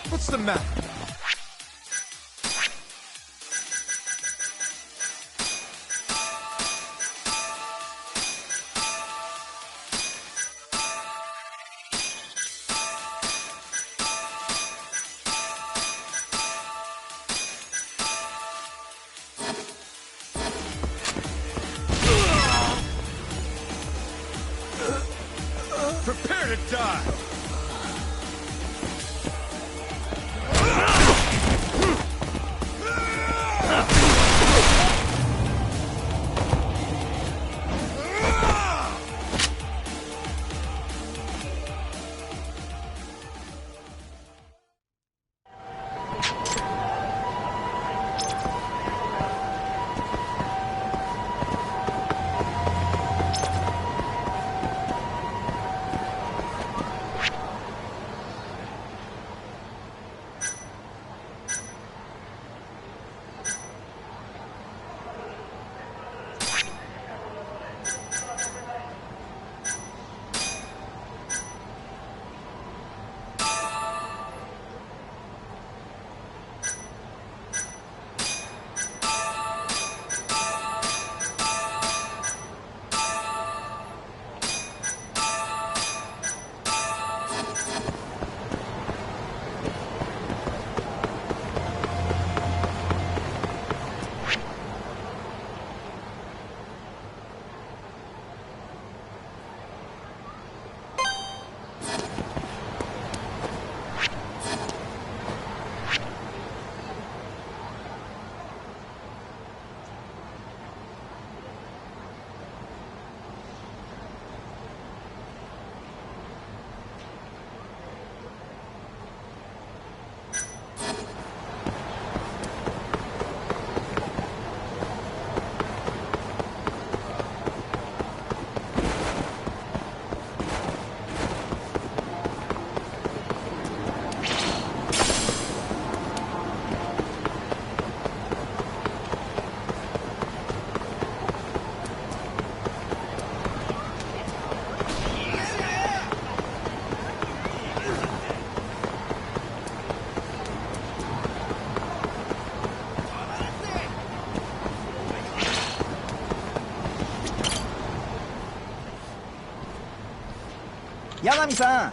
What's the matter? Prepare to die! Yagami-san!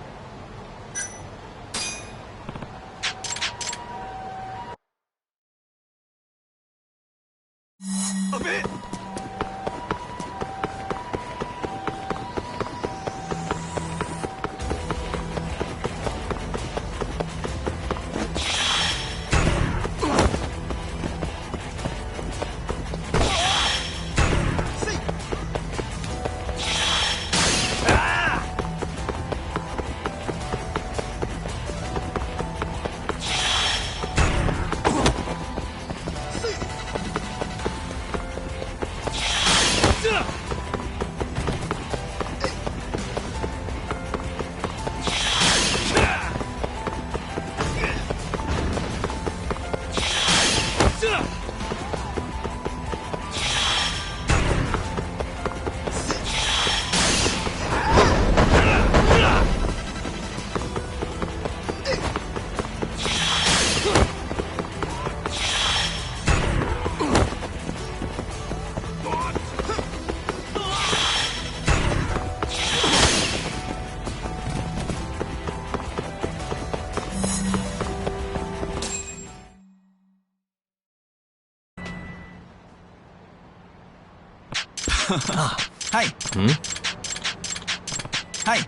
Hi. Hi.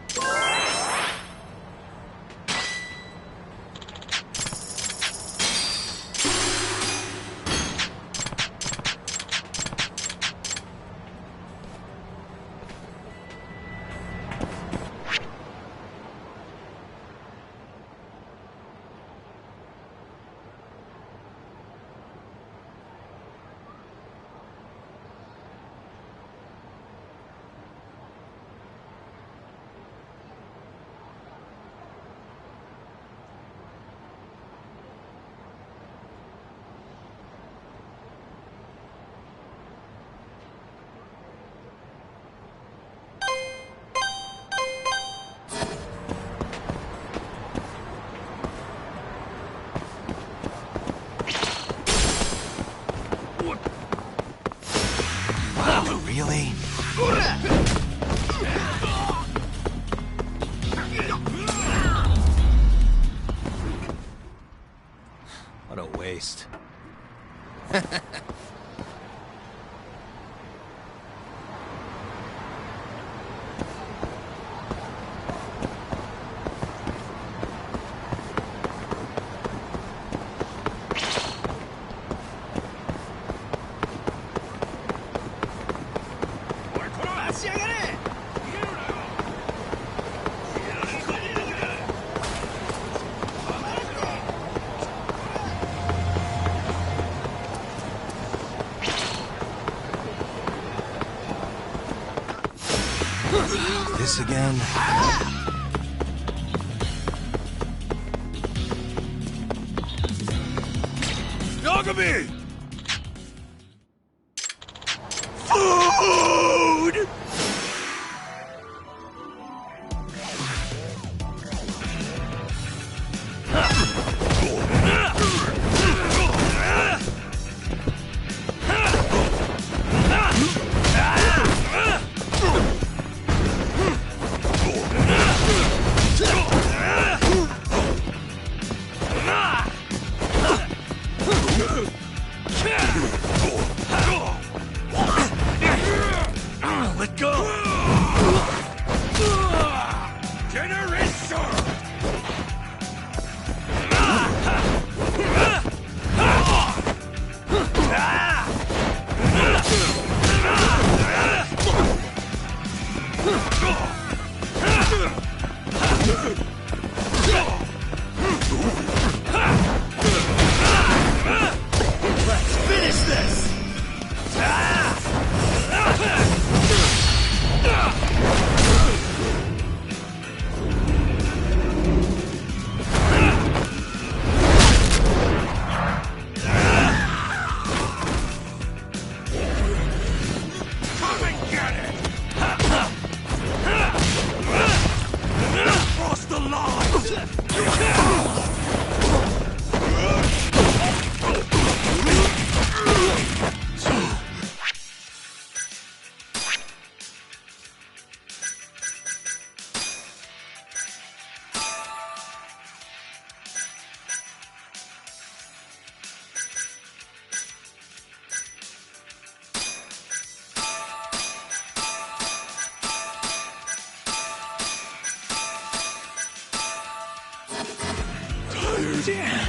taste. This again? Yagami! Food! Let go! Generation! Let's finish this! Come and get it! Cross the line! Damn!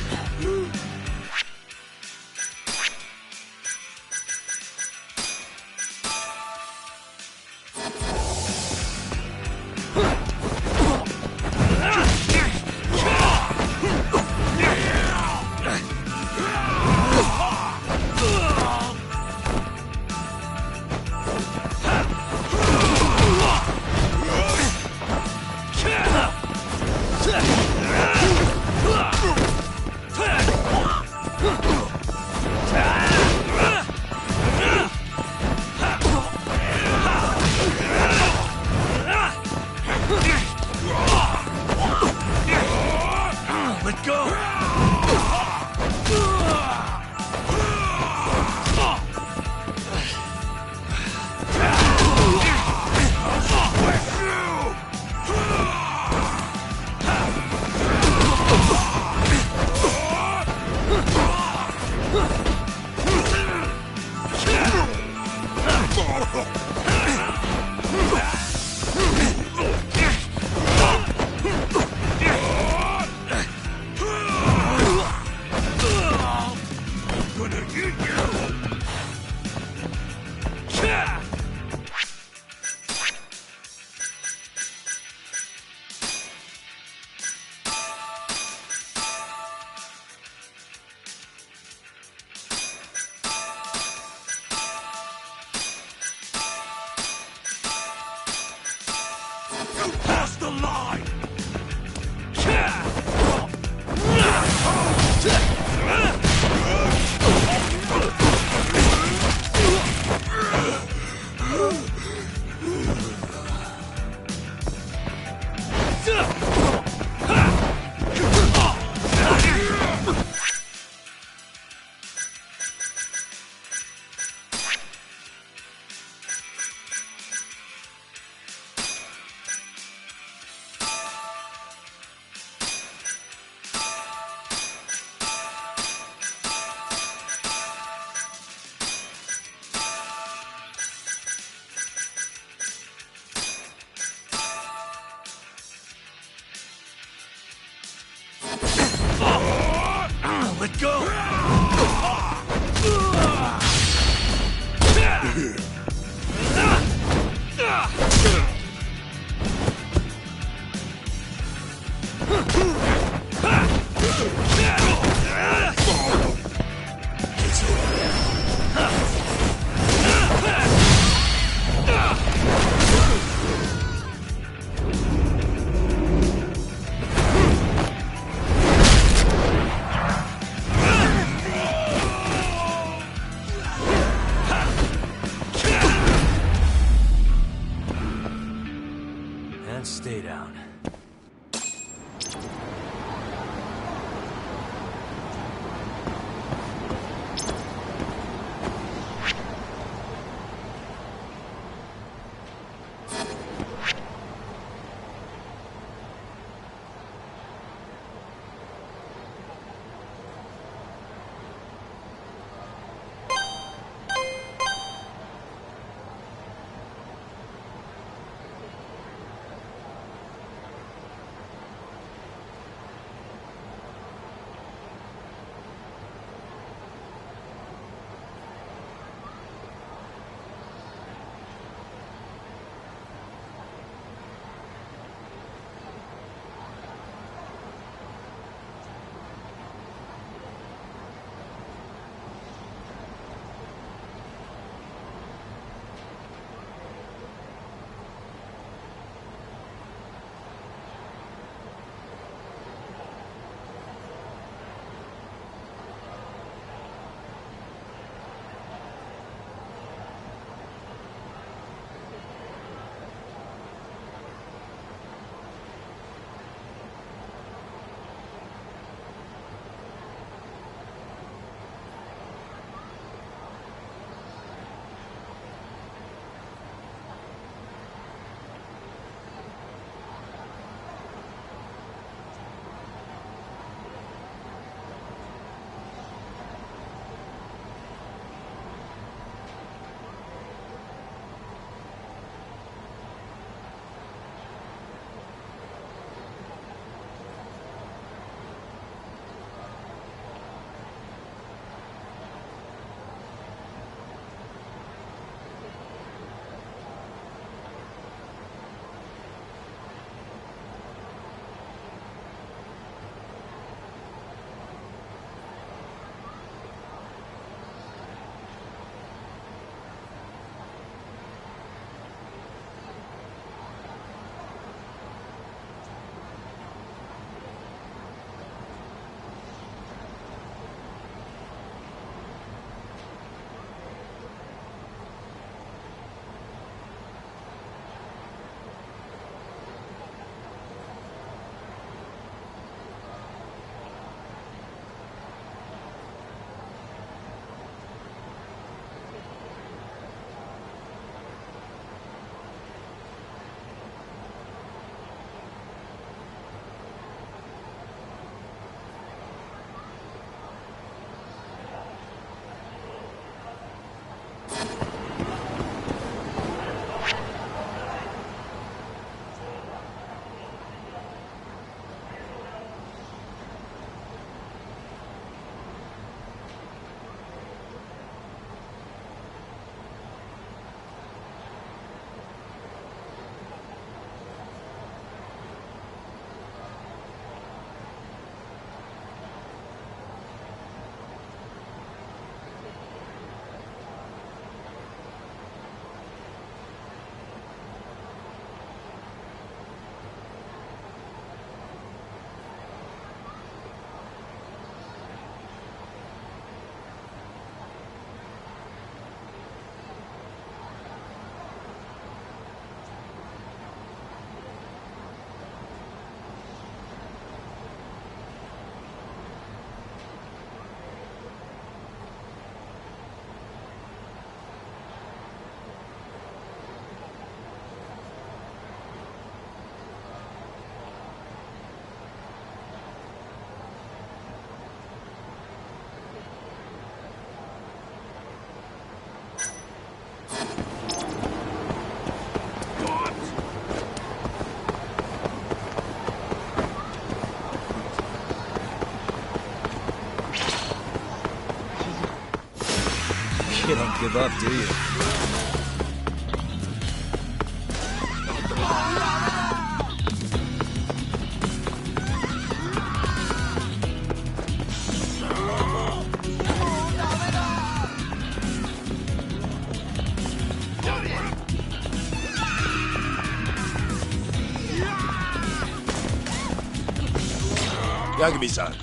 Let go! Let go! You don't give up, do you? Yagami-san.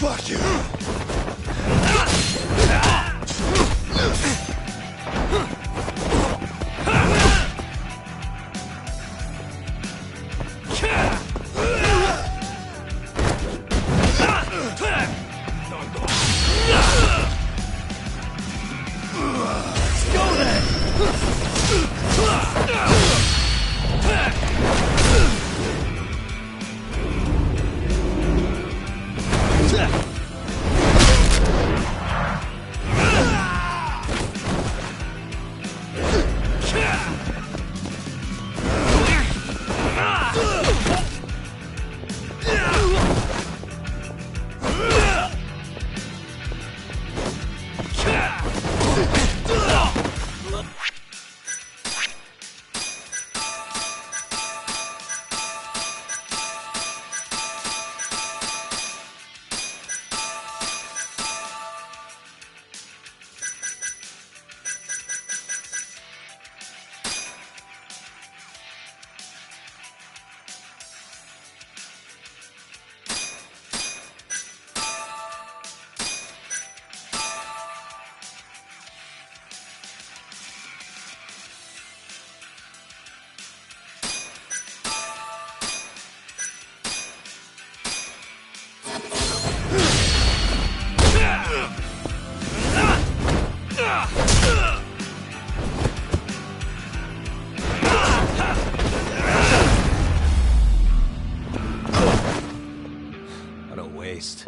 Fuck you! What a waste.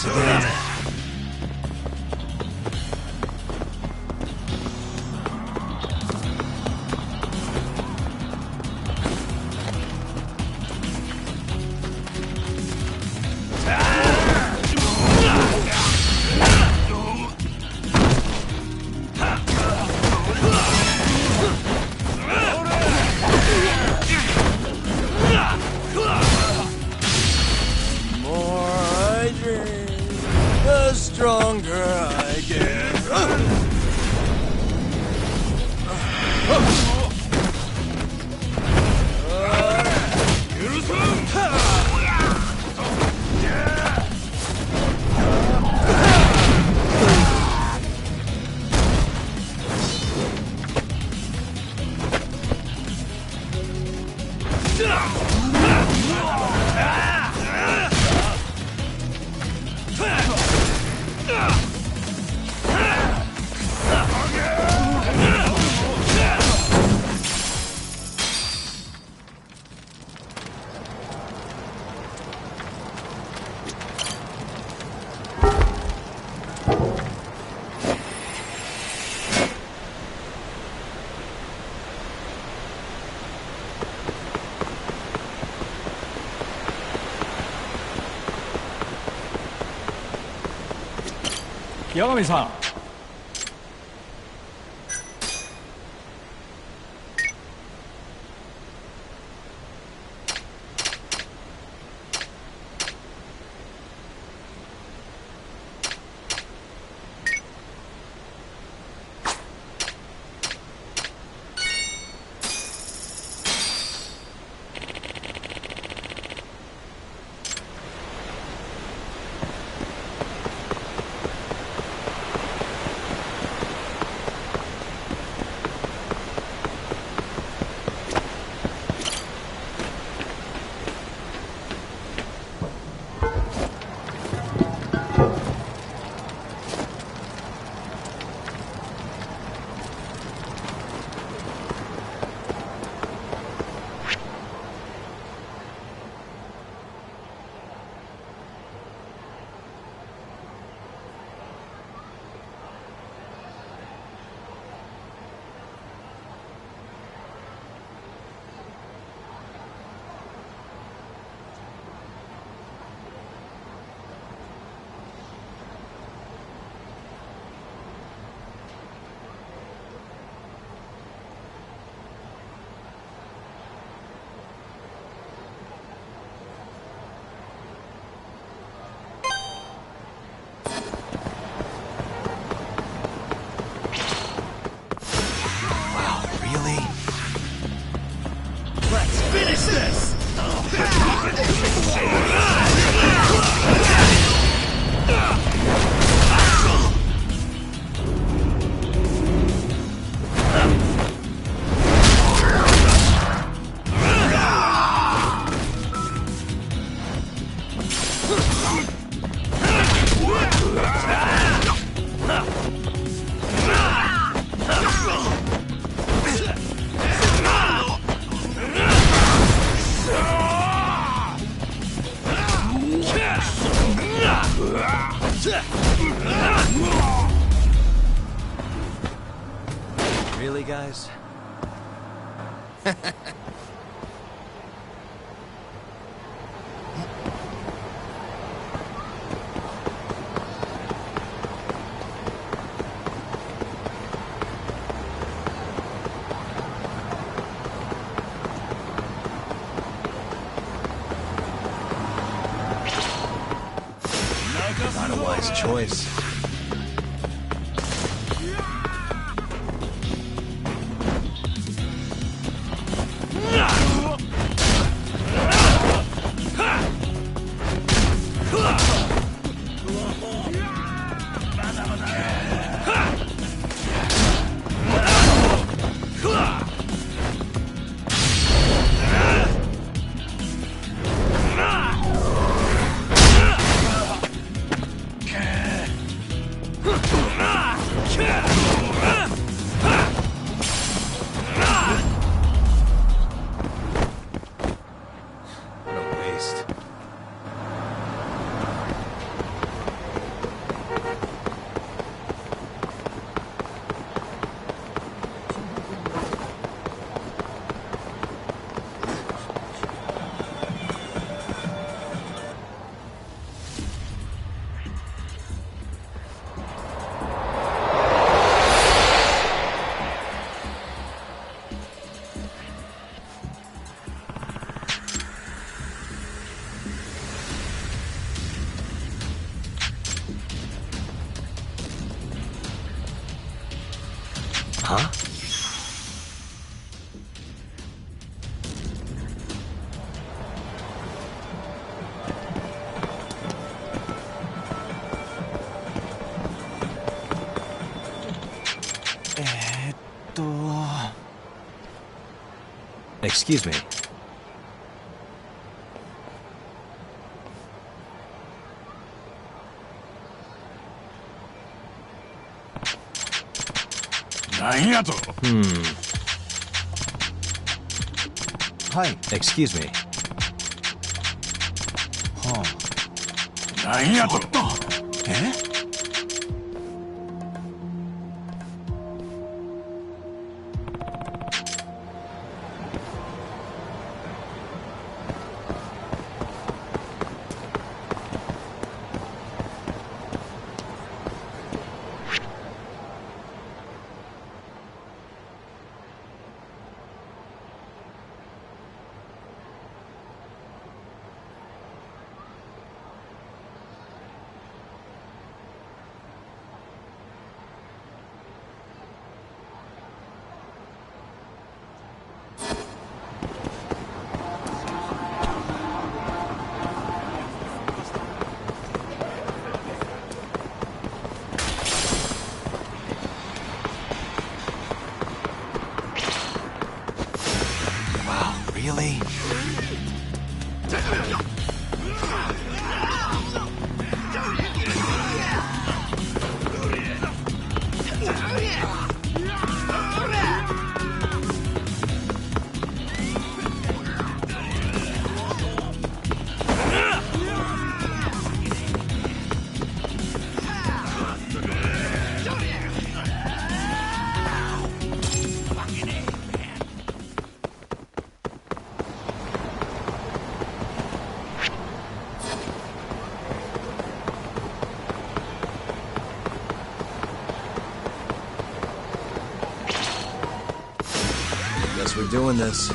this again. Stronger I get. Yagami-san. Really, guys? Not a wise choice. Huh? Excuse me. Hi. Excuse me. Huh. Eh? Really? Guess we're doing this.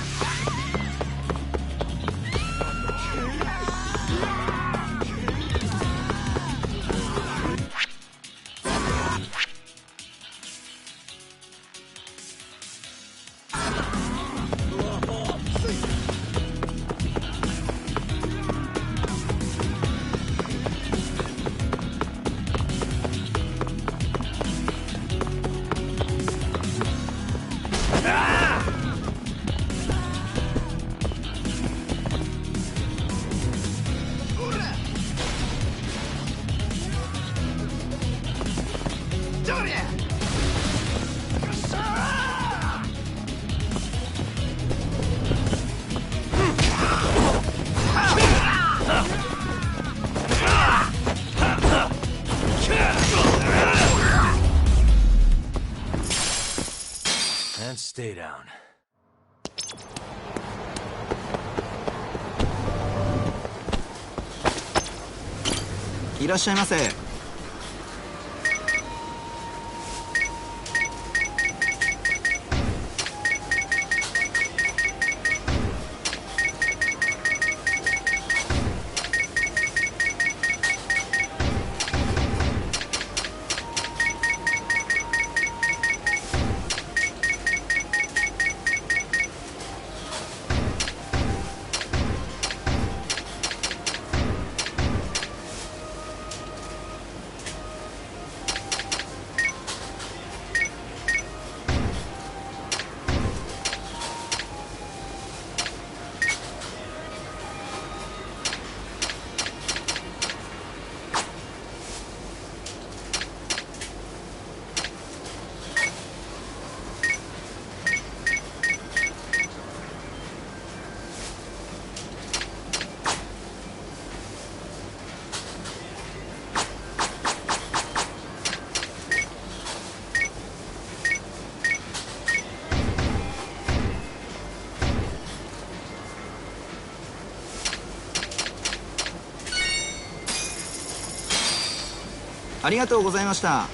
And stay down.いらっしゃいませ。ありがとうございました。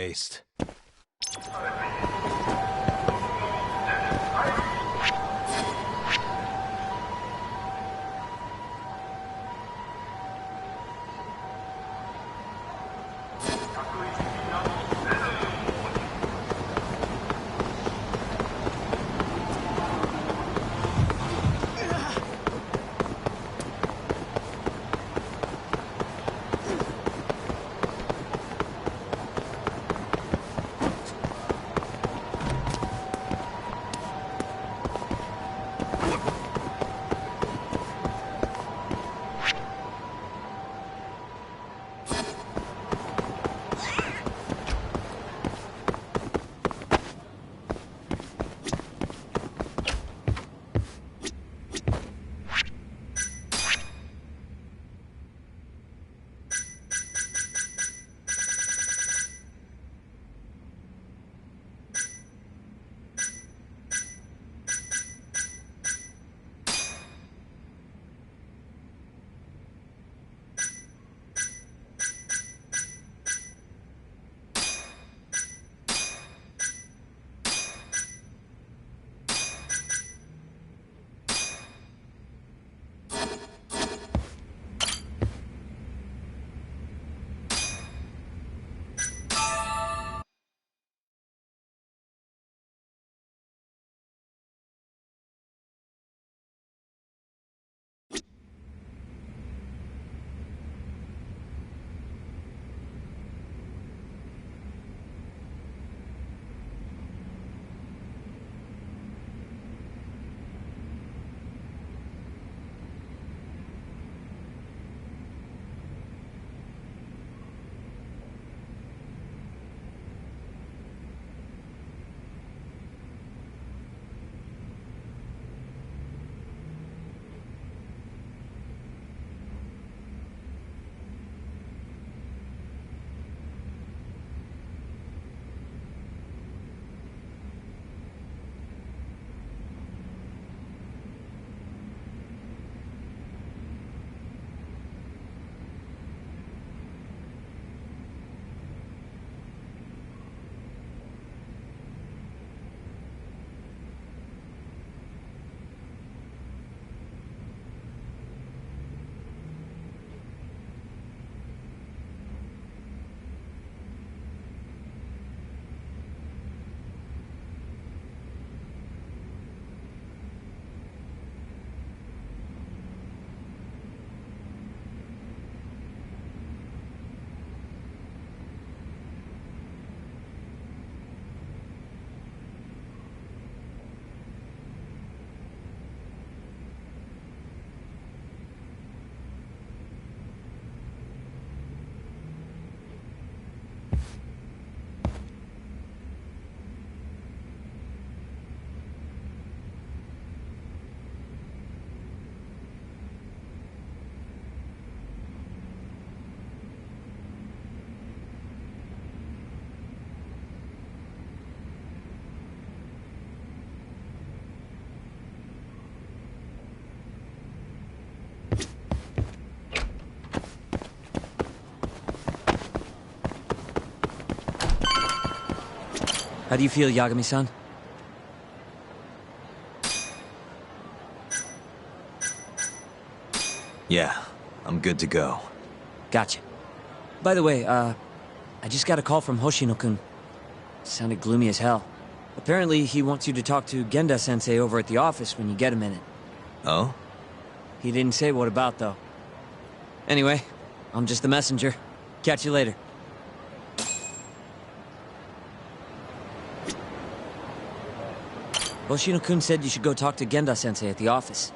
haste. How do you feel, Yagami-san? Yeah, I'm good to go. Gotcha. By the way, I just got a call from Hoshino-kun. Sounded gloomy as hell. Apparently, he wants you to talk to Genda-sensei over at the office when you get a minute. Oh? He didn't say what about, though. Anyway, I'm just the messenger. Catch you later. Hoshino-kun said you should go talk to Genda-sensei at the office.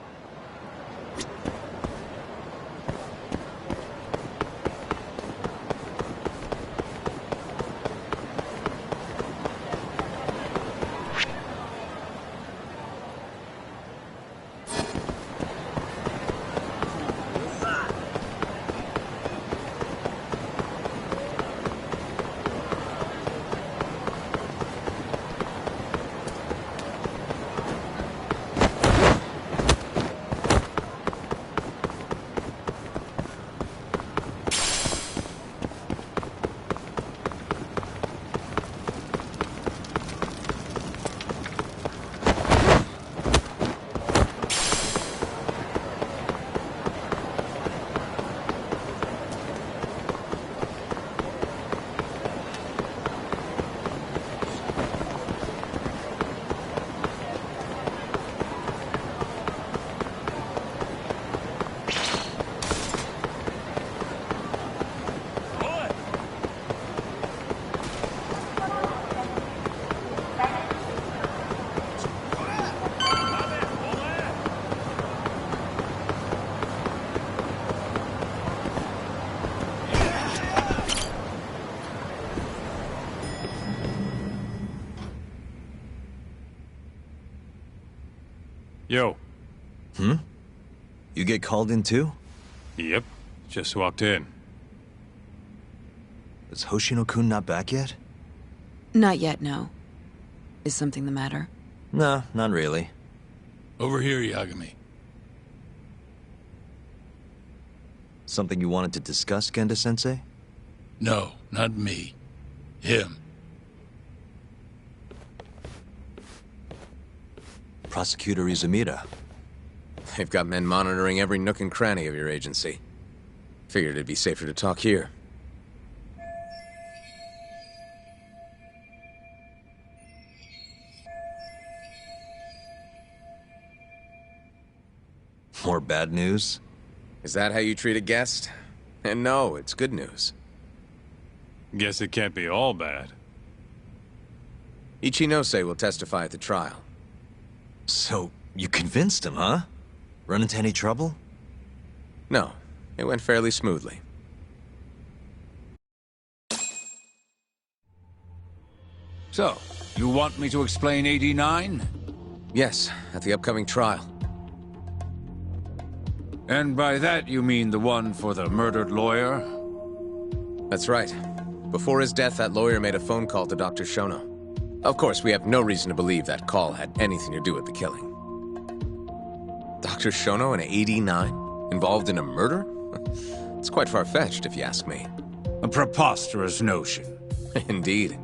Yo. Hmm? You get called in too? Yep. Just walked in. Is Hoshino-kun not back yet? Not yet, no. Is something the matter? No, not really. Over here, Yagami. Something you wanted to discuss, Genda-sensei? No, not me. Him. Prosecutor Izumida. They've got men monitoring every nook and cranny of your agency. Figured it'd be safer to talk here. More bad news? Is that how you treat a guest? And no, it's good news. Guess it can't be all bad. Ichinose will testify at the trial. So, you convinced him, huh? Run into any trouble? No, it went fairly smoothly. So, you want me to explain 89? Yes, at the upcoming trial. And by that you mean the one for the murdered lawyer? That's right. Before his death, that lawyer made a phone call to Dr. Shono. Of course, we have no reason to believe that call had anything to do with the killing. Dr. Shono in 89? Involved in a murder? It's quite far-fetched, if you ask me. A preposterous notion. Indeed.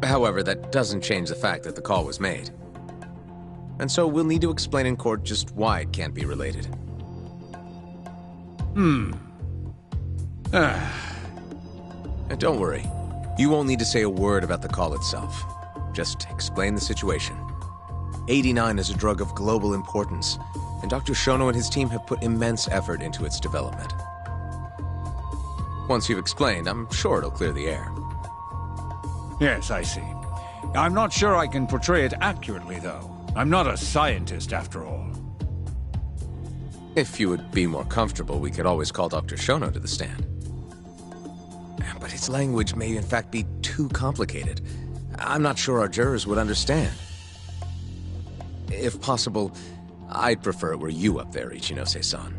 However, that doesn't change the fact that the call was made. And so we'll need to explain in court just why it can't be related. And don't worry. You won't need to say a word about the call itself. Just explain the situation. 89 is a drug of global importance, and Dr. Shono and his team have put immense effort into its development. Once you've explained, I'm sure it'll clear the air. Yes, I see. I'm not sure I can portray it accurately, though. I'm not a scientist, after all. If you would be more comfortable, we could always call Dr. Shono to the stand. But his language may in fact be too complicated. I'm not sure our jurors would understand. If possible, I'd prefer it were you up there, Ichinose-san.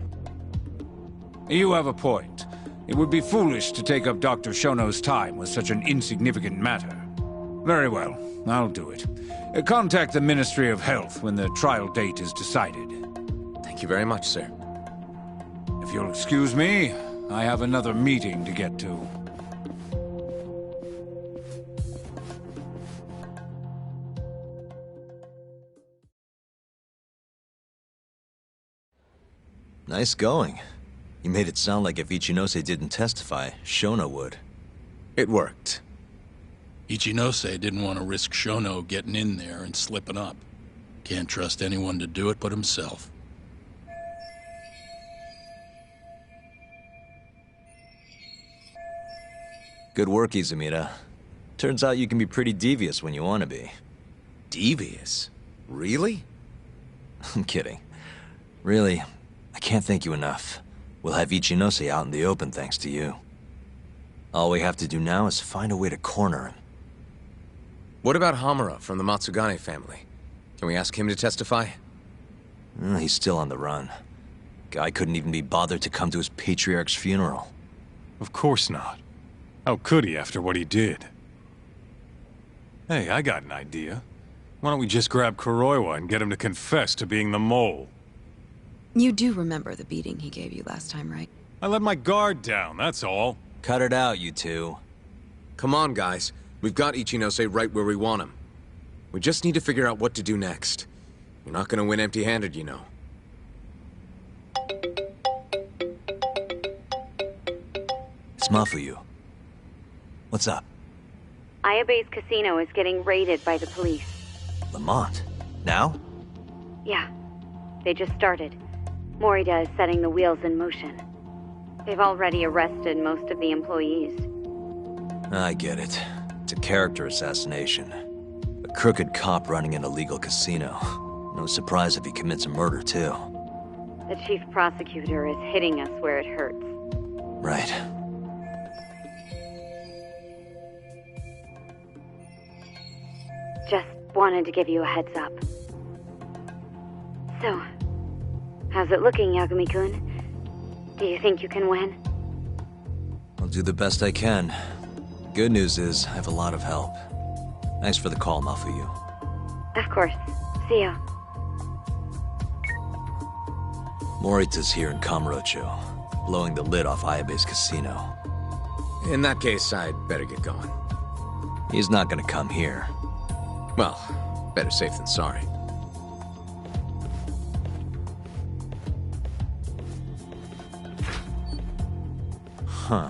You have a point. It would be foolish to take up Dr. Shono's time with such an insignificant matter. Very well, I'll do it. Contact the Ministry of Health when the trial date is decided. Thank you very much, sir. If you'll excuse me, I have another meeting to get to. Nice going. You made it sound like if Ichinose didn't testify, Shono would. It worked. Ichinose didn't want to risk Shono getting in there and slipping up. Can't trust anyone to do it but himself. Good work, Izumida. Turns out you can be pretty devious when you want to be. Devious? Really? I'm kidding. Really, I can't thank you enough. We'll have Ichinose out in the open thanks to you. All we have to do now is find a way to corner him. What about Hamura from the Matsugane family? Can we ask him to testify? He's still on the run. Guy couldn't even be bothered to come to his patriarch's funeral. Of course not. How could he after what he did? Hey, I got an idea. Why don't we just grab Kuroiwa and get him to confess to being the mole? You do remember the beating he gave you last time, right? I let my guard down, that's all. Cut it out, you two. Come on, guys. We've got Ichinose right where we want him. We just need to figure out what to do next. You're not gonna win empty-handed, you know. It's Mafuyu. What's up? Ayabe's casino is getting raided by the police. Lamont? Now? Yeah. They just started. Morita is setting the wheels in motion. They've already arrested most of the employees. I get it. It's a character assassination. A crooked cop running an illegal casino. No surprise if he commits a murder, too. The chief prosecutor is hitting us where it hurts. Right. Just wanted to give you a heads up. So, how's it looking, Yagami-kun? Do you think you can win? I'll do the best I can. Good news is, I have a lot of help. Thanks for the call, Mafuyu. Of course. See ya. Morita's here in Kamurocho, blowing the lid off Ayabe's casino. In that case, I'd better get going. He's not gonna come here. Well, better safe than sorry. Huh.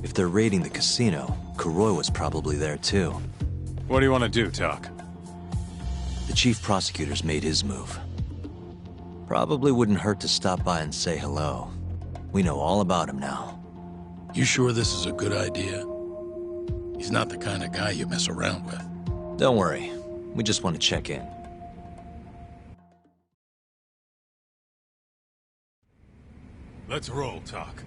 If they're raiding the casino, Kuroi was probably there too. What do you want to do, Tak? The chief prosecutor's made his move. Probably wouldn't hurt to stop by and say hello. We know all about him now. You sure this is a good idea? He's not the kind of guy you mess around with. Don't worry. We just want to check in. Let's roll, Tak.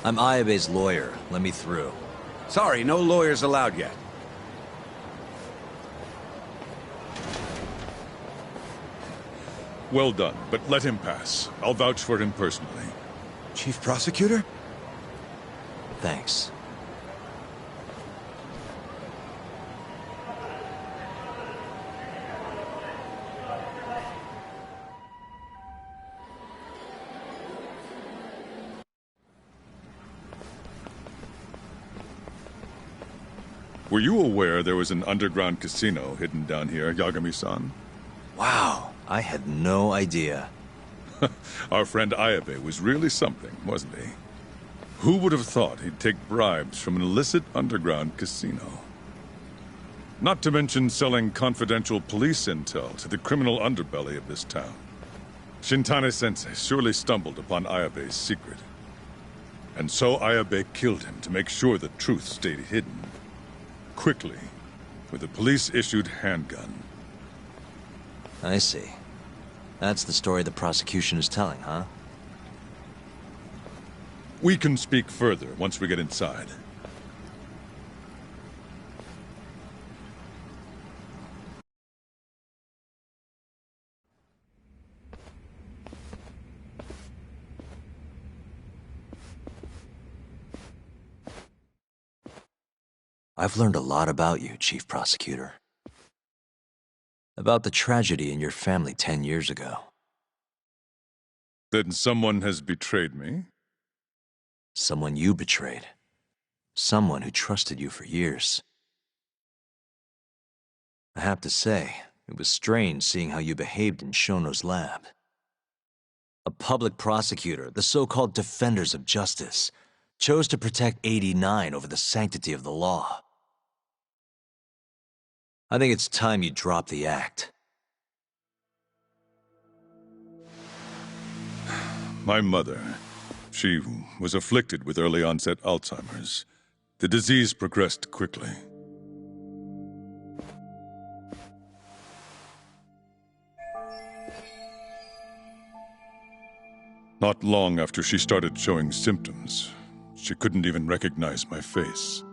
I'm Ayabe's lawyer. Let me through. Sorry, no lawyers allowed yet. Well done, but let him pass. I'll vouch for him personally. Chief Prosecutor? Thanks. Were you aware there was an underground casino hidden down here, Yagami-san? Wow, I had no idea. Our friend Ayabe was really something, wasn't he? Who would have thought he'd take bribes from an illicit underground casino? Not to mention selling confidential police intel to the criminal underbelly of this town. Shintane-sensei surely stumbled upon Ayabe's secret. And so Ayabe killed him to make sure the truth stayed hidden. Quickly, with a police-issued handgun. I see. That's the story the prosecution is telling, huh? We can speak further once we get inside. I've learned a lot about you, Chief Prosecutor. About the tragedy in your family 10 years ago. Then someone has betrayed me? Someone you betrayed. Someone who trusted you for years. I have to say, it was strange seeing how you behaved in Shono's lab. A public prosecutor, the so-called defenders of justice, chose to protect 89 over the sanctity of the law. I think it's time you drop the act. My mother, she was afflicted with early-onset Alzheimer's. The disease progressed quickly. Not long after she started showing symptoms, she couldn't even recognize my face.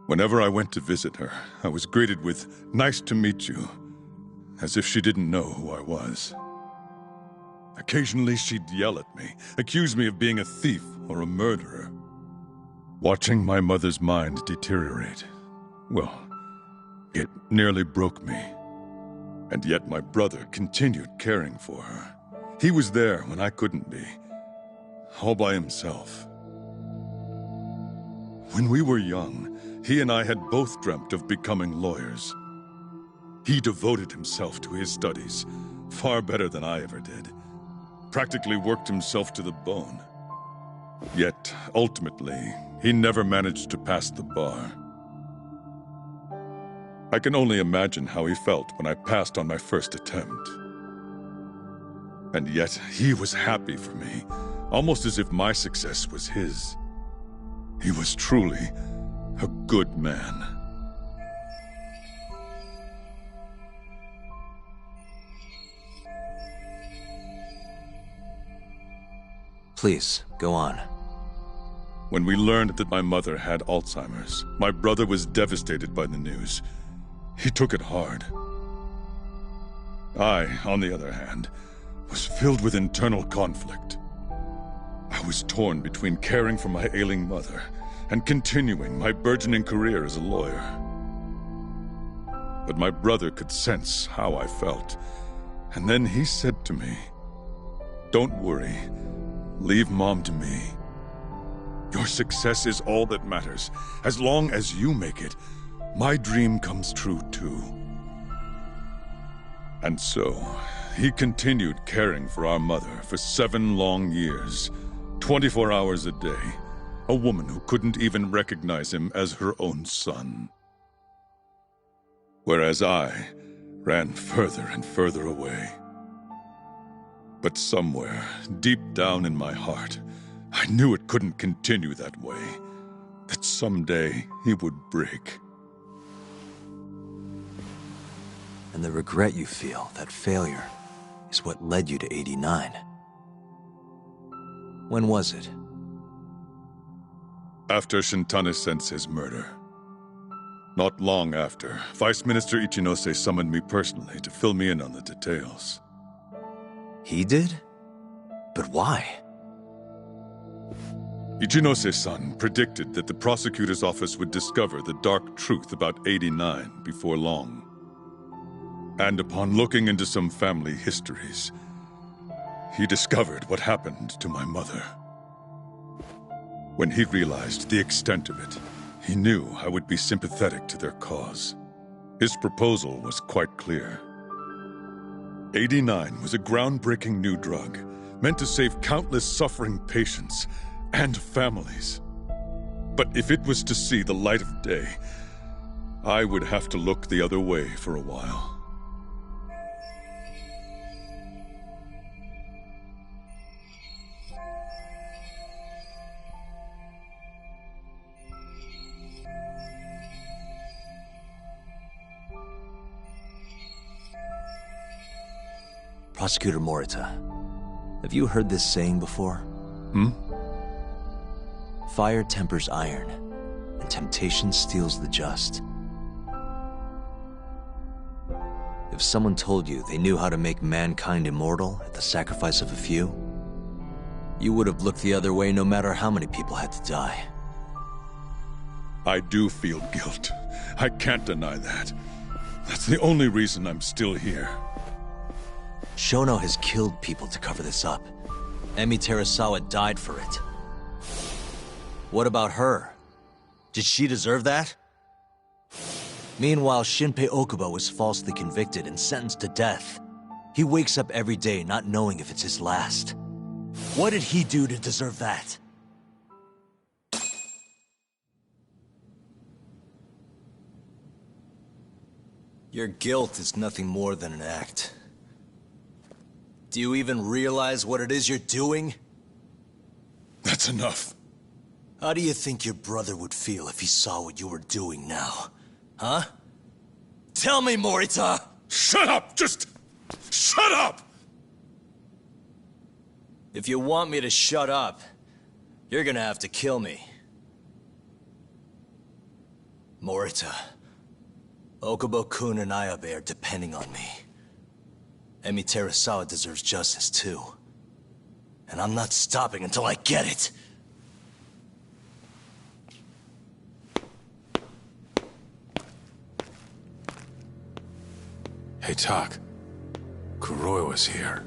Whenever I went to visit her, I was greeted with, "Nice to meet you," as if she didn't know who I was. Occasionally she'd yell at me, accuse me of being a thief or a murderer. Watching my mother's mind deteriorate, well, it nearly broke me. And yet my brother continued caring for her. He was there when I couldn't be, all by himself. When we were young, he and I had both dreamt of becoming lawyers. He devoted himself to his studies, far better than I ever did. Practically worked himself to the bone. Yet, ultimately, he never managed to pass the bar. I can only imagine how he felt when I passed on my first attempt. And yet, he was happy for me, almost as if my success was his. He was truly a good man. Please, go on. When we learned that my mother had Alzheimer's, my brother was devastated by the news. He took it hard. I, on the other hand, was filled with internal conflict. I was torn between caring for my ailing mother and continuing my burgeoning career as a lawyer. But my brother could sense how I felt, and then he said to me, "Don't worry. Leave Mom to me. Your success is all that matters. As long as you make it, my dream comes true too." And so, he continued caring for our mother for 7 long years, 24 hours a day, a woman who couldn't even recognize him as her own son. Whereas I ran further and further away. But somewhere, deep down in my heart, I knew it couldn't continue that way, that someday he would break. And the regret you feel, that failure, is what led you to 89. When was it? After Shintane-sensei's murder. Not long after, Vice Minister Ichinose summoned me personally to fill me in on the details. He did? But why? Ichinose-san predicted that the prosecutor's office would discover the dark truth about 89 before long. And upon looking into some family histories, he discovered what happened to my mother. When he realized the extent of it, he knew I would be sympathetic to their cause. His proposal was quite clear. 89 was a groundbreaking new drug, meant to save countless suffering patients and families. But if it was to see the light of day, I would have to look the other way for a while. Prosecutor Morita, have you heard this saying before? Fire tempers iron, and temptation steals the just. If someone told you they knew how to make mankind immortal at the sacrifice of a few, you would have looked the other way no matter how many people had to die. I do feel guilt. I can't deny that. That's the only reason I'm still here. Shono has killed people to cover this up. Emi Terasawa died for it. What about her? Did she deserve that? Meanwhile, Shinpei Okubo was falsely convicted and sentenced to death. He wakes up every day not knowing if it's his last. What did he do to deserve that? Your guilt is nothing more than an act. Do you even realize what it is you're doing? That's enough. How do you think your brother would feel if he saw what you were doing now? Huh? Tell me, Morita! Shut up! Just shut up! If you want me to shut up, you're gonna have to kill me. Morita, Okubo-kun and Ayabe are depending on me. Emi Terasawa deserves justice too. And I'm not stopping until I get it. Hey, Tak. Kuroiwa's here.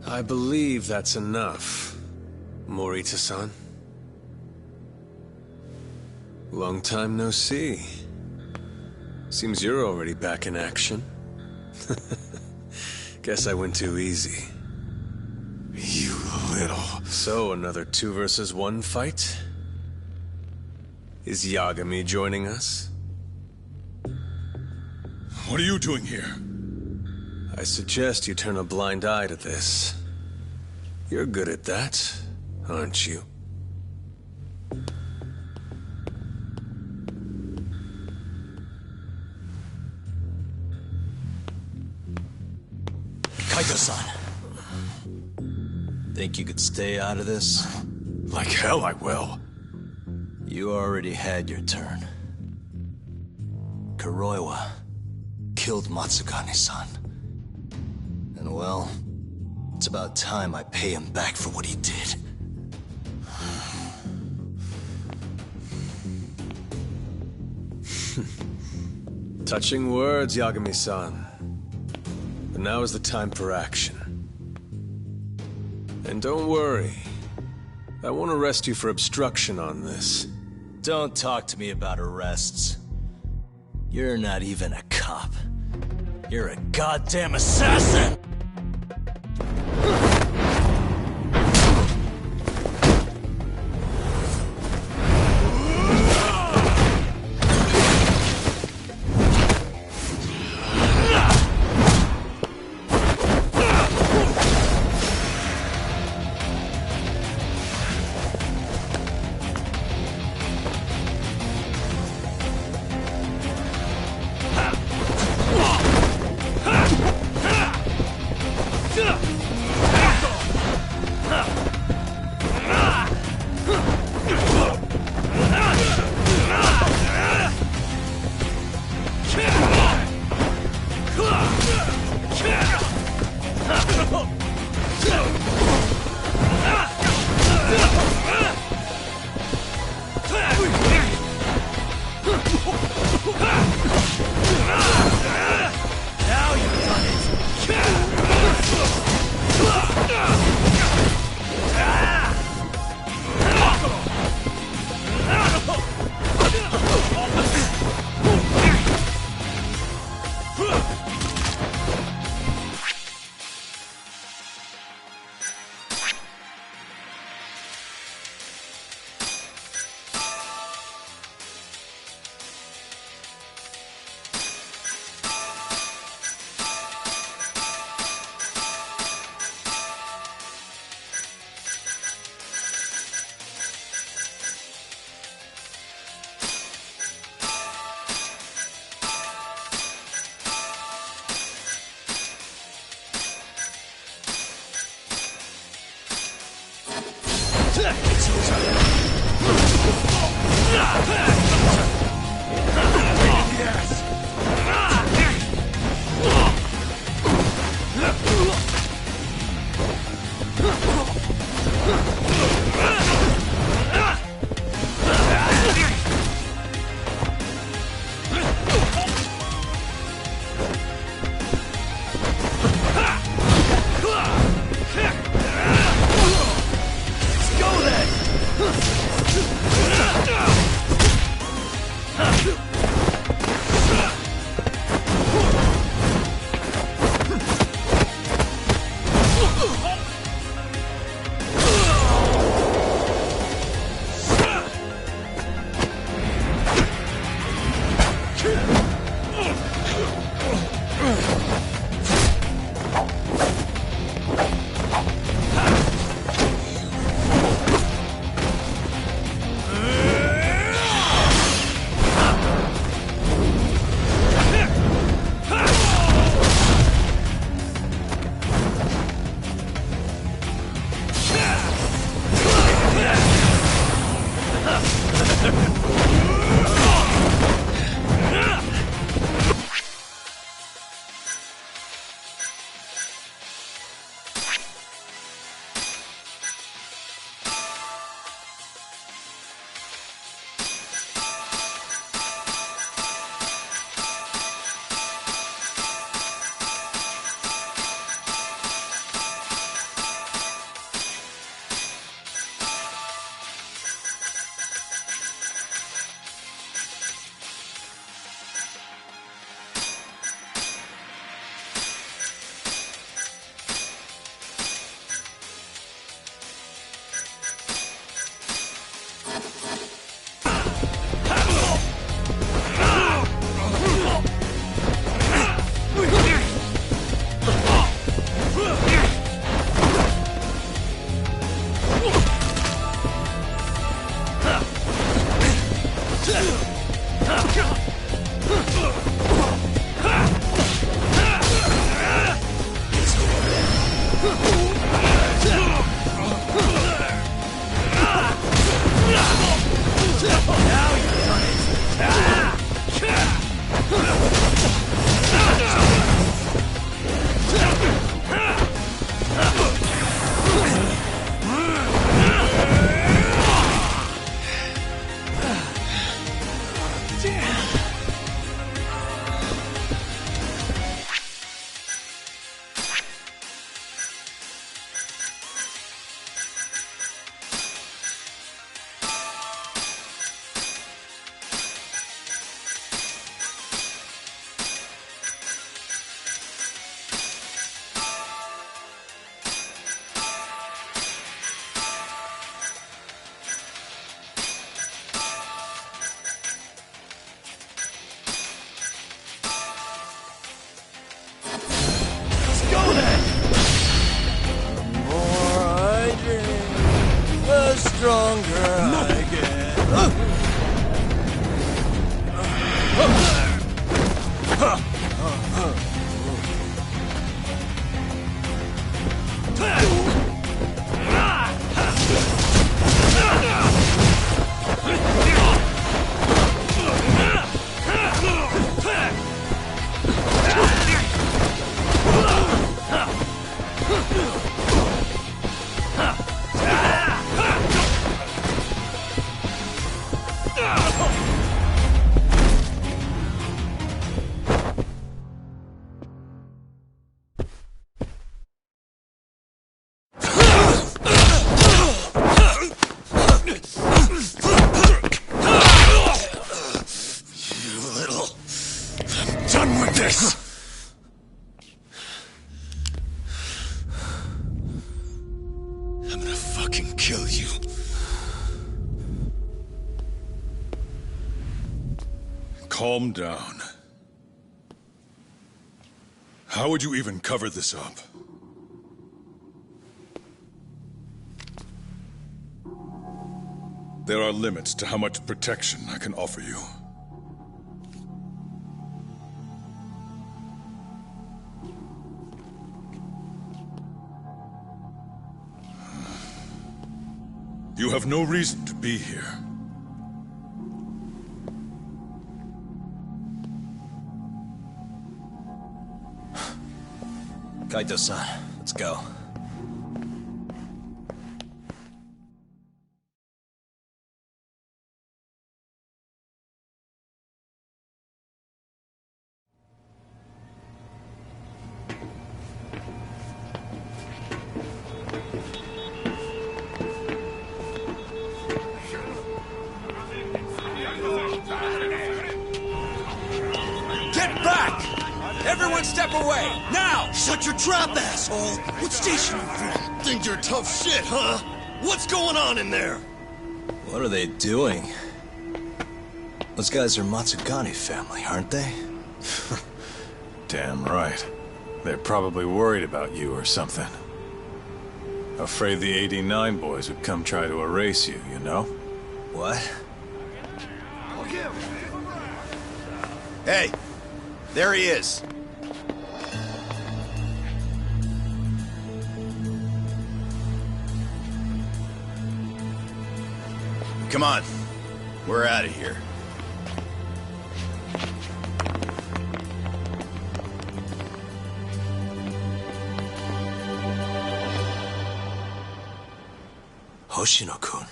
I believe that's enough, Morita-san. Long time no see. Seems you're already back in action. Guess I went too easy. You little... So, another 2 versus 1 fight? Is Yagami joining us? What are you doing here? I suggest you turn a blind eye to this. You're good at that, aren't you? Kaito-san. Think you could stay out of this? Like hell I will. You already had your turn. Kuroiwa killed Matsugane-san. And well, it's about time I pay him back for what he did. Touching words, Yagami-san. But now is the time for action. And don't worry. I won't arrest you for obstruction on this. Don't talk to me about arrests. You're not even a cop. You're a goddamn assassin! Calm down. How would you even cover this up? There are limits to how much protection I can offer you. You have no reason to be here. Kaito-san, let's go. Get back! Everyone step away, now! Shut your trap, asshole! What station you from? Think you're tough shit, huh? What's going on in there? What are they doing? Those guys are Matsugane family, aren't they? Damn right. They're probably worried about you or something. Afraid the 89 boys would come try to erase you, you know? What? Hey, there he is. Come on, we're out of here. Hoshino-kun.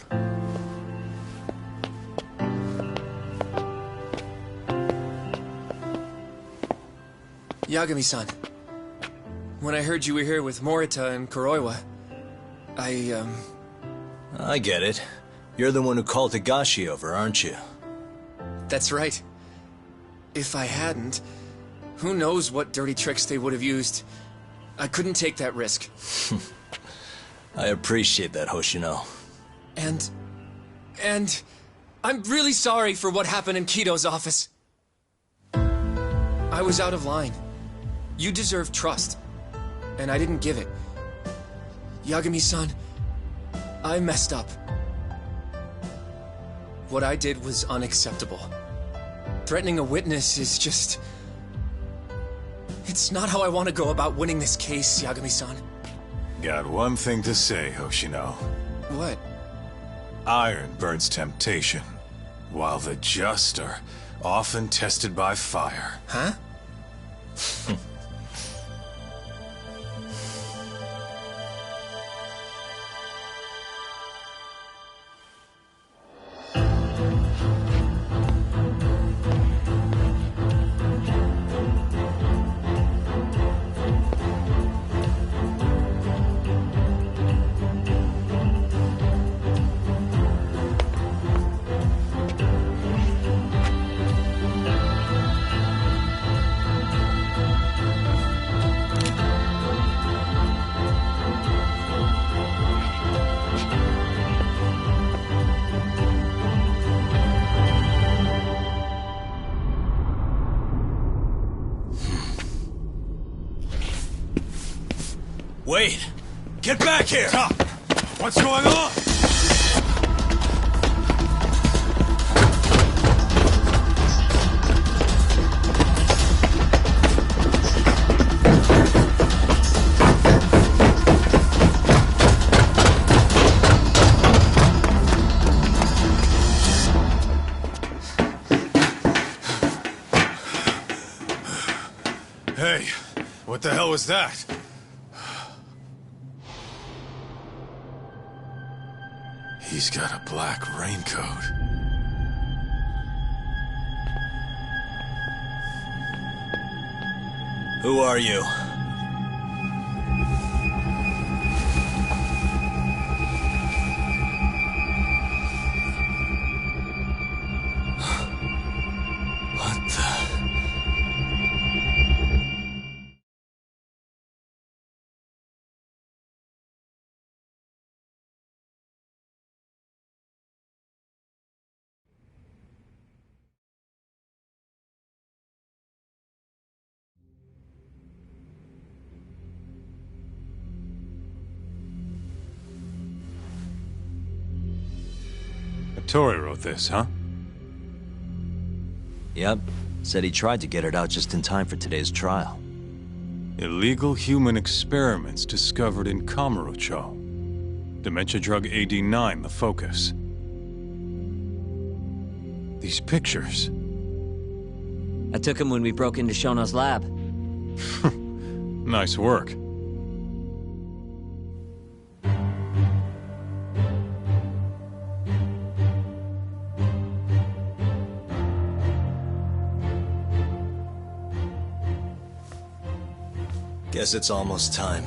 Yagami-san, when I heard you were here with Morita and Kuroiwa, I get it. You're the one who called Higashi over, aren't you? That's right. If I hadn't, who knows what dirty tricks they would have used. I couldn't take that risk. I appreciate that, Hoshino. And I'm really sorry for what happened in Kito's office. I was out of line. You deserve trust, and I didn't give it. Yagami-san, I messed up. What I did was unacceptable. Threatening a witness is just... It's not how I want to go about winning this case, Yagami-san. Got one thing to say, Hoshino. What? Iron burns temptation, while the just are often tested by fire. Huh? Wait! Get back here! Stop! What's going on? Hey, what the hell was that? He's got a black raincoat. Who are you? What the... Tori wrote this, huh? Yep. Said he tried to get it out just in time for today's trial. Illegal human experiments discovered in Kamurocho. Dementia drug AD9, the focus. These pictures. I took him when we broke into Shono's lab. Nice work. Guess it's almost time.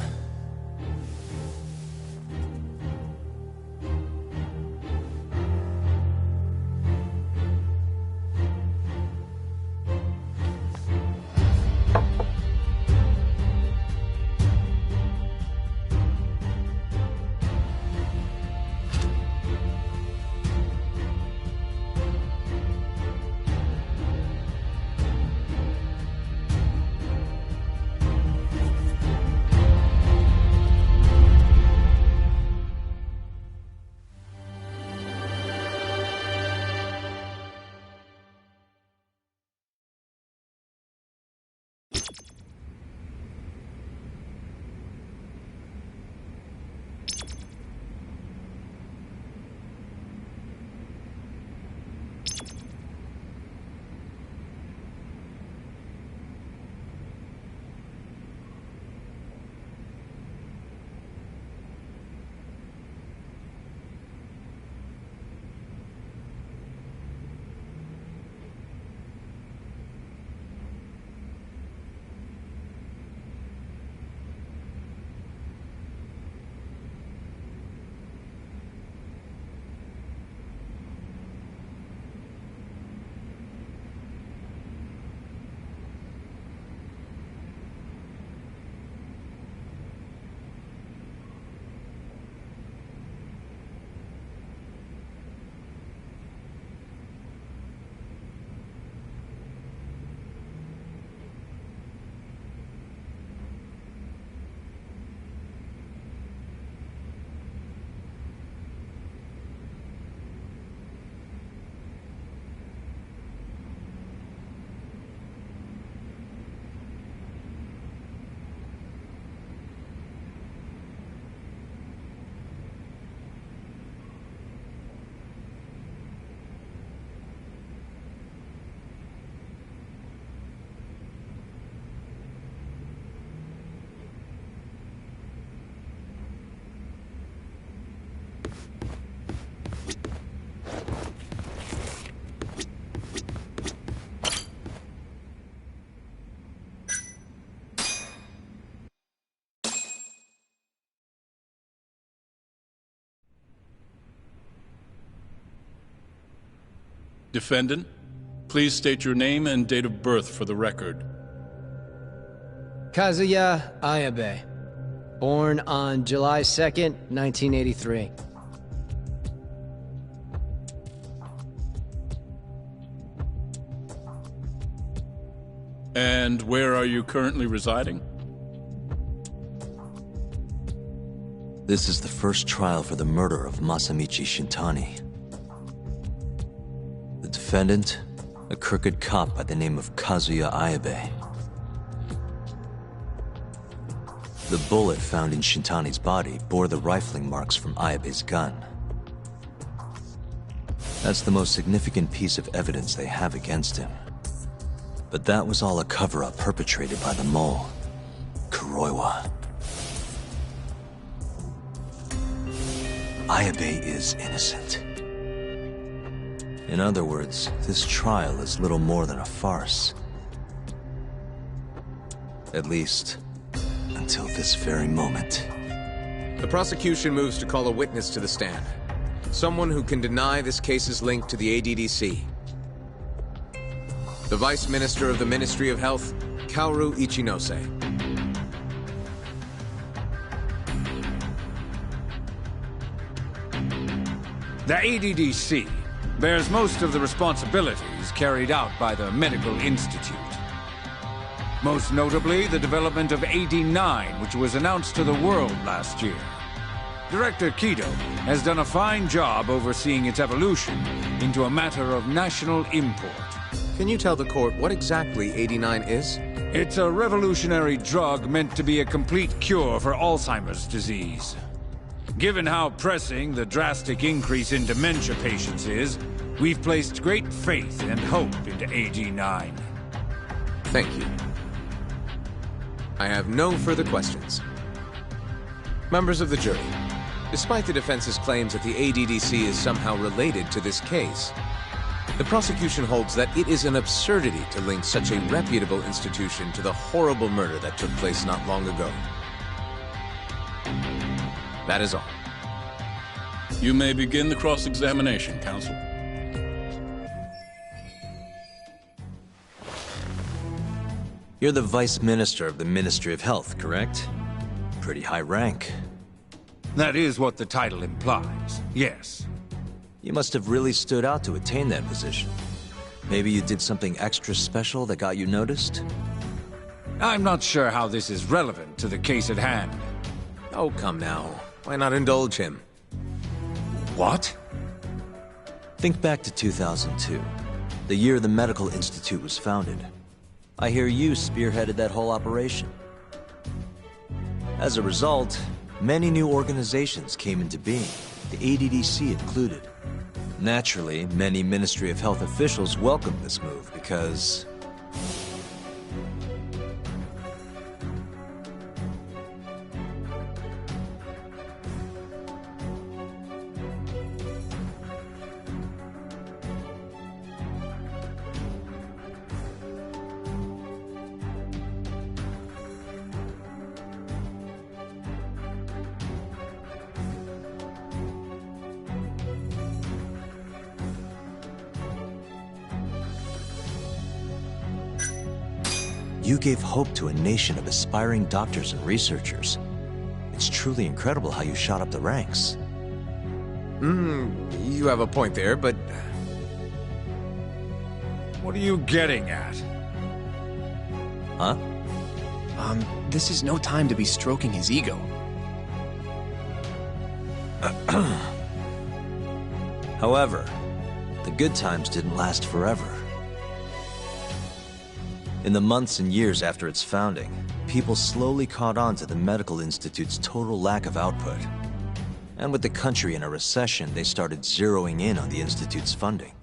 Defendant, please state your name and date of birth for the record. Kazuya Ayabe. Born on July 2nd, 1983. And where are you currently residing? This is the first trial for the murder of Masamichi Shintani. The defendant, a crooked cop by the name of Kazuya Ayabe. The bullet found in Shintani's body bore the rifling marks from Ayabe's gun. That's the most significant piece of evidence they have against him. But that was all a cover-up perpetrated by the mole, Kuroiwa. Ayabe is innocent. In other words, this trial is little more than a farce. At least, until this very moment. The prosecution moves to call a witness to the stand. Someone who can deny this case's link to the ADDC. The Vice Minister of the Ministry of Health, Kaoru Ichinose. The ADDC bears most of the responsibilities carried out by the Medical Institute. Most notably, the development of AD9, which was announced to the world last year. Director Kido has done a fine job overseeing its evolution into a matter of national import. Can you tell the court what exactly AD9 is? It's a revolutionary drug meant to be a complete cure for Alzheimer's disease. Given how pressing the drastic increase in dementia patients is, we've placed great faith and hope into AD9. Thank you. I have no further questions. Members of the jury, despite the defense's claims that the ADDC is somehow related to this case, the prosecution holds that it is an absurdity to link such a reputable institution to the horrible murder that took place not long ago. That is all. You may begin the cross-examination, counsel. You're the Vice Minister of the Ministry of Health, correct? Pretty high rank. That is what the title implies, yes. You must have really stood out to attain that position. Maybe you did something extra special that got you noticed? I'm not sure how this is relevant to the case at hand. Oh, come now. Why not indulge him? What? Think back to 2002, the year the Medical Institute was founded. I hear you spearheaded that whole operation. As a result, many new organizations came into being, the ADDC included. Naturally, many Ministry of Health officials welcomed this move because... You gave hope to a nation of aspiring doctors and researchers. It's truly incredible how you shot up the ranks. You have a point there, but... What are you getting at? Huh? This is no time to be stroking his ego. However, the good times didn't last forever. In the months and years after its founding, people slowly caught on to the Medical Institute's total lack of output. And with the country in a recession, they started zeroing in on the Institute's funding.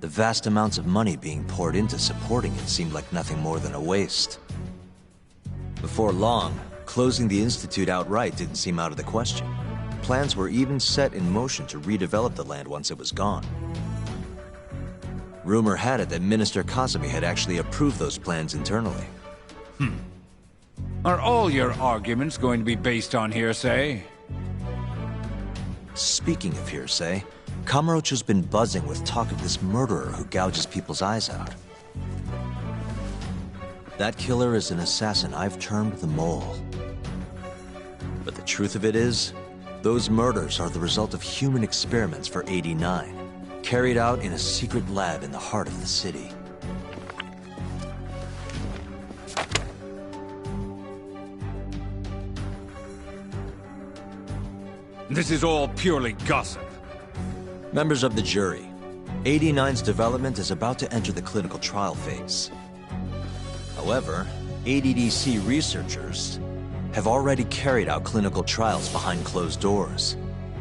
The vast amounts of money being poured into supporting it seemed like nothing more than a waste. Before long, closing the Institute outright didn't seem out of the question. Plans were even set in motion to redevelop the land once it was gone. Rumor had it that Minister Kazumi had actually approved those plans internally. Are all your arguments going to be based on hearsay? Speaking of hearsay, Kamurocho's been buzzing with talk of this murderer who gouges people's eyes out. That killer is an assassin I've termed the Mole. But the truth of it is, those murders are the result of human experiments for 89, carried out in a secret lab in the heart of the city. This is all purely gossip. Members of the jury, 89's development is about to enter the clinical trial phase. However, ADDC researchers have already carried out clinical trials behind closed doors.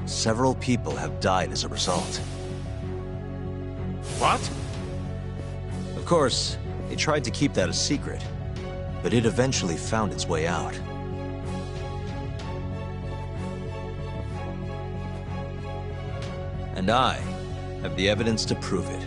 Several people have died as a result. What? Of course, they tried to keep that a secret, but it eventually found its way out. And I have the evidence to prove it.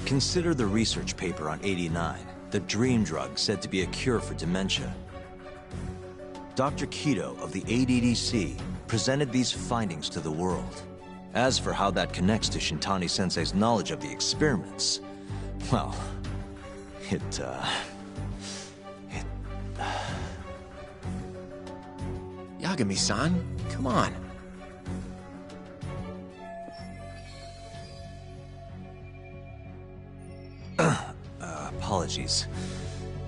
Consider the research paper on 89, the dream drug said to be a cure for dementia. Dr. Kido of the ADDC presented these findings to the world. As for how that connects to Shintani-sensei's knowledge of the experiments, well, Yagami-san, come on. Apologies.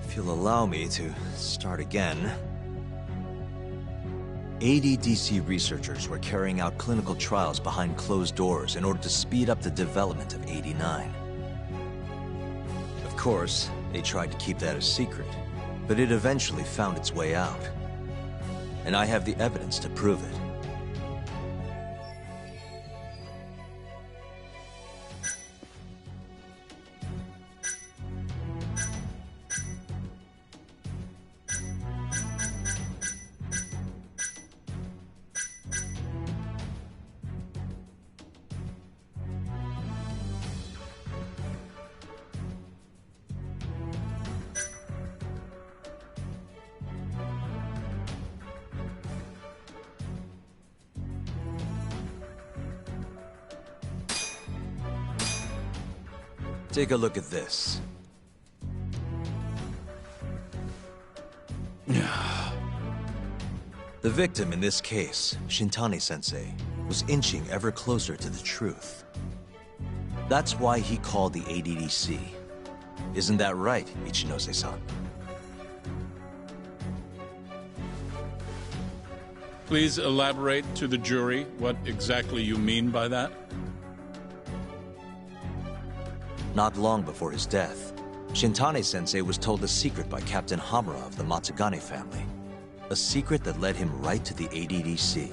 If you'll allow me to start again. ADDC researchers were carrying out clinical trials behind closed doors in order to speed up the development of 89. Of course, they tried to keep that a secret, but it eventually found its way out. And I have the evidence to prove it. Take a look at this. The victim in this case, Shintani-sensei, was inching ever closer to the truth. That's why he called the ADDC. Isn't that right, Ichinose-san? Please elaborate to the jury what exactly you mean by that. Not long before his death, Shintani-sensei was told a secret by Captain Hamura of the Matsugane family. A secret that led him right to the ADDC.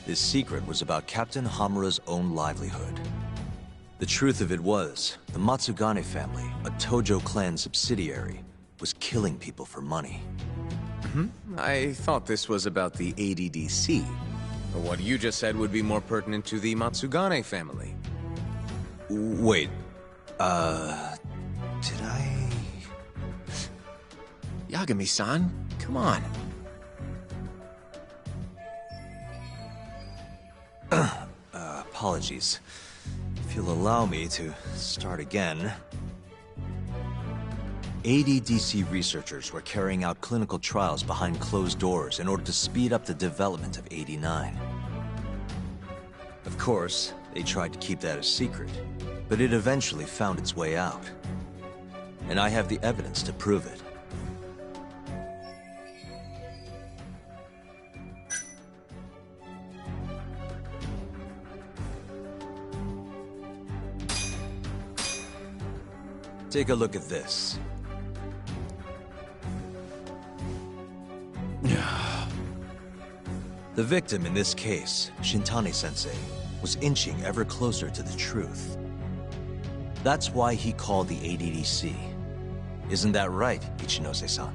This secret was about Captain Hamura's own livelihood. The truth of it was, the Matsugane family, a Tojo clan subsidiary, was killing people for money. I thought this was about the ADDC. What you just said would be more pertinent to the Matsugane family. Wait, did I... Yagami-san, come on. Apologies. If you'll allow me to start again. ADDC researchers were carrying out clinical trials behind closed doors in order to speed up the development of 89. Of course, they tried to keep that a secret, but it eventually found its way out. And I have the evidence to prove it. Take a look at this. The victim in this case, Shintani-sensei, was inching ever closer to the truth. That's why he called the ADDC. Isn't that right, Ichinose-san?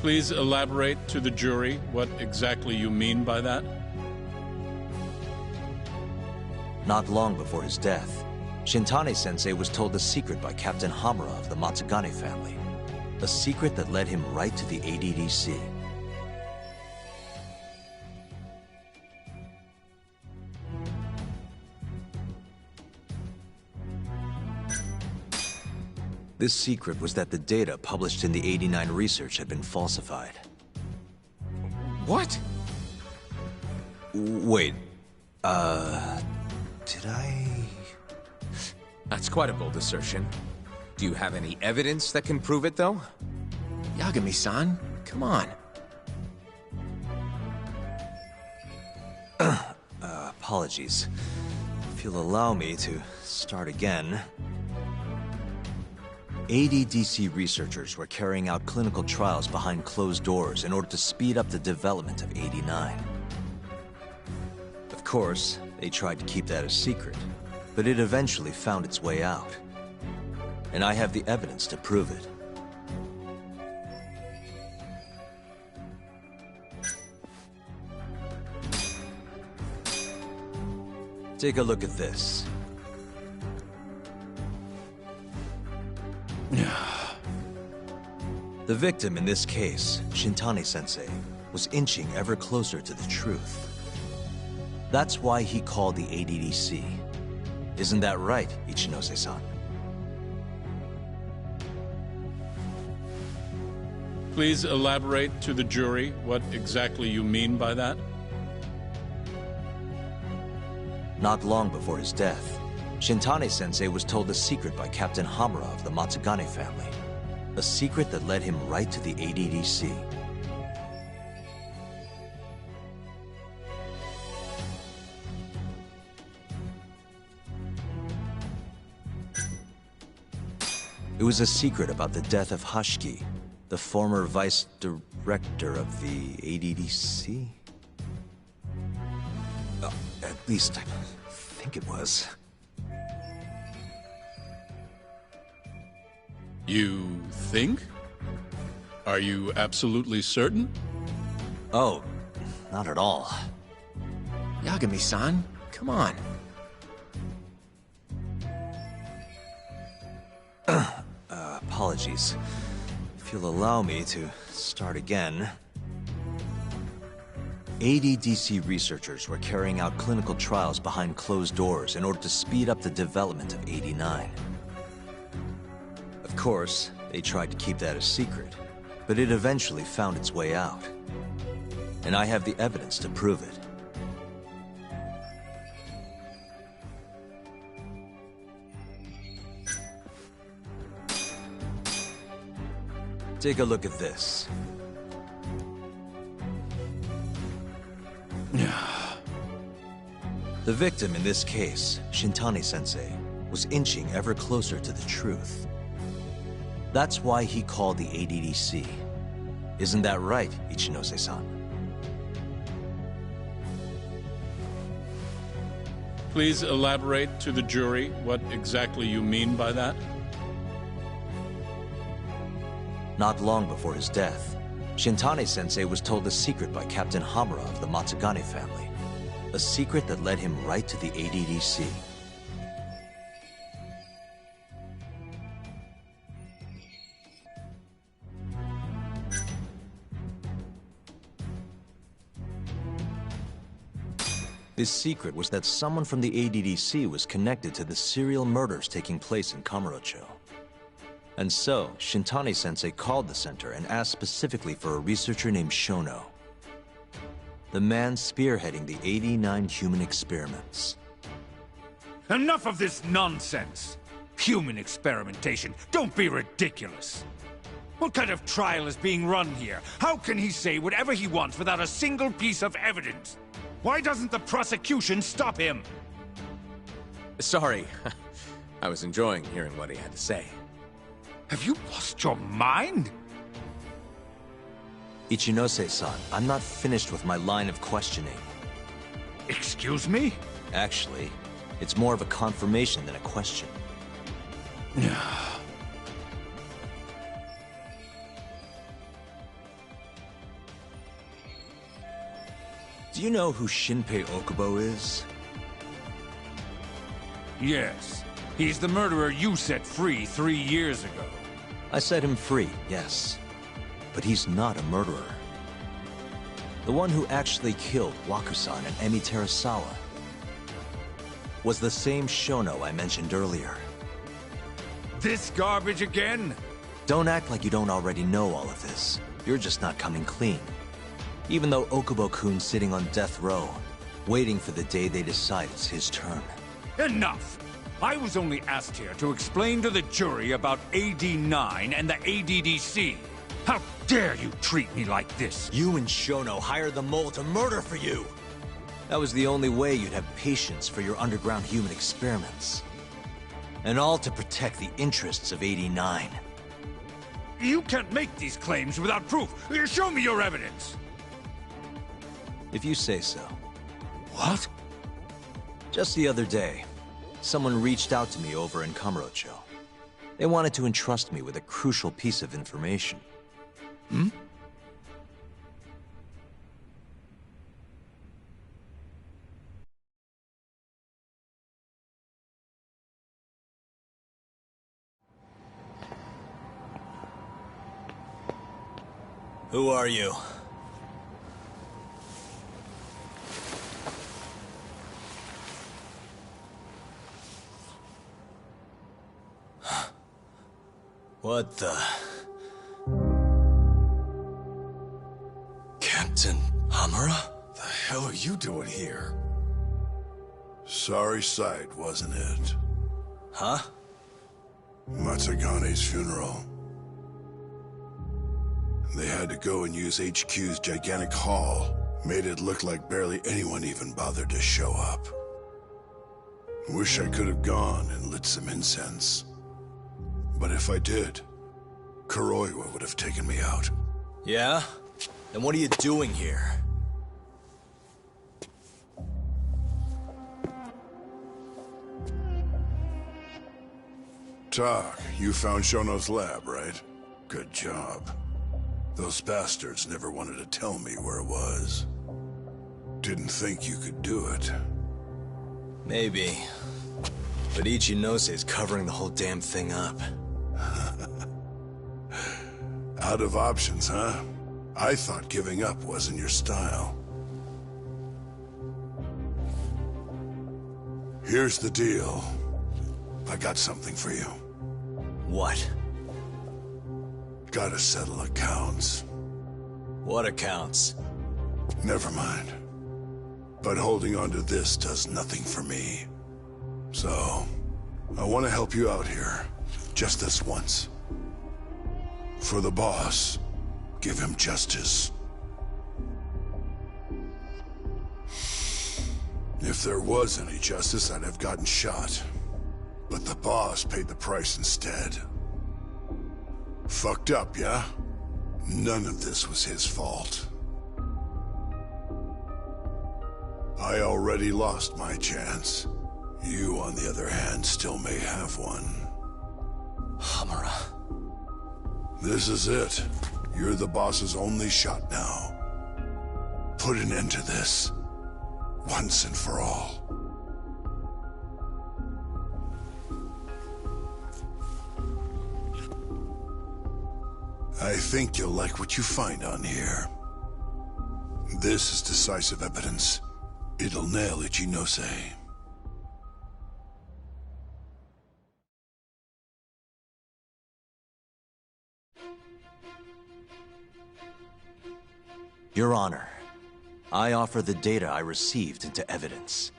Please elaborate to the jury what exactly you mean by that. Not long before his death, Shintane-sensei was told a secret by Captain Hamura of the Matsugane family. A secret that led him right to the ADDC. This secret was that the data published in the 89 research had been falsified. What? Wait, did I... That's quite a bold assertion. Do you have any evidence that can prove it, though? Yagami-san, come on. Apologies. If you'll allow me to start again. ADDC researchers were carrying out clinical trials behind closed doors in order to speed up the development of 89. Of course, they tried to keep that a secret, but it eventually found its way out. And I have the evidence to prove it. Take a look at this. The victim in this case, Shintane-sensei, was inching ever closer to the truth. That's why he called the ADDC. Isn't that right, Ichinose-san? Please elaborate to the jury what exactly you mean by that. Not long before his death, Shintane-sensei was told a secret by Captain Hamura of the Matsugane family. A secret that led him right to the ADDC. It was a secret about the death of Hashiki, the former vice director of the ADDC? At least I think it was. You think? Are you absolutely certain? Oh, not at all. Yagami-san, come on. Apologies. If you'll allow me to start again. ADDC researchers were carrying out clinical trials behind closed doors in order to speed up the development of 89. Of course, they tried to keep that a secret, but it eventually found its way out. And I have the evidence to prove it. Take a look at this. The victim in this case, Shintane-sensei, was inching ever closer to the truth. That's why he called the ADDC. Isn't that right, Ichinose-san? Please elaborate to the jury what exactly you mean by that. Not long before his death, Shintane-sensei was told a secret by Captain Hamura of the Matsugane family. A secret that led him right to the ADDC. This secret was that someone from the ADDC was connected to the serial murders taking place in Kamurocho. And so, Shintane-sensei called the center and asked specifically for a researcher named Shono. The man spearheading the 89 human experiments. Enough of this nonsense! Human experimentation. Don't be ridiculous. What kind of trial is being run here? How can he say whatever he wants without a single piece of evidence? Why doesn't the prosecution stop him? Sorry. I was enjoying hearing what he had to say. Have you lost your mind? Ichinose-san, I'm not finished with my line of questioning. Excuse me? Actually, it's more of a confirmation than a question. Do you know who Shinpei Okubo is? Yes. He's the murderer you set free 3 years ago. I set him free, yes. But he's not a murderer. The one who actually killed Wakusan and Emi Terasawa was the same Shono I mentioned earlier. This garbage again? Don't act like you don't already know all of this. You're just not coming clean. Even though Okubo-kun's sitting on death row, waiting for the day they decide it's his turn. Enough! I was only asked here to explain to the jury about AD-9 and the ADDC. How dare you treat me like this? You and Shono hired the mole to murder for you! That was the only way you'd have patience for your underground human experiments. And all to protect the interests of AD-9. You can't make these claims without proof. Show me your evidence! If you say so. What? Just the other day, someone reached out to me over in Kamurocho. They wanted to entrust me with a crucial piece of information. Hmm? Who are you? What the... Captain Hamura? The hell are you doing here? Sorry sight, wasn't it? Huh? Matsugane's funeral. They had to go and use HQ's gigantic hall. Made it look like barely anyone even bothered to show up. Wish I could have gone and lit some incense. But if I did, Kuroiwa would have taken me out. Yeah? Then what are you doing here? Tak, you found Shono's lab, right? Good job. Those bastards never wanted to tell me where it was. Didn't think you could do it. Maybe. But Ichinose is covering the whole damn thing up. Out of options, huh? I thought giving up wasn't your style. Here's the deal. I got something for you. What? Gotta settle accounts. What accounts? Never mind. But holding on to this does nothing for me. So, I want to help you out here. Just this once. For the boss, give him justice. If there was any justice, I'd have gotten shot. But the boss paid the price instead. Fucked up, yeah? None of this was his fault. I already lost my chance. You, on the other hand, still may have one. Hamura. This is it. You're the boss's only shot now. Put an end to this. Once and for all. I think you'll like what you find on here. This is decisive evidence. It'll nail Ichinose. Your Honor, I offer the data I received into evidence.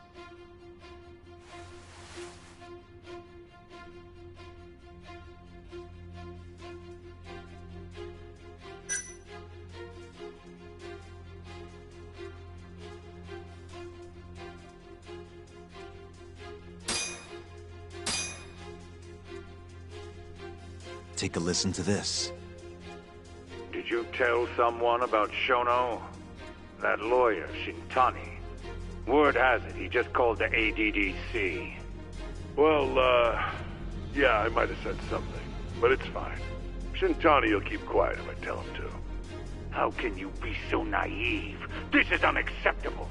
Take a listen to this. Did you tell someone about Shono? That lawyer, Shintani. Word has it, he just called the ADDC. Well, yeah, I might have said something, but it's fine. Shintani will keep quiet if I tell him to. How can you be so naive? This is unacceptable.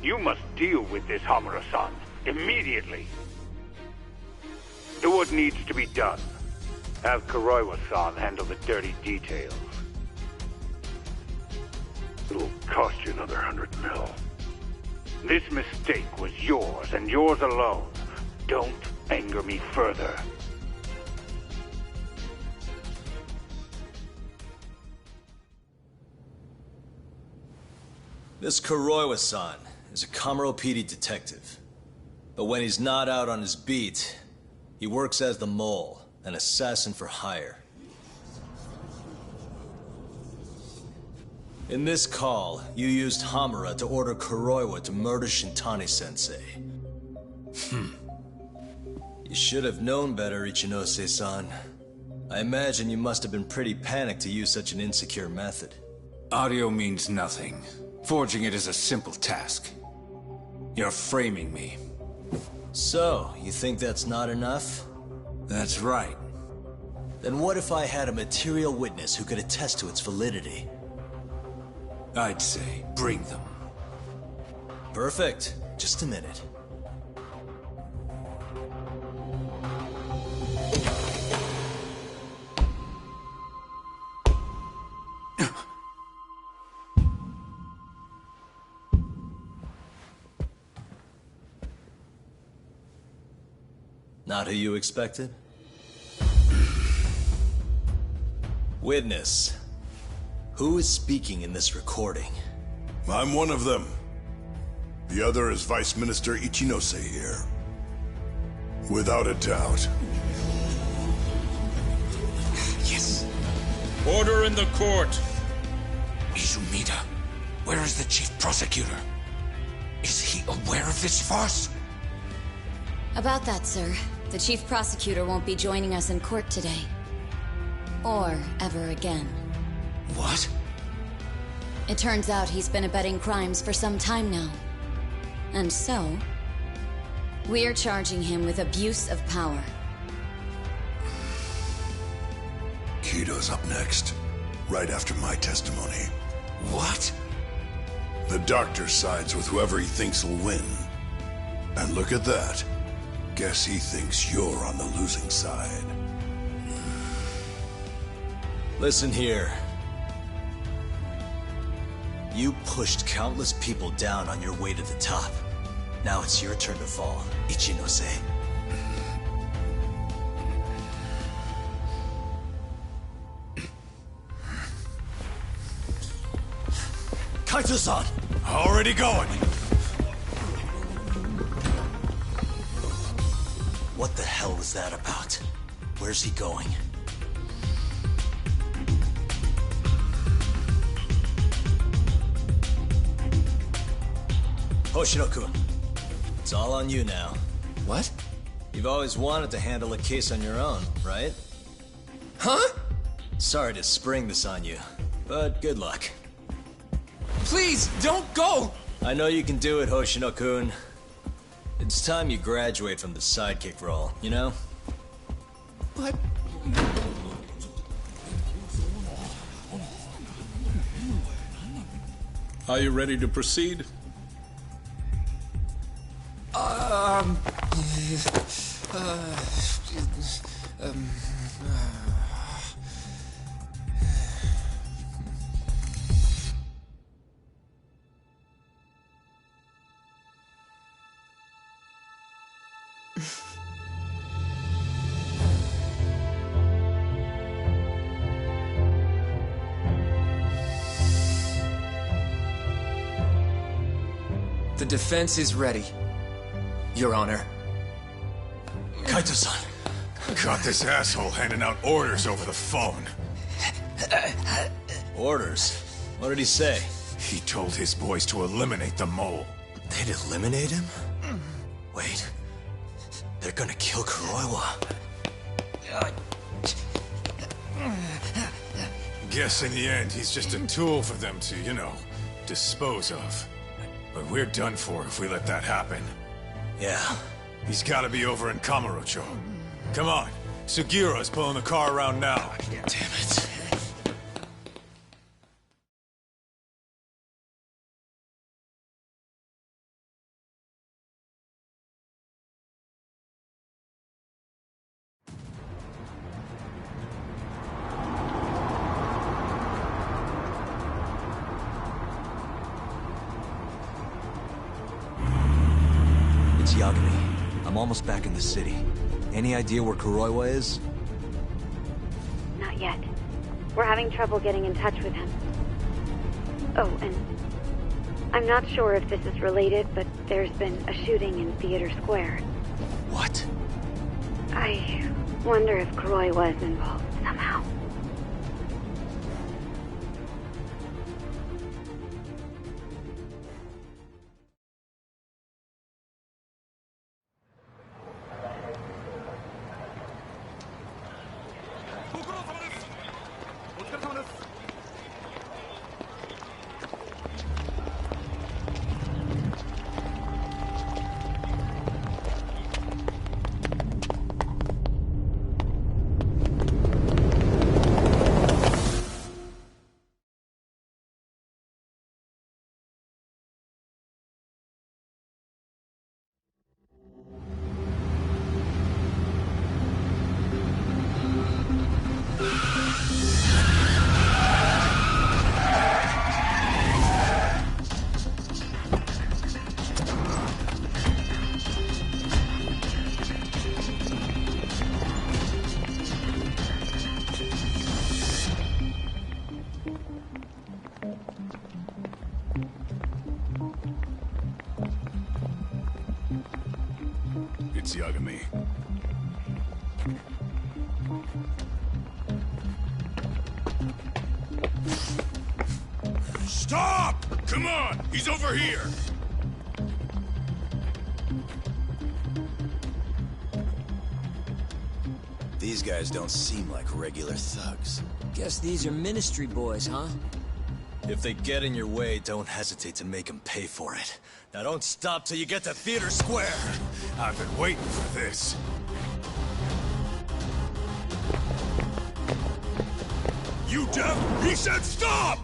You must deal with this, Hamura-san, immediately. Do what needs to be done. Have Kuroiwa-san handle the dirty details. It'll cost you another 100 mil. This mistake was yours, and yours alone. Don't anger me further. This Kuroiwa-san is a Kamuro PD detective. But when he's not out on his beat, he works as the mole, an assassin for hire. In this call, you used Hamura to order Kuroiwa to murder Shintani-sensei. You should have known better, Ichinose-san. I imagine you must have been pretty panicked to use such an insecure method. Audio means nothing. Forging it is a simple task. You're framing me. So, you think that's not enough? That's right. Then what if I had a material witness who could attest to its validity? I'd say, bring them. Perfect. Just a minute. Not who you expected? Witness. Who is speaking in this recording? I'm one of them. The other is Vice Minister Ichinose here. Without a doubt. Yes. Order in the court. Izumida, where is the chief prosecutor? Is he aware of this farce? About that, sir. The chief prosecutor won't be joining us in court today. Or ever again. What? It turns out he's been abetting crimes for some time now. And so, we're charging him with abuse of power. Kito's up next, right after my testimony. What? The doctor sides with whoever he thinks will win. And look at that. Guess he thinks you're on the losing side. Listen here. You pushed countless people down on your way to the top. Now it's your turn to fall, Ichinose. Kaito-san! Already going! What the hell was that about? Where's he going? Hoshino-kun, it's all on you now. What? You've always wanted to handle a case on your own, right? Huh? Sorry to spring this on you, but good luck. Please, don't go! I know you can do it, Hoshino-kun. It's time you graduate from the sidekick role, you know? But... Are you ready to proceed? The defense is ready, Your Honor. Kaito-san! Got this asshole handing out orders over the phone. Orders? What did he say? He told his boys to eliminate the mole. They'd eliminate him? Wait. They're gonna kill Kuroiwa. Guess in the end, he's just a tool for them to, you know, dispose of. But we're done for if we let that happen. Yeah. He's gotta be over in Kamurocho. Come on. Sugiura's pulling the car around now. Damn it. Yagami. I'm almost back in the city. Any idea where Kuroiwa is? Not yet. We're having trouble getting in touch with him. Oh, and I'm not sure if this is related, but there's been a shooting in Theater Square. What? I wonder if Kuroiwa is involved somehow. It's Yagami. Stop! Come on! He's over here! These guys don't seem like regular thugs. Guess these are ministry boys, huh? If they get in your way, don't hesitate to make them pay for it. Now don't stop till you get to Theater Square! I've been waiting for this. You deaf? He said stop!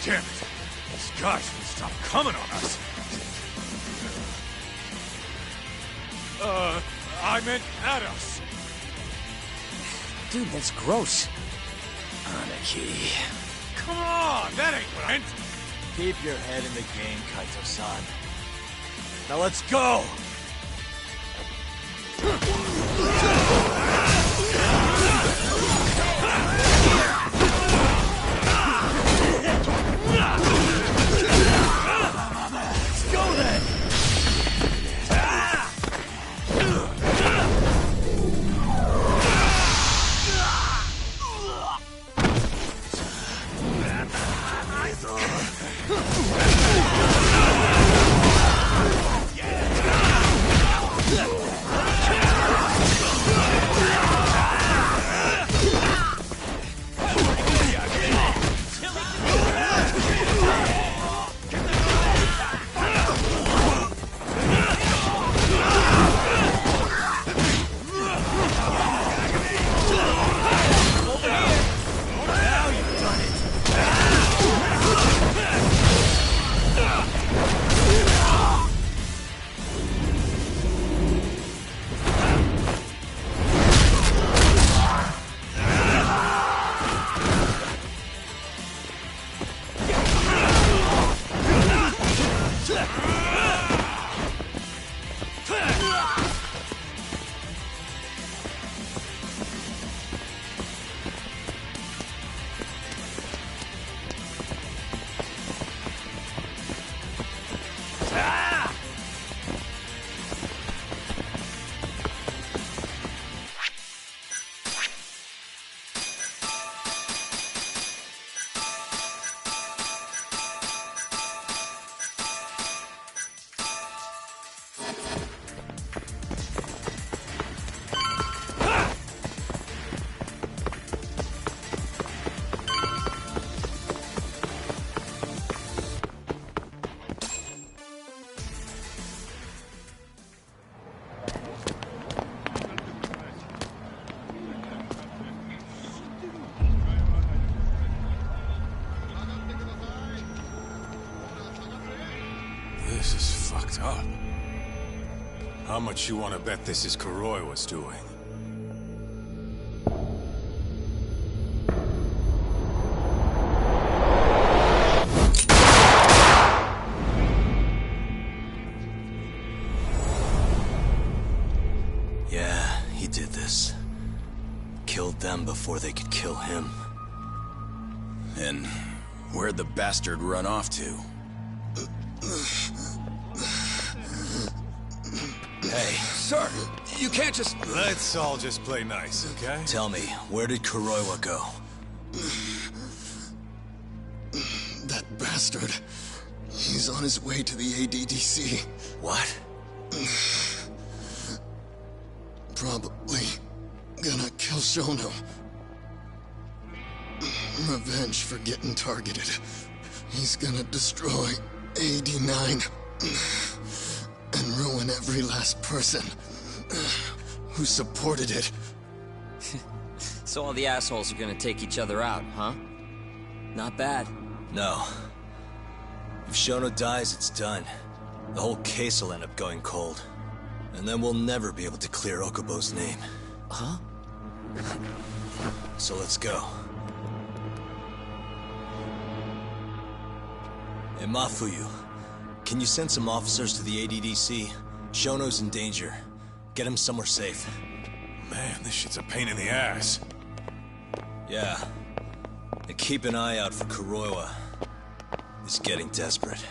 Damn it! These guys will stop coming on us! I meant at us! Dude, that's gross. Anarchy. Come on! That ain't what I meant! Keep your head in the game, Kaito-san. Now let's go! Let's go then! How much you want to bet this is Kuroiwa's doing? Yeah, he did this. Killed them before they could kill him. And where'd the bastard run off to? Hey. Sir, you can't just... Let's all just play nice, okay? Tell me, where did Kuroiwa go? That bastard. He's on his way to the ADDC. What? Probably gonna kill Shono. Revenge for getting targeted. He's gonna destroy AD9 and ruin every last person who supported it. So all the assholes are gonna take each other out, huh? Not bad. No. If Shono dies, it's done. The whole case will end up going cold. And then we'll never be able to clear Okubo's name. Huh? So let's go. Hey, Mafuyu, can you send some officers to the ADDC? Shono's in danger. Get him somewhere safe. Man, this shit's a pain in the ass. Yeah. And keep an eye out for Kuroiwa. He's getting desperate.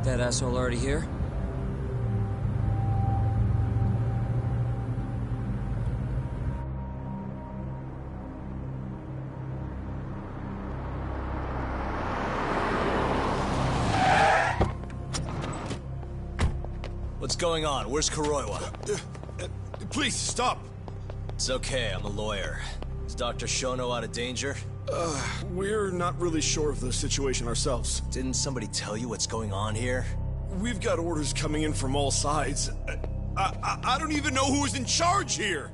That asshole already here? What's going on? Where's Kuroiwa? Please, stop! It's okay, I'm a lawyer. Is Dr. Shono out of danger? We're not really sure of the situation ourselves. Didn't somebody tell you what's going on here? We've got orders coming in from all sides. I don't even know who's in charge here!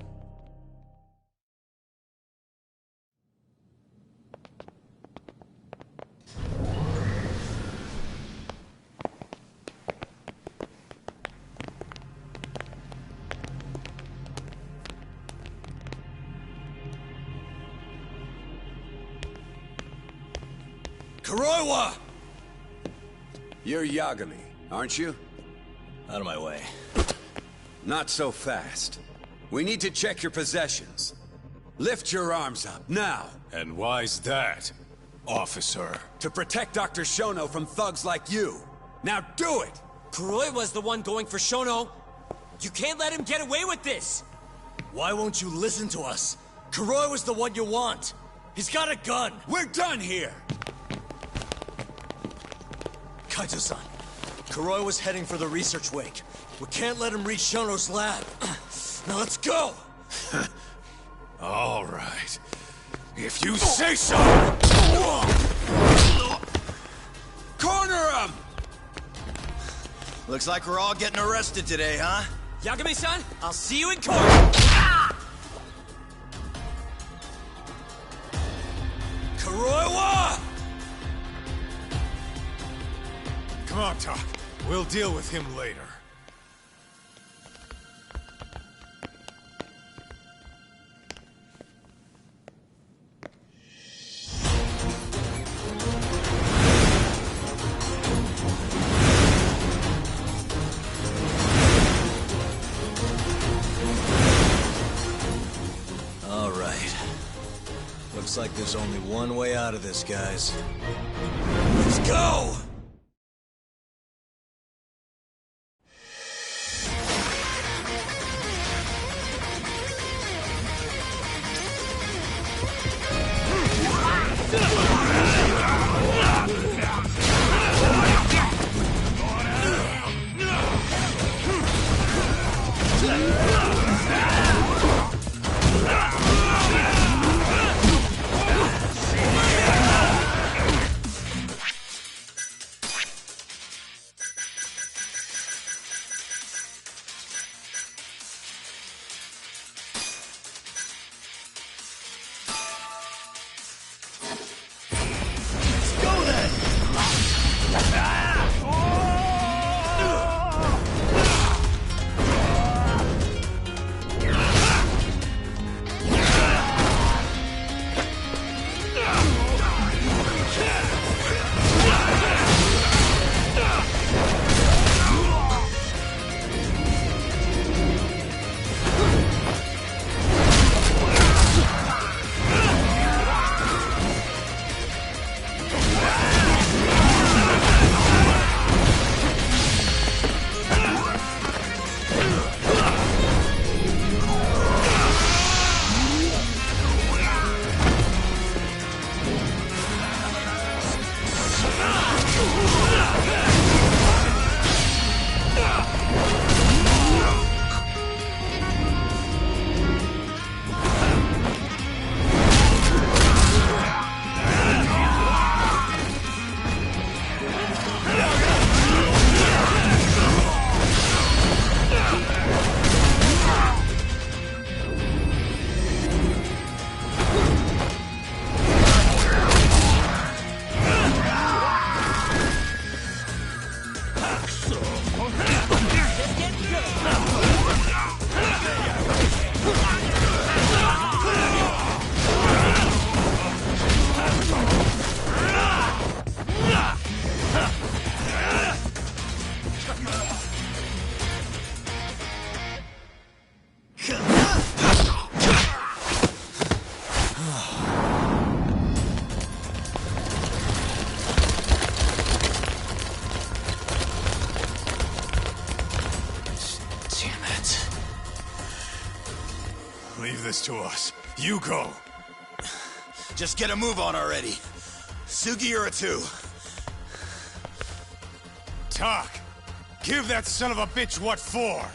Kuroiwa! You're Yagami, aren't you? Out of my way. Not so fast. We need to check your possessions. Lift your arms up, now! And why's that, officer? To protect Dr. Shono from thugs like you. Now do it! Kuroiwa's the one going for Shono! You can't let him get away with this! Why won't you listen to us? Kuroiwa's the one you want! He's got a gun! We're done here! Kaito-san, Kuroiwa's heading for the research wing. We can't let him reach Shono's lab. Now let's go! All right. If you say so! Corner him! Looks like we're all getting arrested today, huh? Yagami-san, I'll see you in court! Kuroiwa! Come on, Tak. We'll deal with him later. All right. Looks like there's only one way out of this, guys. Let's go! this to us. You go. Just get a move on already. Sugi or a two. Tak, give that son of a bitch what for.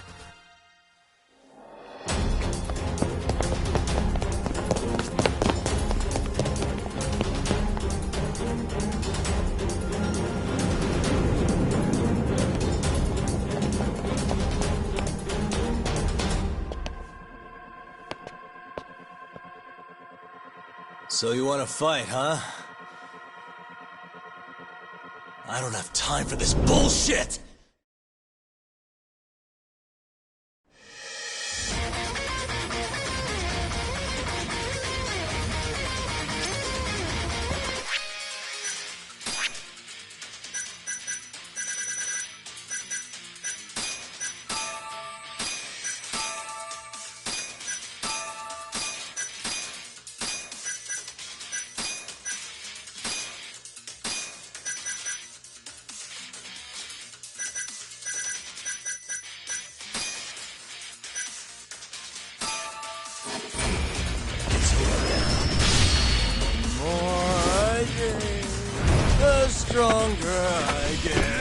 So you want to fight, huh? I don't have time for this bullshit! The stronger I get.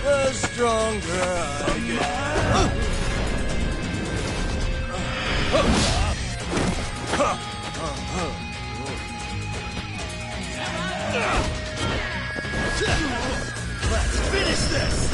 The stronger I get. Let's finish this!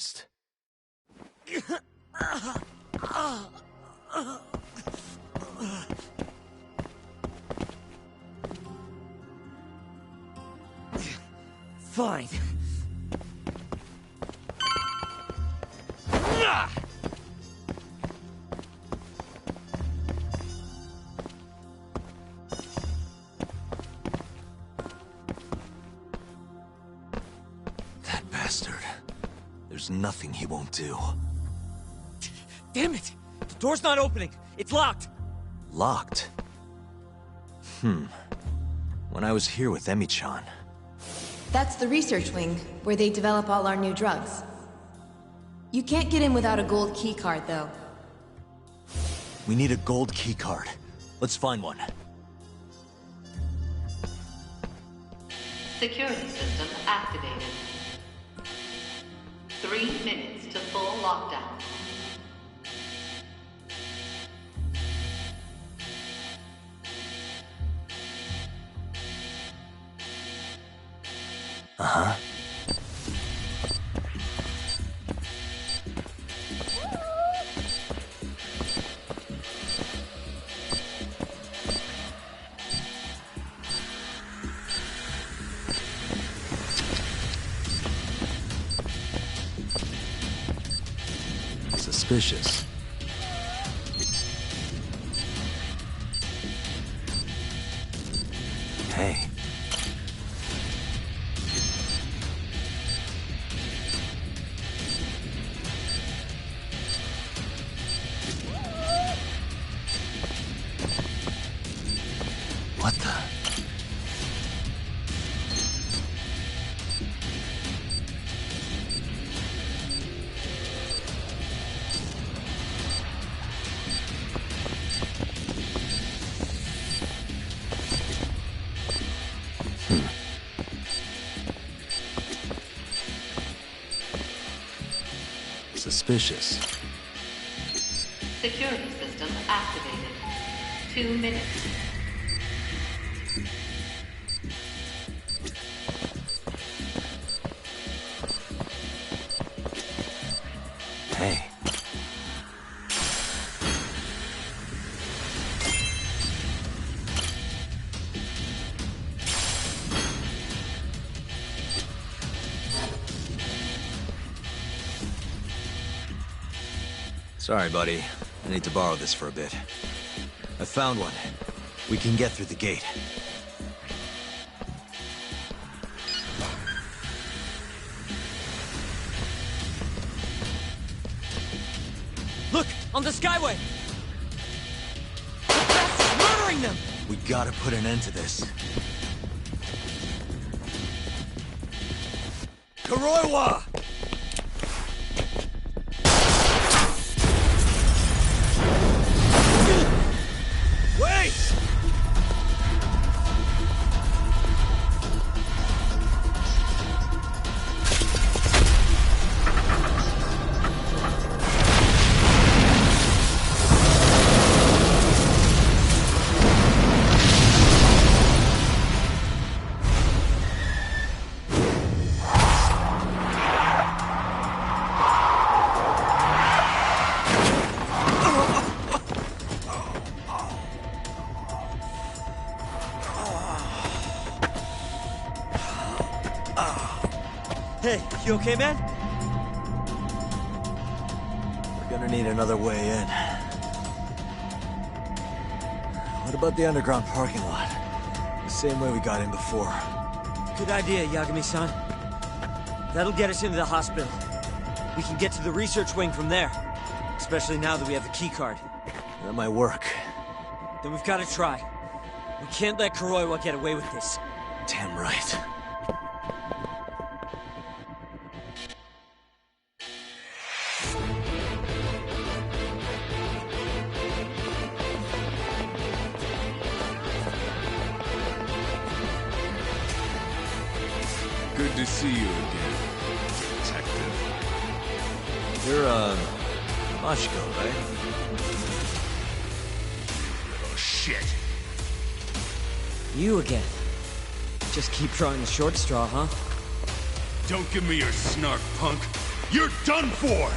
Christ. Fine. That bastard. There's nothing he won't do. Damn it! The door's not opening. It's locked. Locked? When I was here with Emi-chan. That's the research wing, where they develop all our new drugs. You can't get in without a gold keycard, though. We need a gold keycard. Let's find one. Security system activated. 3 minutes to full lockdown. Uh-huh. Suspicious. Hey. What the? Suspicious. Security system activated. 2 minutes. Hey. Sorry, buddy. I need to borrow this for a bit. I found one. We can get through the gate. Look! On the Skyway! The bastard's murdering them! We gotta put an end to this. Kuroiwa! Wait! Hey, you okay, man? We're gonna need another way in. What about the underground parking lot? The same way we got in before. Good idea, Yagami-san. That'll get us into the hospital. We can get to the research wing from there. Especially now that we have the keycard. That might work. Then we've got to try. We can't let Kuroiwa get away with this. Damn right. Good to see you again, detective. You're, Machiko, right? Little shit. You again. Just keep drawing the short straw, huh? Don't give me your snark, punk. You're done for!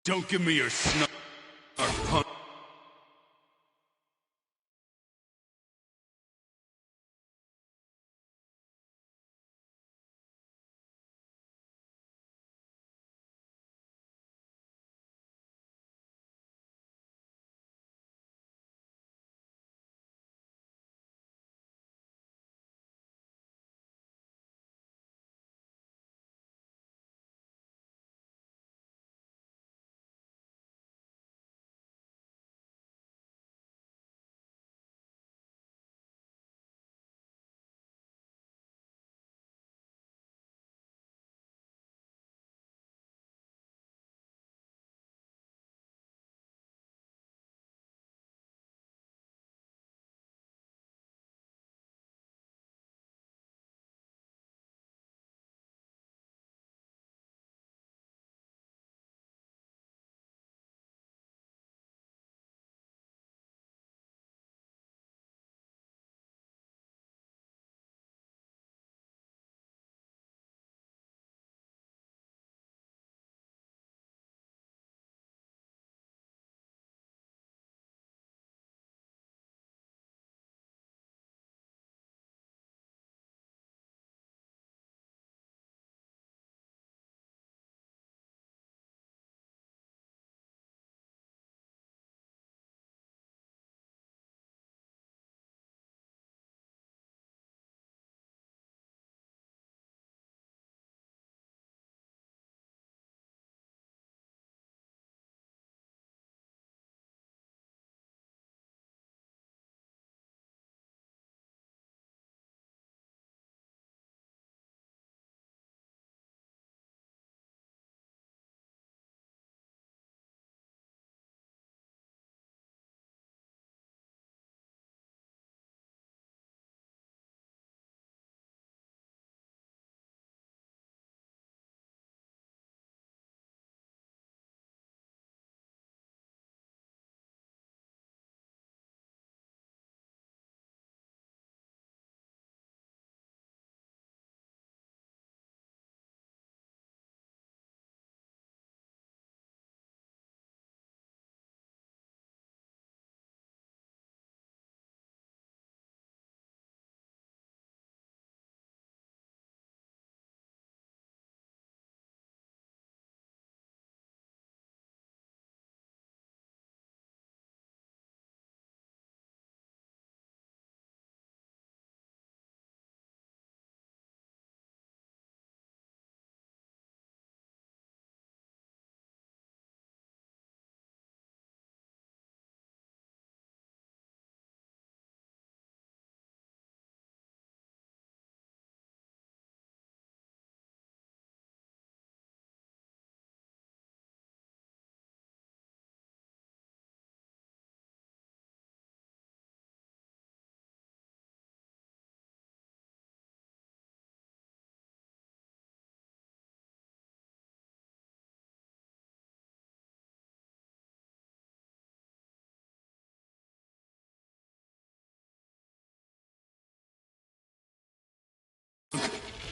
Don't give me your snark, punk.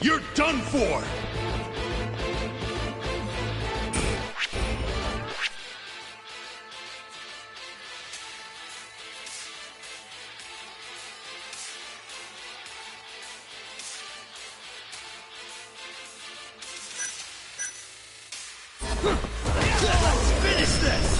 You're done for! Let's finish this!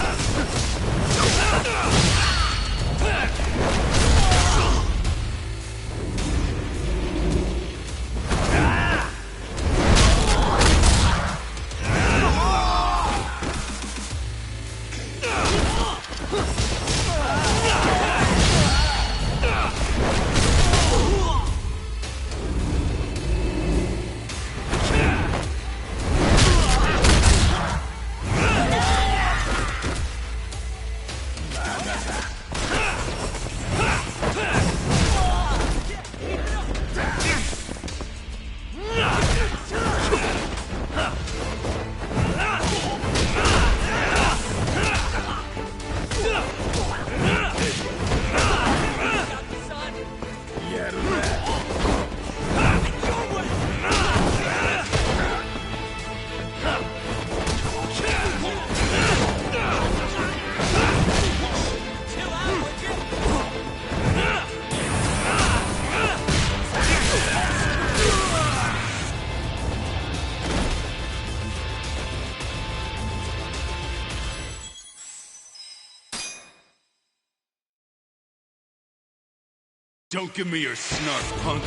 Don't give me your snark, punk.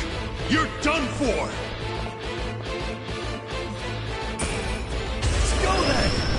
You're done for! Let's go then!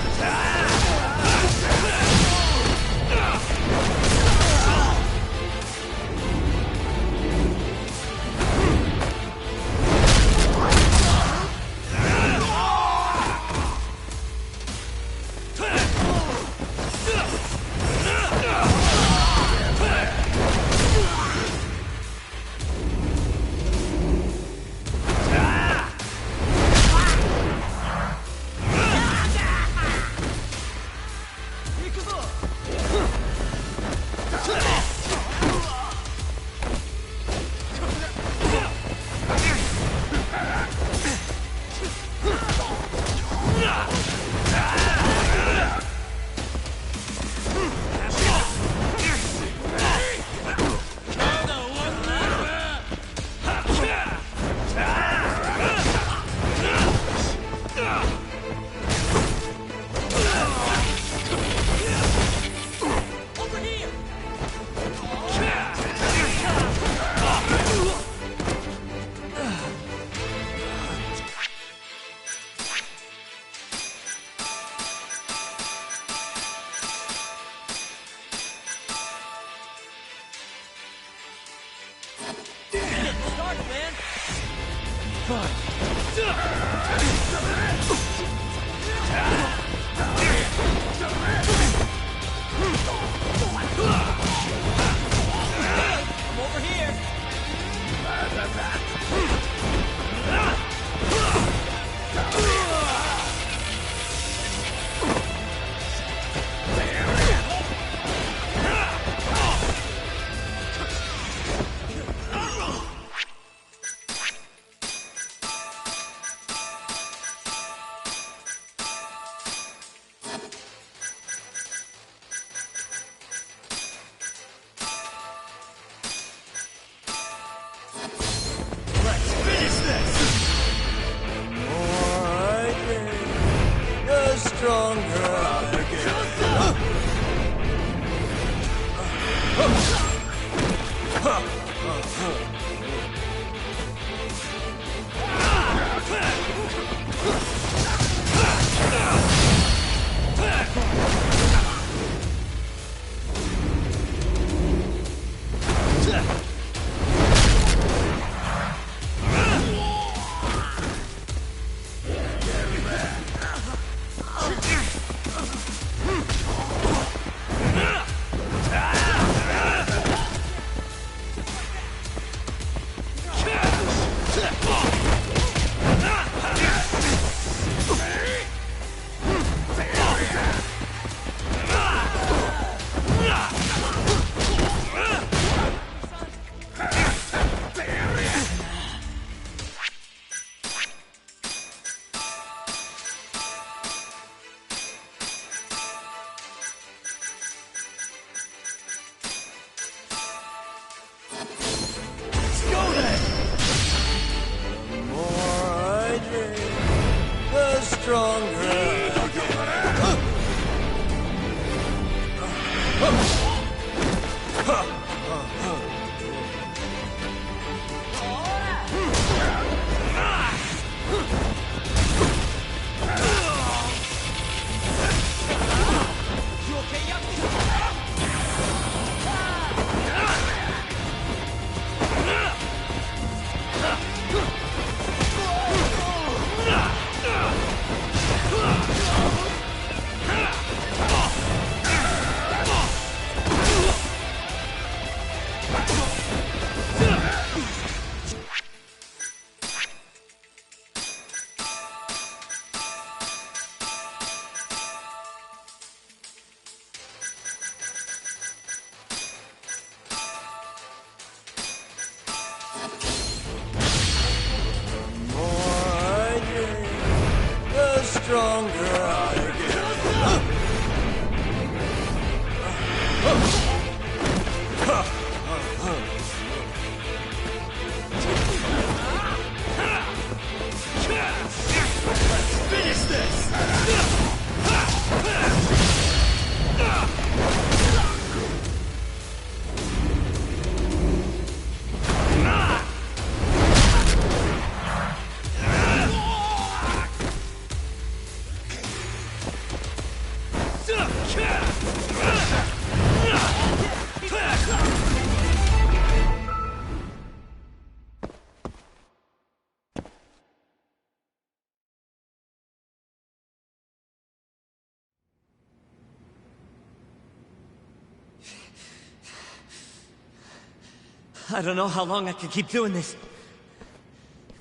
I don't know how long I can keep doing this.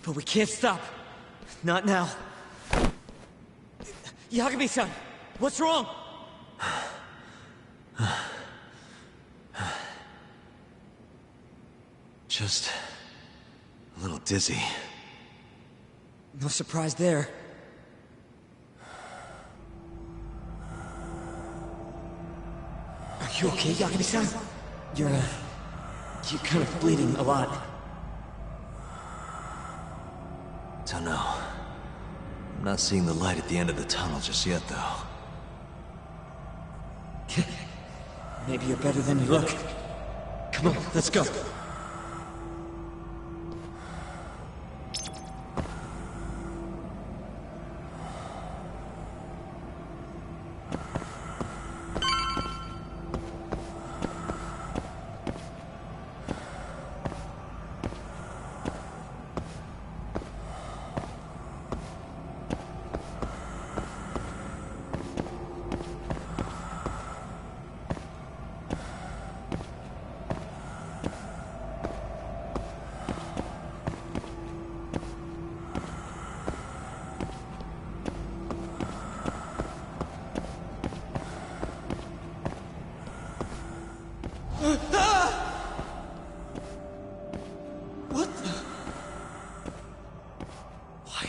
But we can't stop. Not now. Yagami-san, what's wrong? Just a little dizzy. No surprise there. Are you okay, Yagami-san? You're kind of bleeding a lot. Don't know. I'm not seeing the light at the end of the tunnel just yet, though. Maybe you're better than you look. Come on, let's go.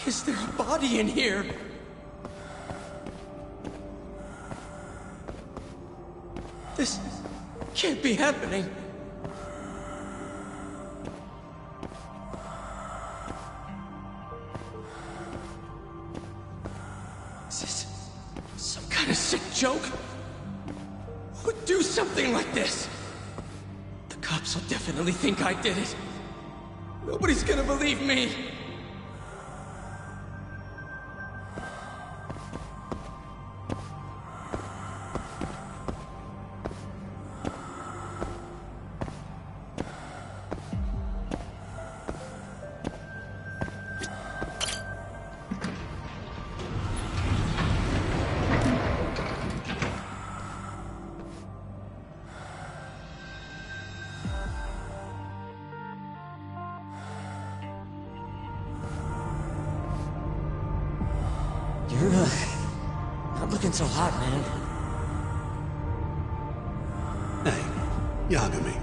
Is there a body in here? This can't be happening. Is this some kind of sick joke? Who would do something like this? The cops will definitely think I did it. Nobody's gonna believe me. You're, not looking so hot, man. Hey, Yagami.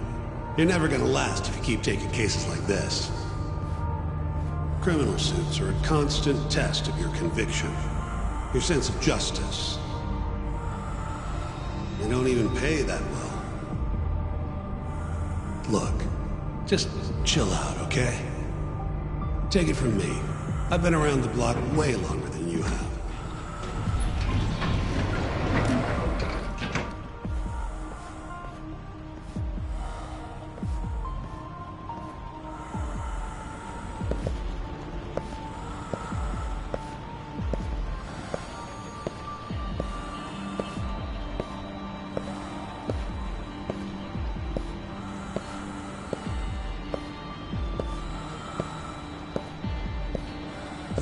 You're never gonna last if you keep taking cases like this. Criminal suits are a constant test of your conviction, your sense of justice. They don't even pay that well. Look, just chill out, okay? Take it from me. I've been around the block way longer than you have.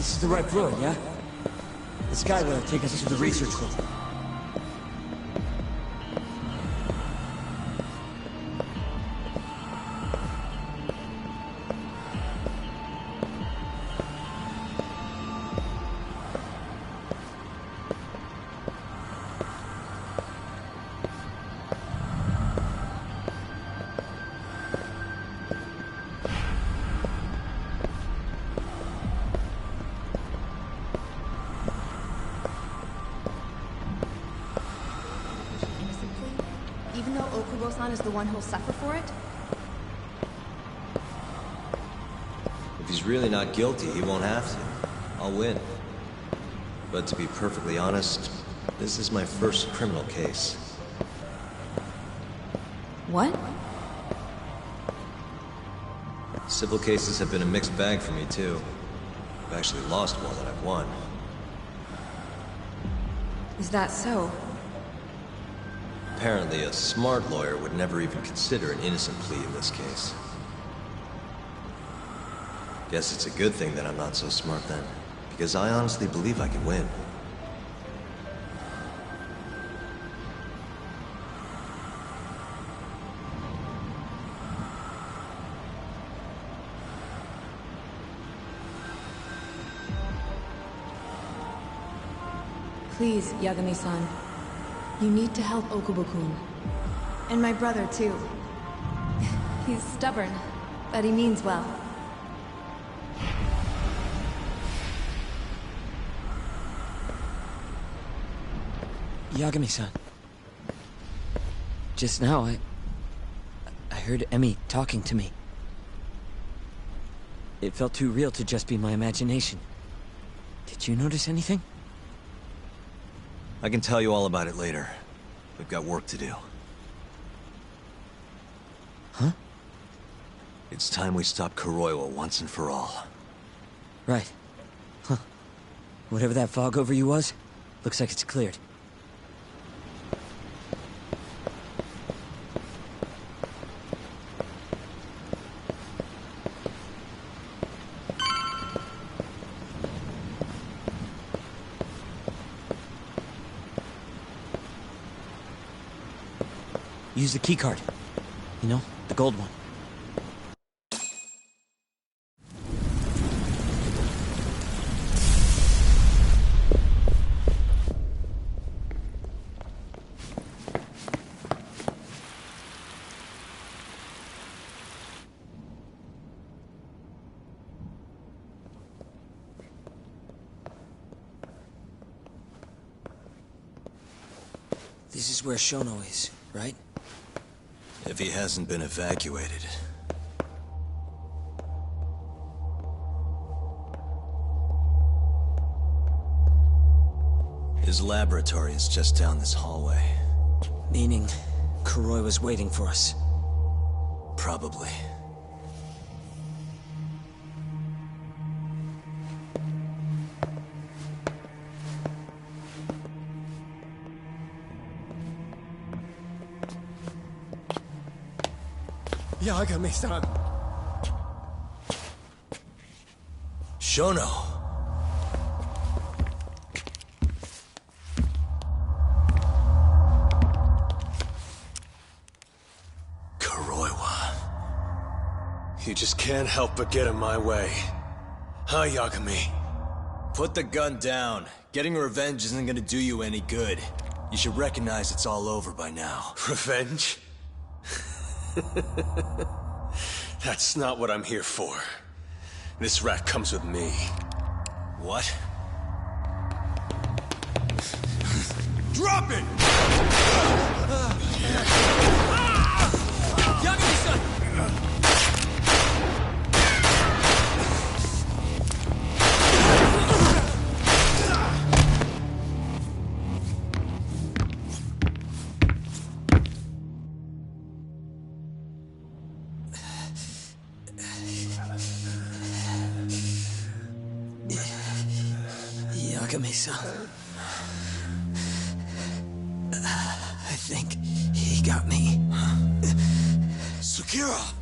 This is the right floor, yeah? The sky will take us to the research room. Even though Okubo-san is the one who'll suffer for it? If he's really not guilty, he won't have to. I'll win. But to be perfectly honest, this is my first criminal case. What? Civil cases have been a mixed bag for me, too. I've actually lost more than I've won. Is that so? Apparently, a smart lawyer would never even consider an innocent plea in this case. Guess it's a good thing that I'm not so smart then, because I honestly believe I can win. Please, Yagami-san. You need to help Okubo-kun. And my brother, too. He's stubborn, but he means well. Yagami-san. Just now, I heard Emi talking to me. It felt too real to just be my imagination. Did you notice anything? I can tell you all about it later. We've got work to do. Huh? It's time we stop Kuroiwa once and for all. Right. Huh. Whatever that fog over you was, looks like it's cleared. Use the keycard. You know, the gold one. This is where Shono is, right? If he hasn't been evacuated. His laboratory is just down this hallway. Meaning, Kuroi was waiting for us. Probably. Yagami-san. Shono. Kuroiwa. You just can't help but get in my way. Huh, Yagami? Put the gun down. Getting revenge isn't gonna do you any good. You should recognize it's all over by now. Revenge? That's not what I'm here for. This rat comes with me. What? Drop it! Yagami-san! Yagami-san. I think he got me. Sukira!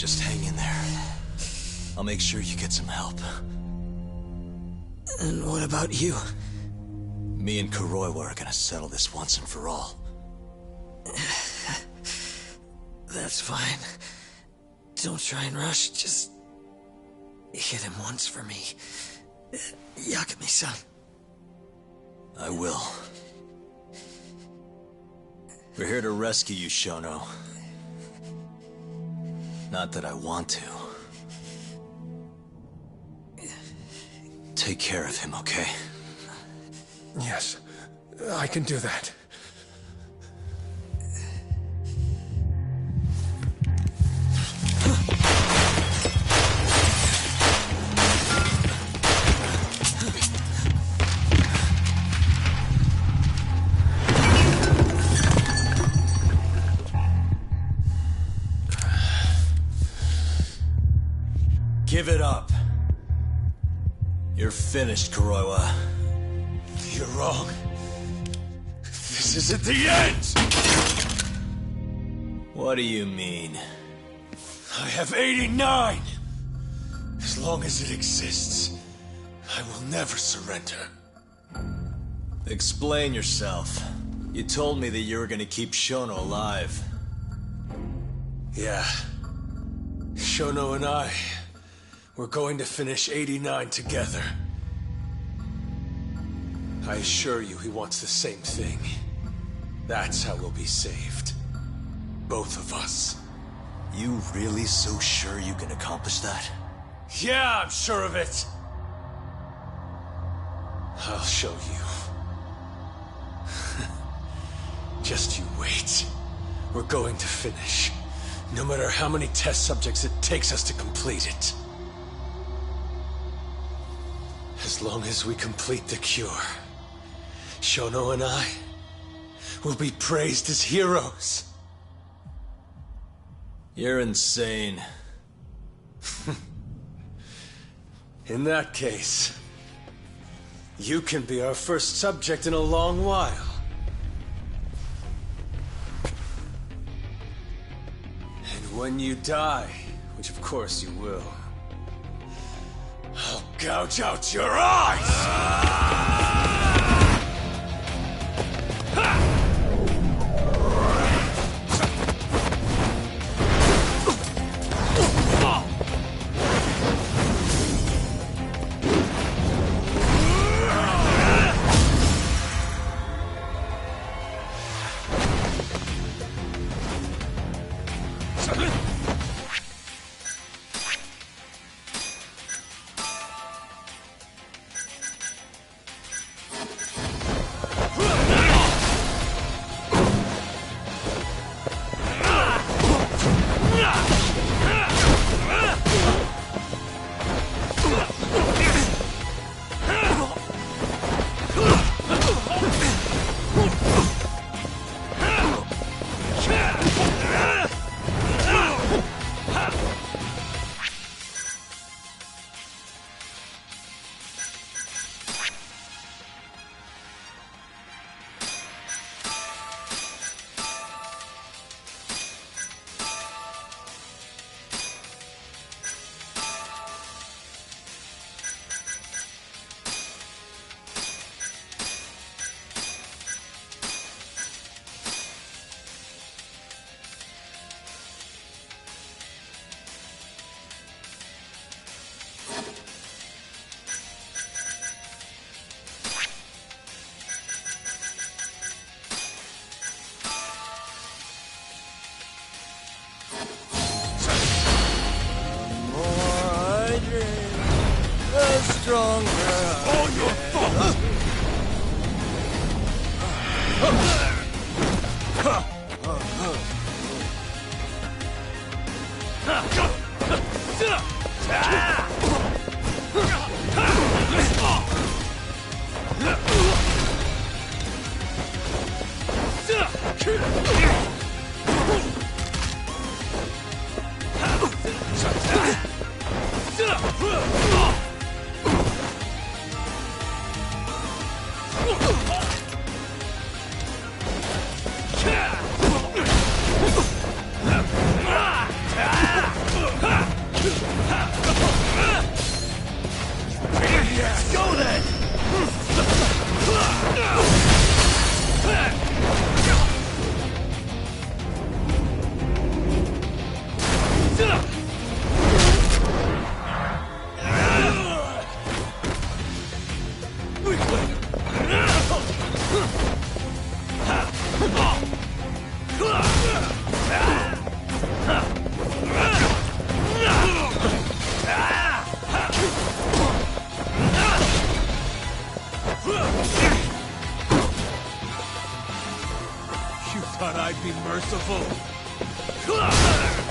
Just hang in there. I'll make sure you get some help. And what about you? Me and Kuroiwa are gonna settle this once and for all. That's fine. Don't try and rush, just hit him once for me. Yagami-san. I will. We're here to rescue you, Shono. Not that I want to. Take care of him, okay? Yes, I can do that. Give it up. You're finished, Kuroiwa. You're wrong. This isn't the end! What do you mean? I have 89! As long as it exists, I will never surrender. Explain yourself. You told me that you were gonna keep Shono alive. Yeah. Shono and I, we're going to finish 89 together. I assure you he wants the same thing. That's how we'll be saved. Both of us. You really so sure you can accomplish that? Yeah, I'm sure of it. I'll show you. Just you wait. We're going to finish. No matter how many test subjects it takes us to complete it. As long as we complete the cure, Shono and I will be praised as heroes. You're insane. In that case, you can be our first subject in a long while. And when you die, which of course you will, I'll gouge out your eyes! might be merciful. Come on!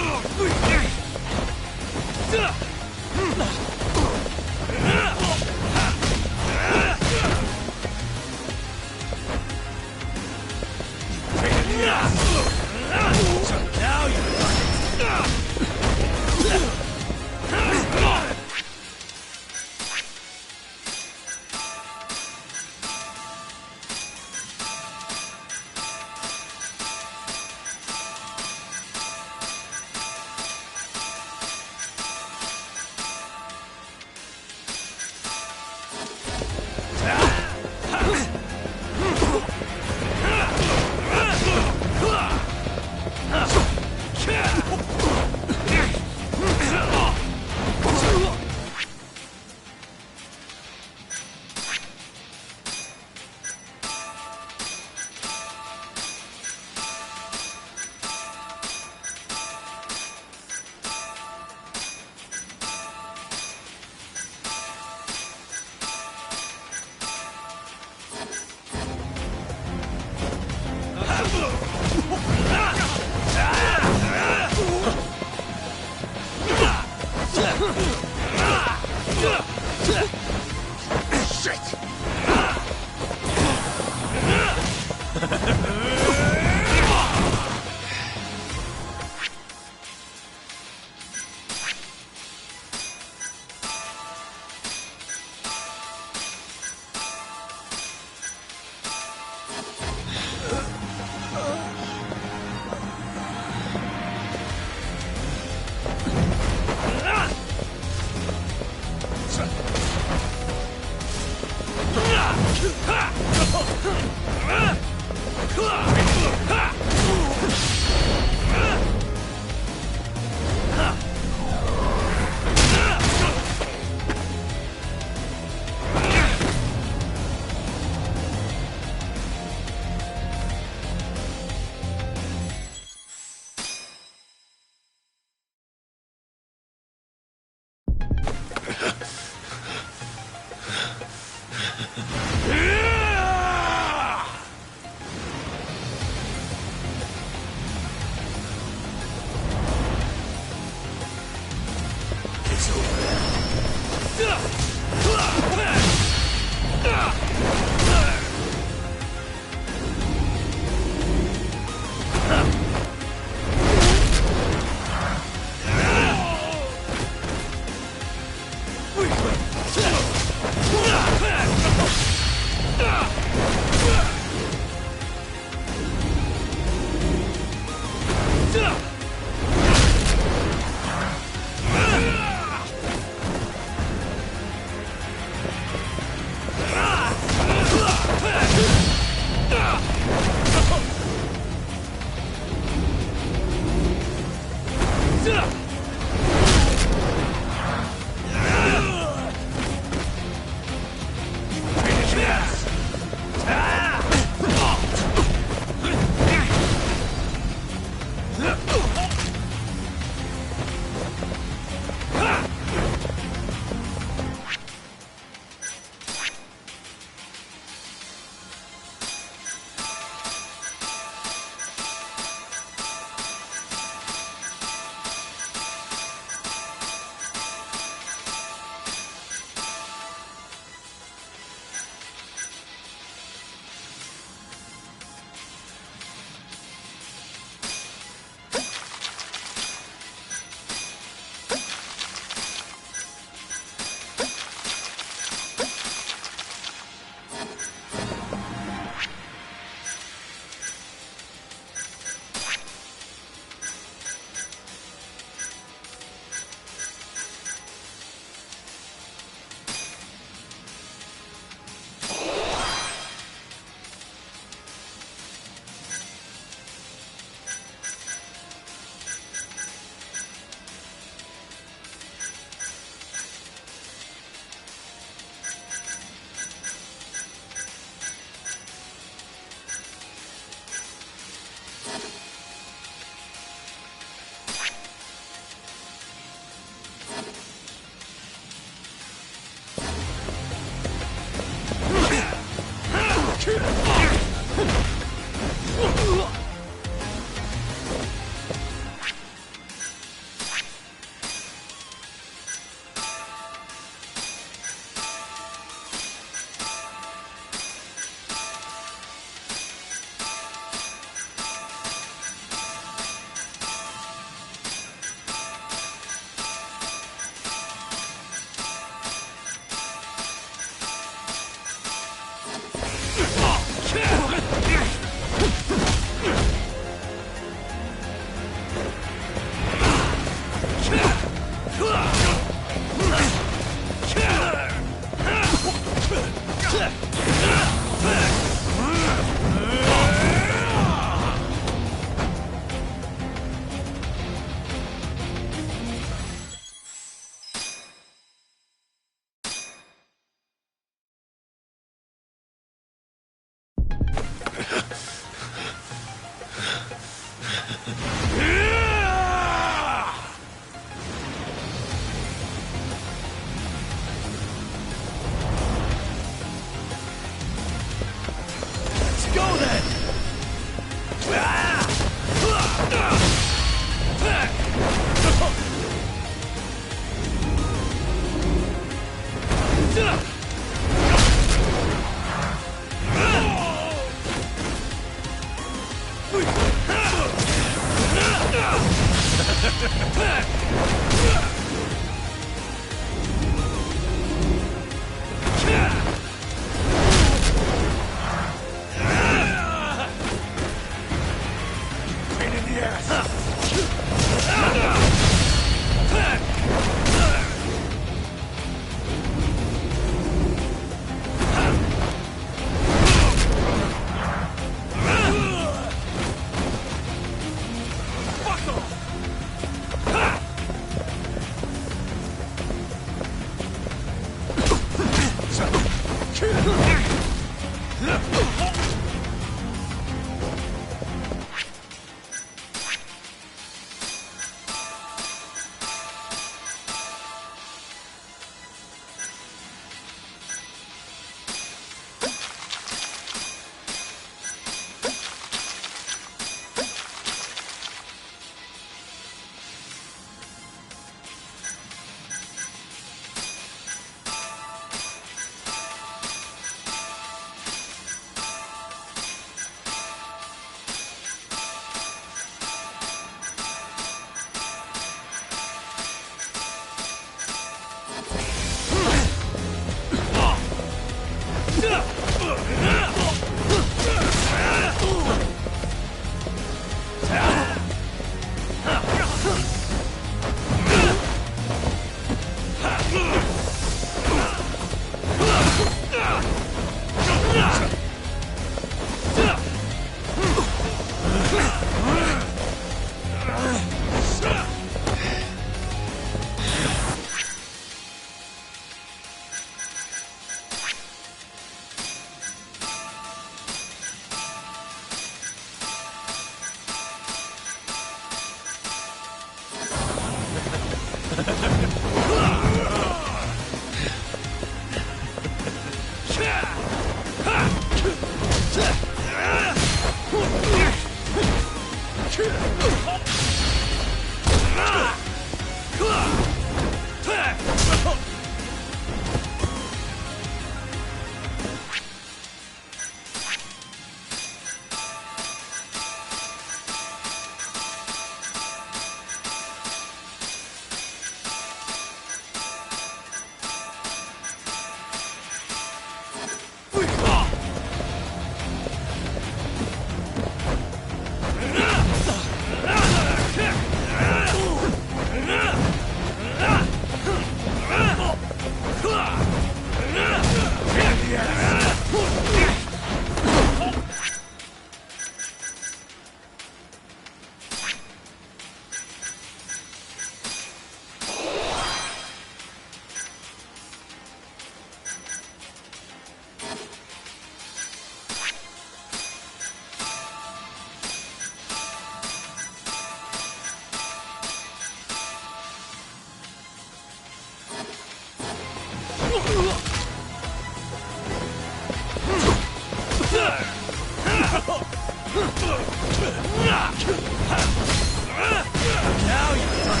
Now you've done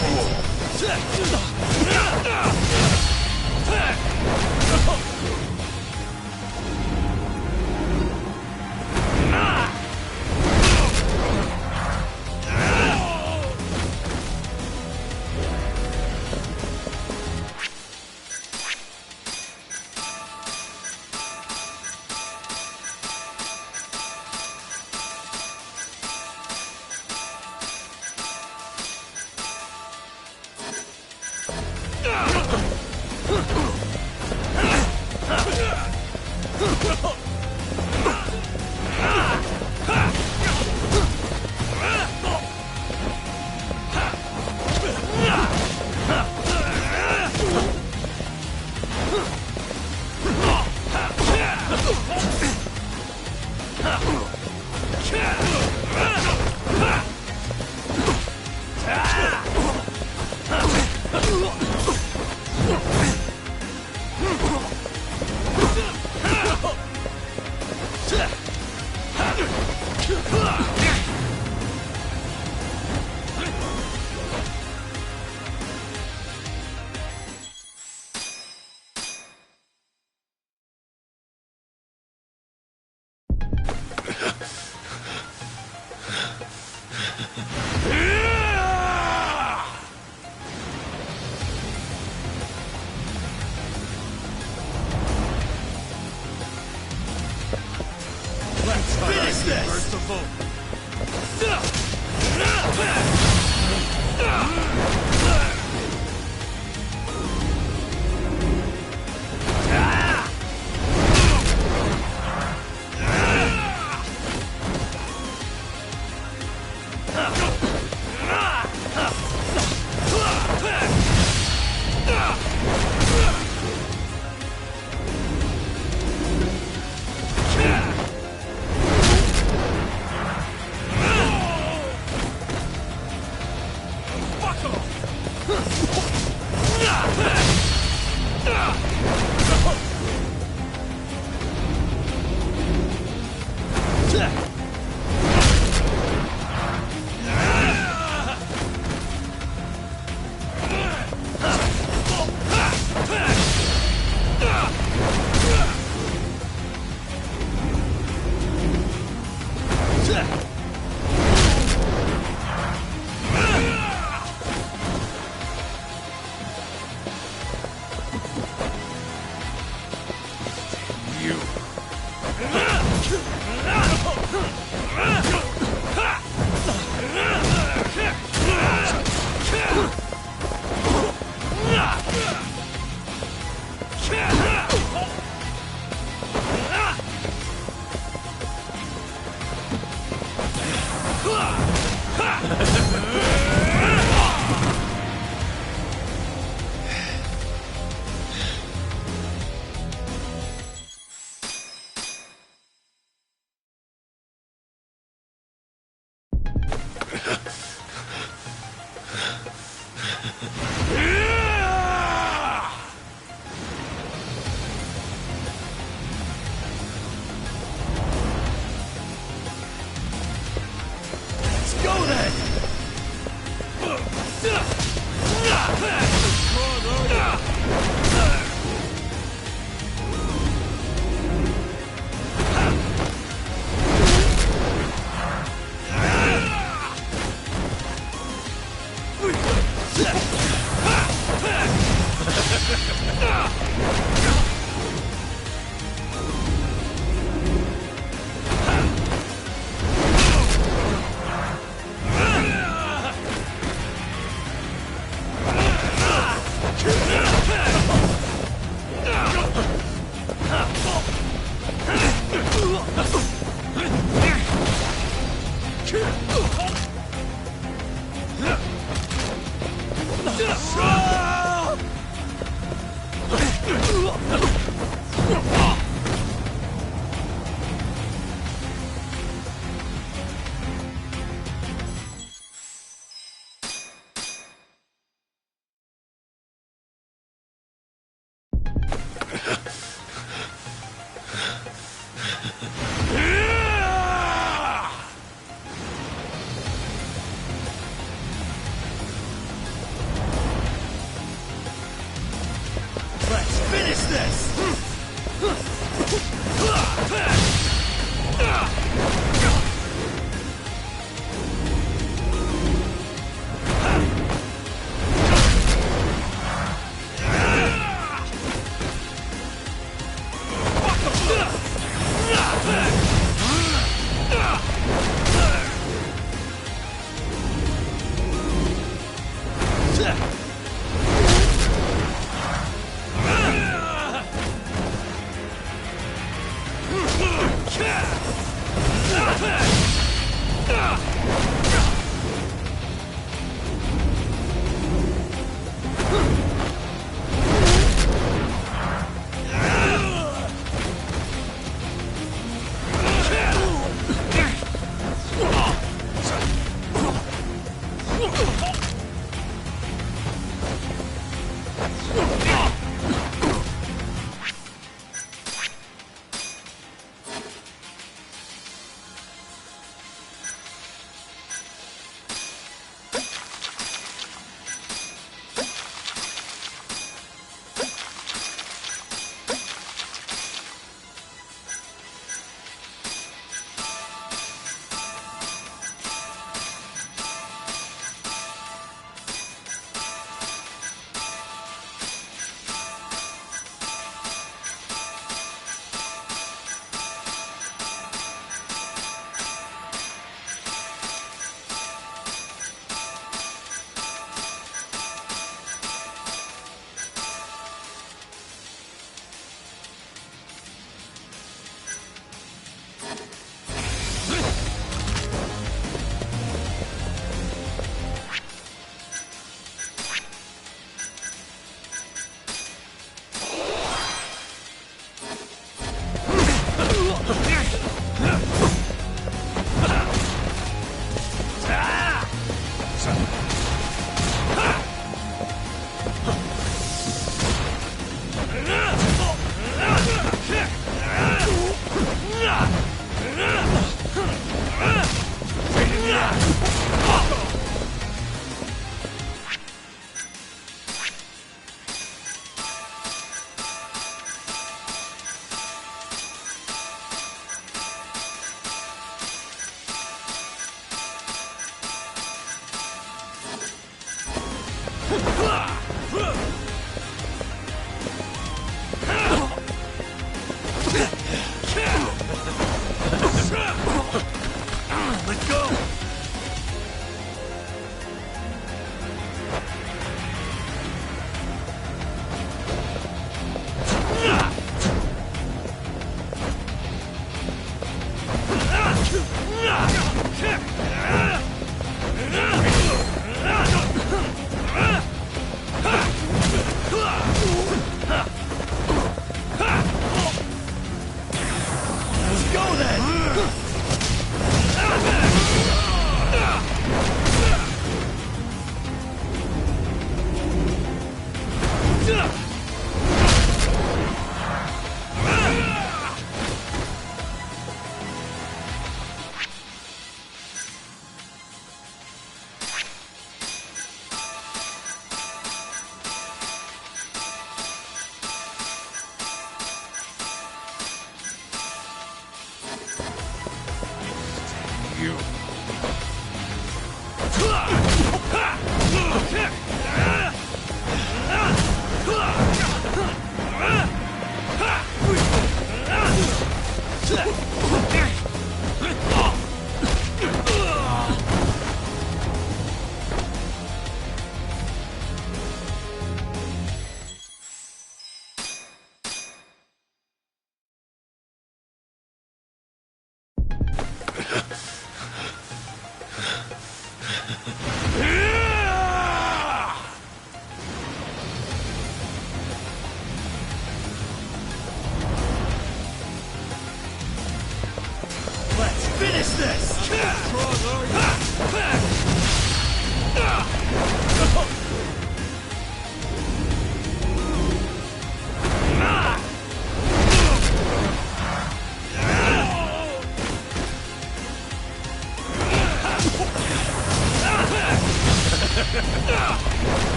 Finish this! Merciful.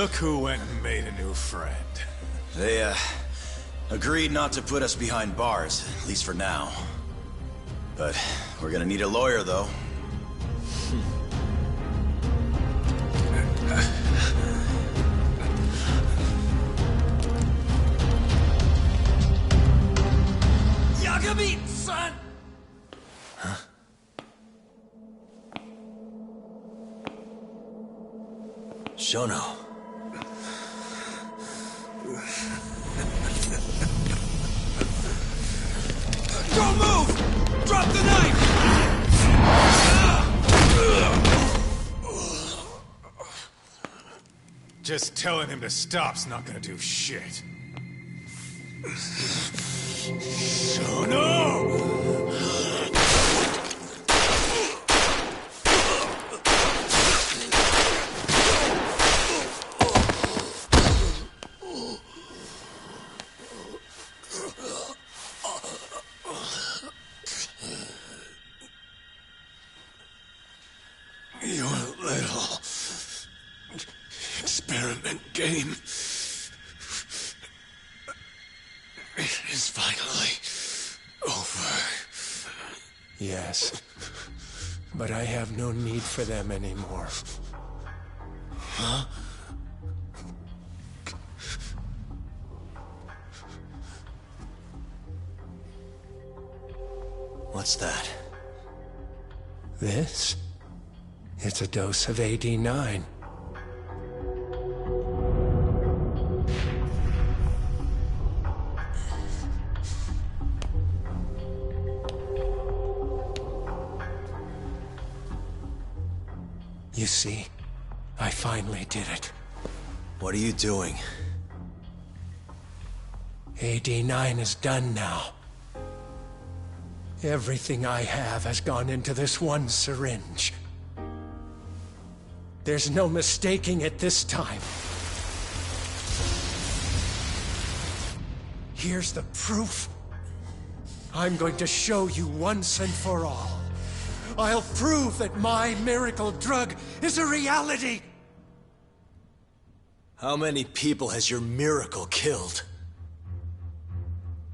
Look who went and made a new friend. They, agreed not to put us behind bars, at least for now. But we're gonna need a lawyer, though. Yagami, son! Huh? Shono. Don't move! Drop the knife! Just telling him to stop's not gonna do shit. Shono! Your little experiment game is finally over. Yes, but I have no need for them anymore. Huh? What's that? This? It's a dose of AD9. You see, I finally did it. What are you doing? AD9 is done now. Everything I have has gone into this one syringe. There's no mistaking it this time. Here's the proof. I'm going to show you once and for all. I'll prove that my miracle drug is a reality! How many people has your miracle killed?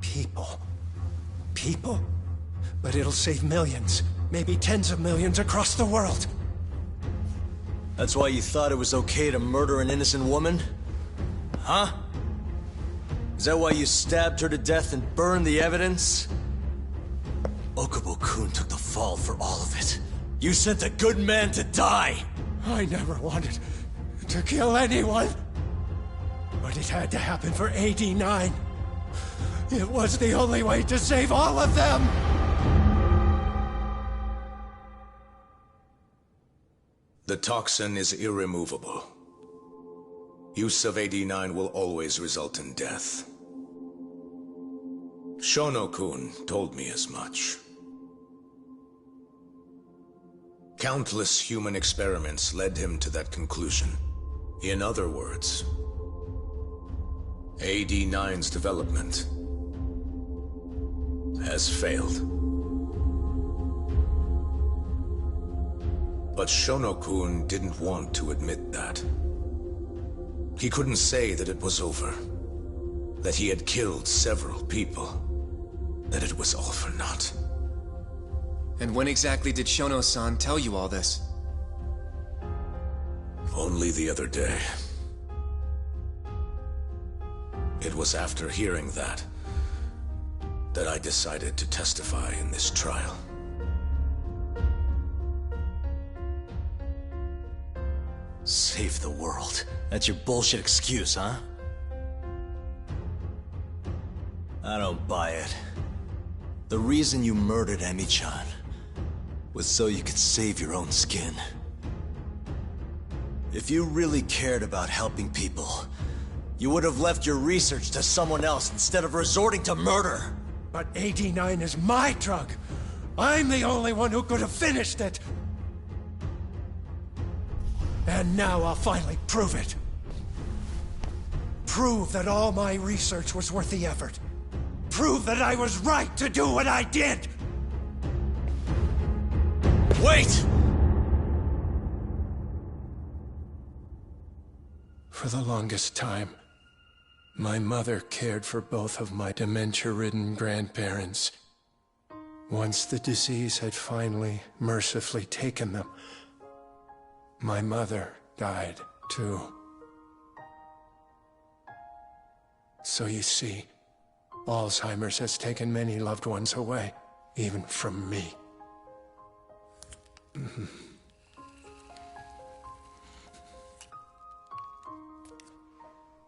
People. People? But it'll save millions, maybe tens of millions across the world. That's why you thought it was okay to murder an innocent woman? Huh? Is that why you stabbed her to death and burned the evidence? Okubo-kun took the fall for all of it. You sent a good man to die! I never wanted to kill anyone. But it had to happen for AD9. It was the only way to save all of them! The toxin is irremovable. Use of AD9 will always result in death. Shono-kun told me as much. Countless human experiments led him to that conclusion. In other words, AD9's development has failed. But Shono-kun didn't want to admit that. He couldn't say that it was over, that he had killed several people, that it was all for naught. And when exactly did Shono-san tell you all this? Only the other day. It was after hearing that I decided to testify in this trial. Save the world. That's your bullshit excuse, huh? I don't buy it. The reason you murdered Emi-chan was so you could save your own skin. If you really cared about helping people, you would have left your research to someone else instead of resorting to murder. But AD9 is my drug. I'm the only one who could have finished it. And now I'll finally prove it. Prove that all my research was worth the effort. Prove that I was right to do what I did! Wait! For the longest time, my mother cared for both of my dementia-ridden grandparents. Once the disease had finally, mercifully taken them, my mother died, too. So you see, Alzheimer's has taken many loved ones away, even from me.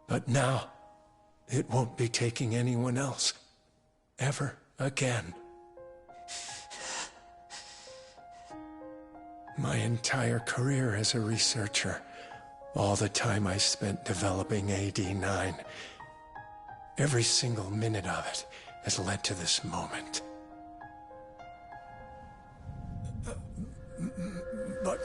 But now, it won't be taking anyone else, ever again. My entire career as a researcher, all the time I spent developing AD9, every single minute of it has led to this moment. But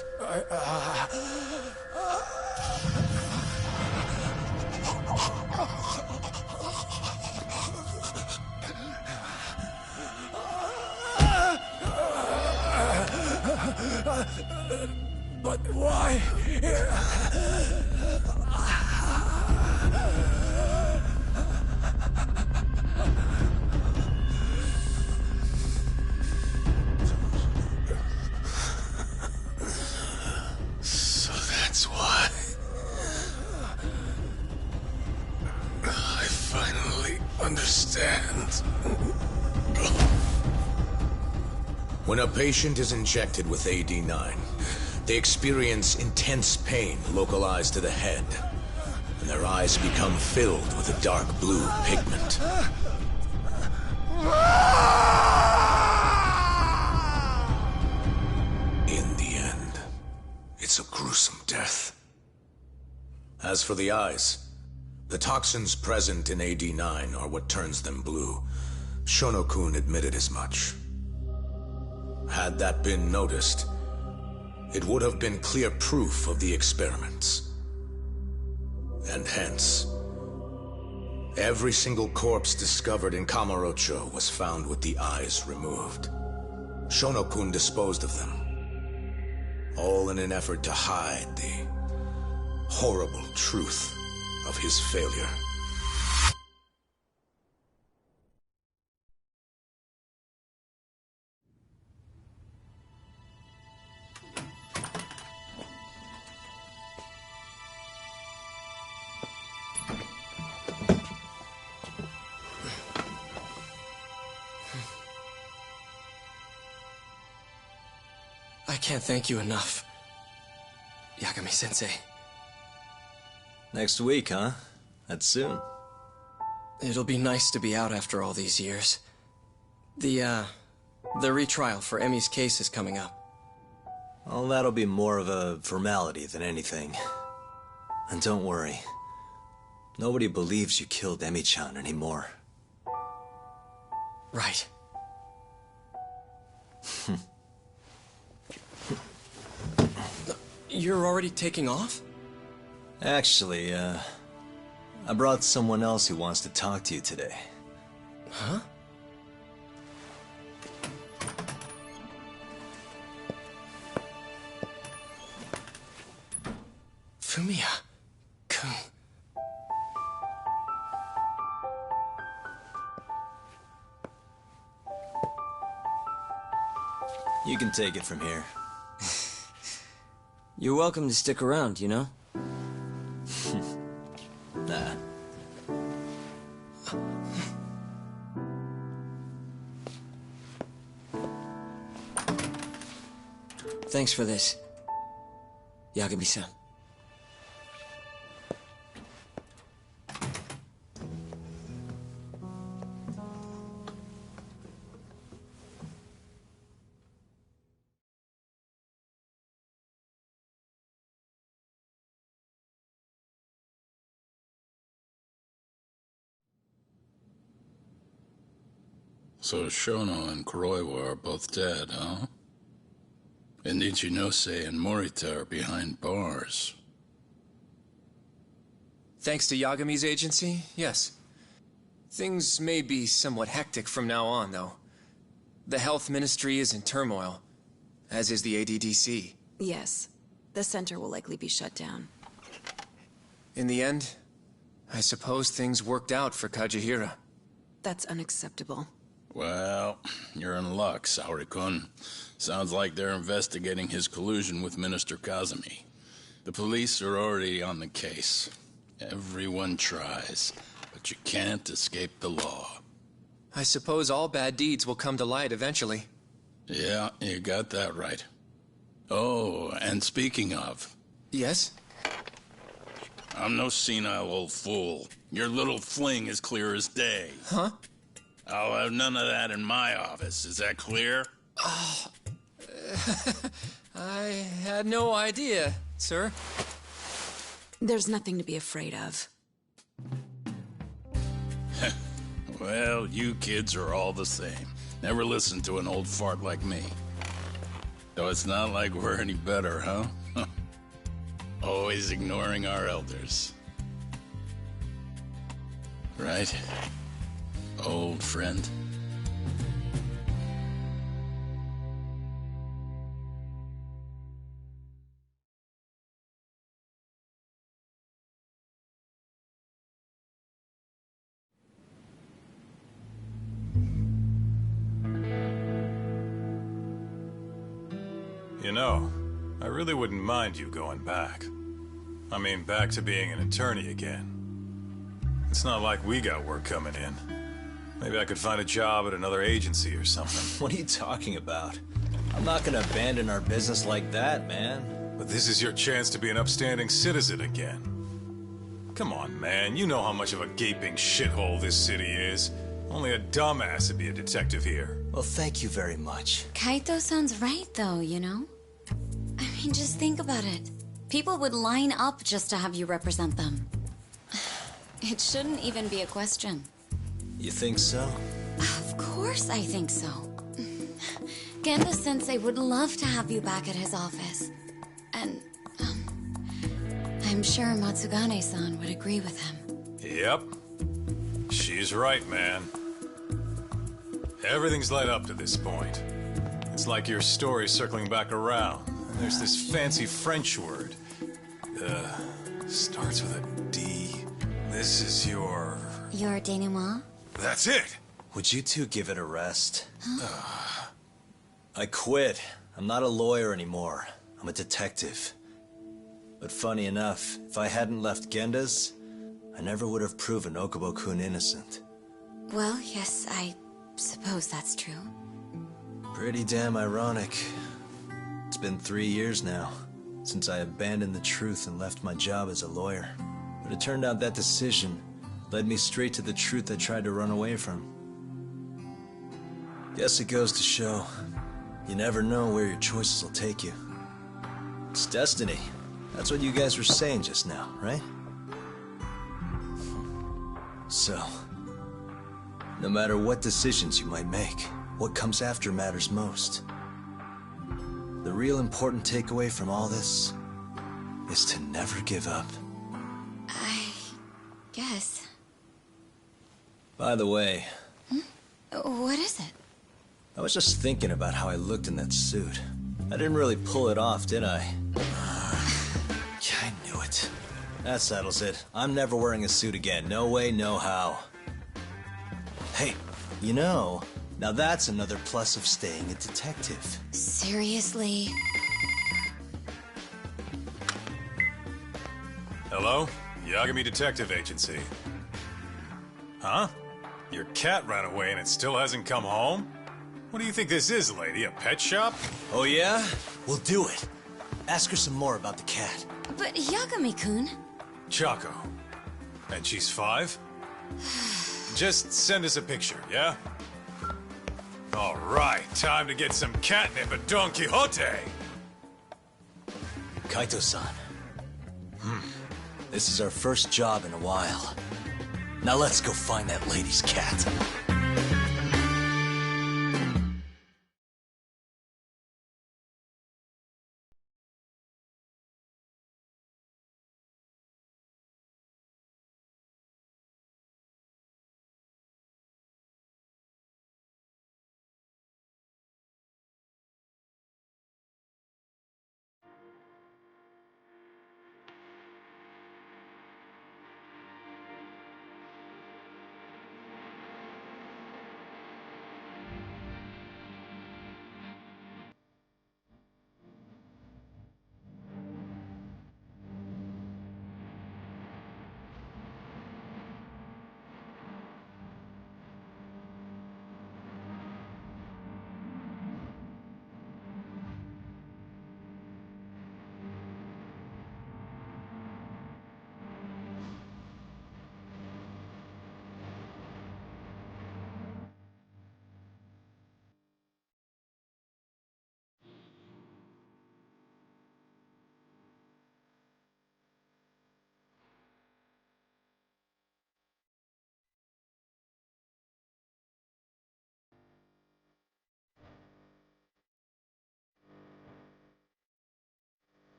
but why? So that's why. I finally understand. When a patient is injected with AD9, they experience intense pain localized to the head, and their eyes become filled with a dark blue pigment. In the end, it's a gruesome death. As for the eyes, the toxins present in AD9 are what turns them blue. Shono-kun admitted as much. Had that been noticed, it would have been clear proof of the experiments. And hence, every single corpse discovered in Kamurocho was found with the eyes removed. Shono-kun disposed of them, all in an effort to hide the horrible truth of his failure. I can't thank you enough, Yagami-sensei. Next week, huh? That's soon. It'll be nice to be out after all these years. The retrial for Emi's case is coming up. Well, that'll be more of a formality than anything. And don't worry. Nobody believes you killed Emi-chan anymore. Right. You're already taking off? Actually, I brought someone else who wants to talk to you today. Huh? Fumiya-kun. You can take it from here. You're welcome to stick around, you know? Nah. Thanks for this, Yagami-san. So Shono and Kuroiwa are both dead, huh? And Ichinose and Morita are behind bars. Thanks to Yagami's agency, yes. Things may be somewhat hectic from now on, though. The health ministry is in turmoil, as is the ADDC. Yes. The center will likely be shut down. In the end, I suppose things worked out for Kajihira. That's unacceptable. Well, you're in luck, Saori-kun. Sounds like they're investigating his collusion with Minister Kazumi. The police are already on the case. Everyone tries, but you can't escape the law. I suppose all bad deeds will come to light eventually. Yeah, you got that right. Oh, and speaking of... Yes? I'm no senile old fool. Your little fling is clear as day. Huh? I'll have none of that in my office. Is that clear? I had no idea, sir. There's nothing to be afraid of. Well, you kids are all the same. Never listen to an old fart like me. Though it's not like we're any better, huh? Always ignoring our elders. Right? Old friend. You know, I really wouldn't mind you going back. I mean, back to being an attorney again. It's not like we got work coming in. Maybe I could find a job at another agency or something. What are you talking about? I'm not gonna abandon our business like that, man. But this is your chance to be an upstanding citizen again. Come on, man. You know how much of a gaping shithole this city is. Only a dumbass would be a detective here. Well, thank you very much. Kaito sounds right, though, you know? I mean, just think about it. People would line up just to have you represent them. It shouldn't even be a question. You think so? Of course I think so. Gendo-sensei would love to have you back at his office. And, I'm sure Matsugane-san would agree with him. Yep. She's right, man. Everything's led up to this point. It's like your story's circling back around. And there's this fancy French word. Starts with a D. This is your... Your denouement? That's it! Would you two give it a rest? I quit. I'm not a lawyer anymore. I'm a detective. But funny enough, if I hadn't left Genda's, I never would have proven Okubo-kun innocent. Well, yes, I suppose that's true. Pretty damn ironic. It's been 3 years now, since I abandoned the truth and left my job as a lawyer. But it turned out that decision led me straight to the truth I tried to run away from. Guess it goes to show, you never know where your choices will take you. It's destiny. That's what you guys were saying just now, right? So, no matter what decisions you might make, what comes after matters most. The real important takeaway from all this is to never give up. I guess. By the way... What is it? I was just thinking about how I looked in that suit. I didn't really pull it off, did I? Yeah, I knew it. That settles it. I'm never wearing a suit again. No way, no how. Hey, you know, now that's another plus of staying a detective. Seriously? Hello? Yagami Detective Agency. Huh? Your cat ran away and it still hasn't come home? What do you think this is, lady? A pet shop? Oh yeah? We'll do it. Ask her some more about the cat. But Yagami-kun... Chaco. And she's 5? Just send us a picture, yeah? All right, time to get some catnip at Don Quixote! Kaito-san. This is our first job in a while. Now let's go find that lady's cat.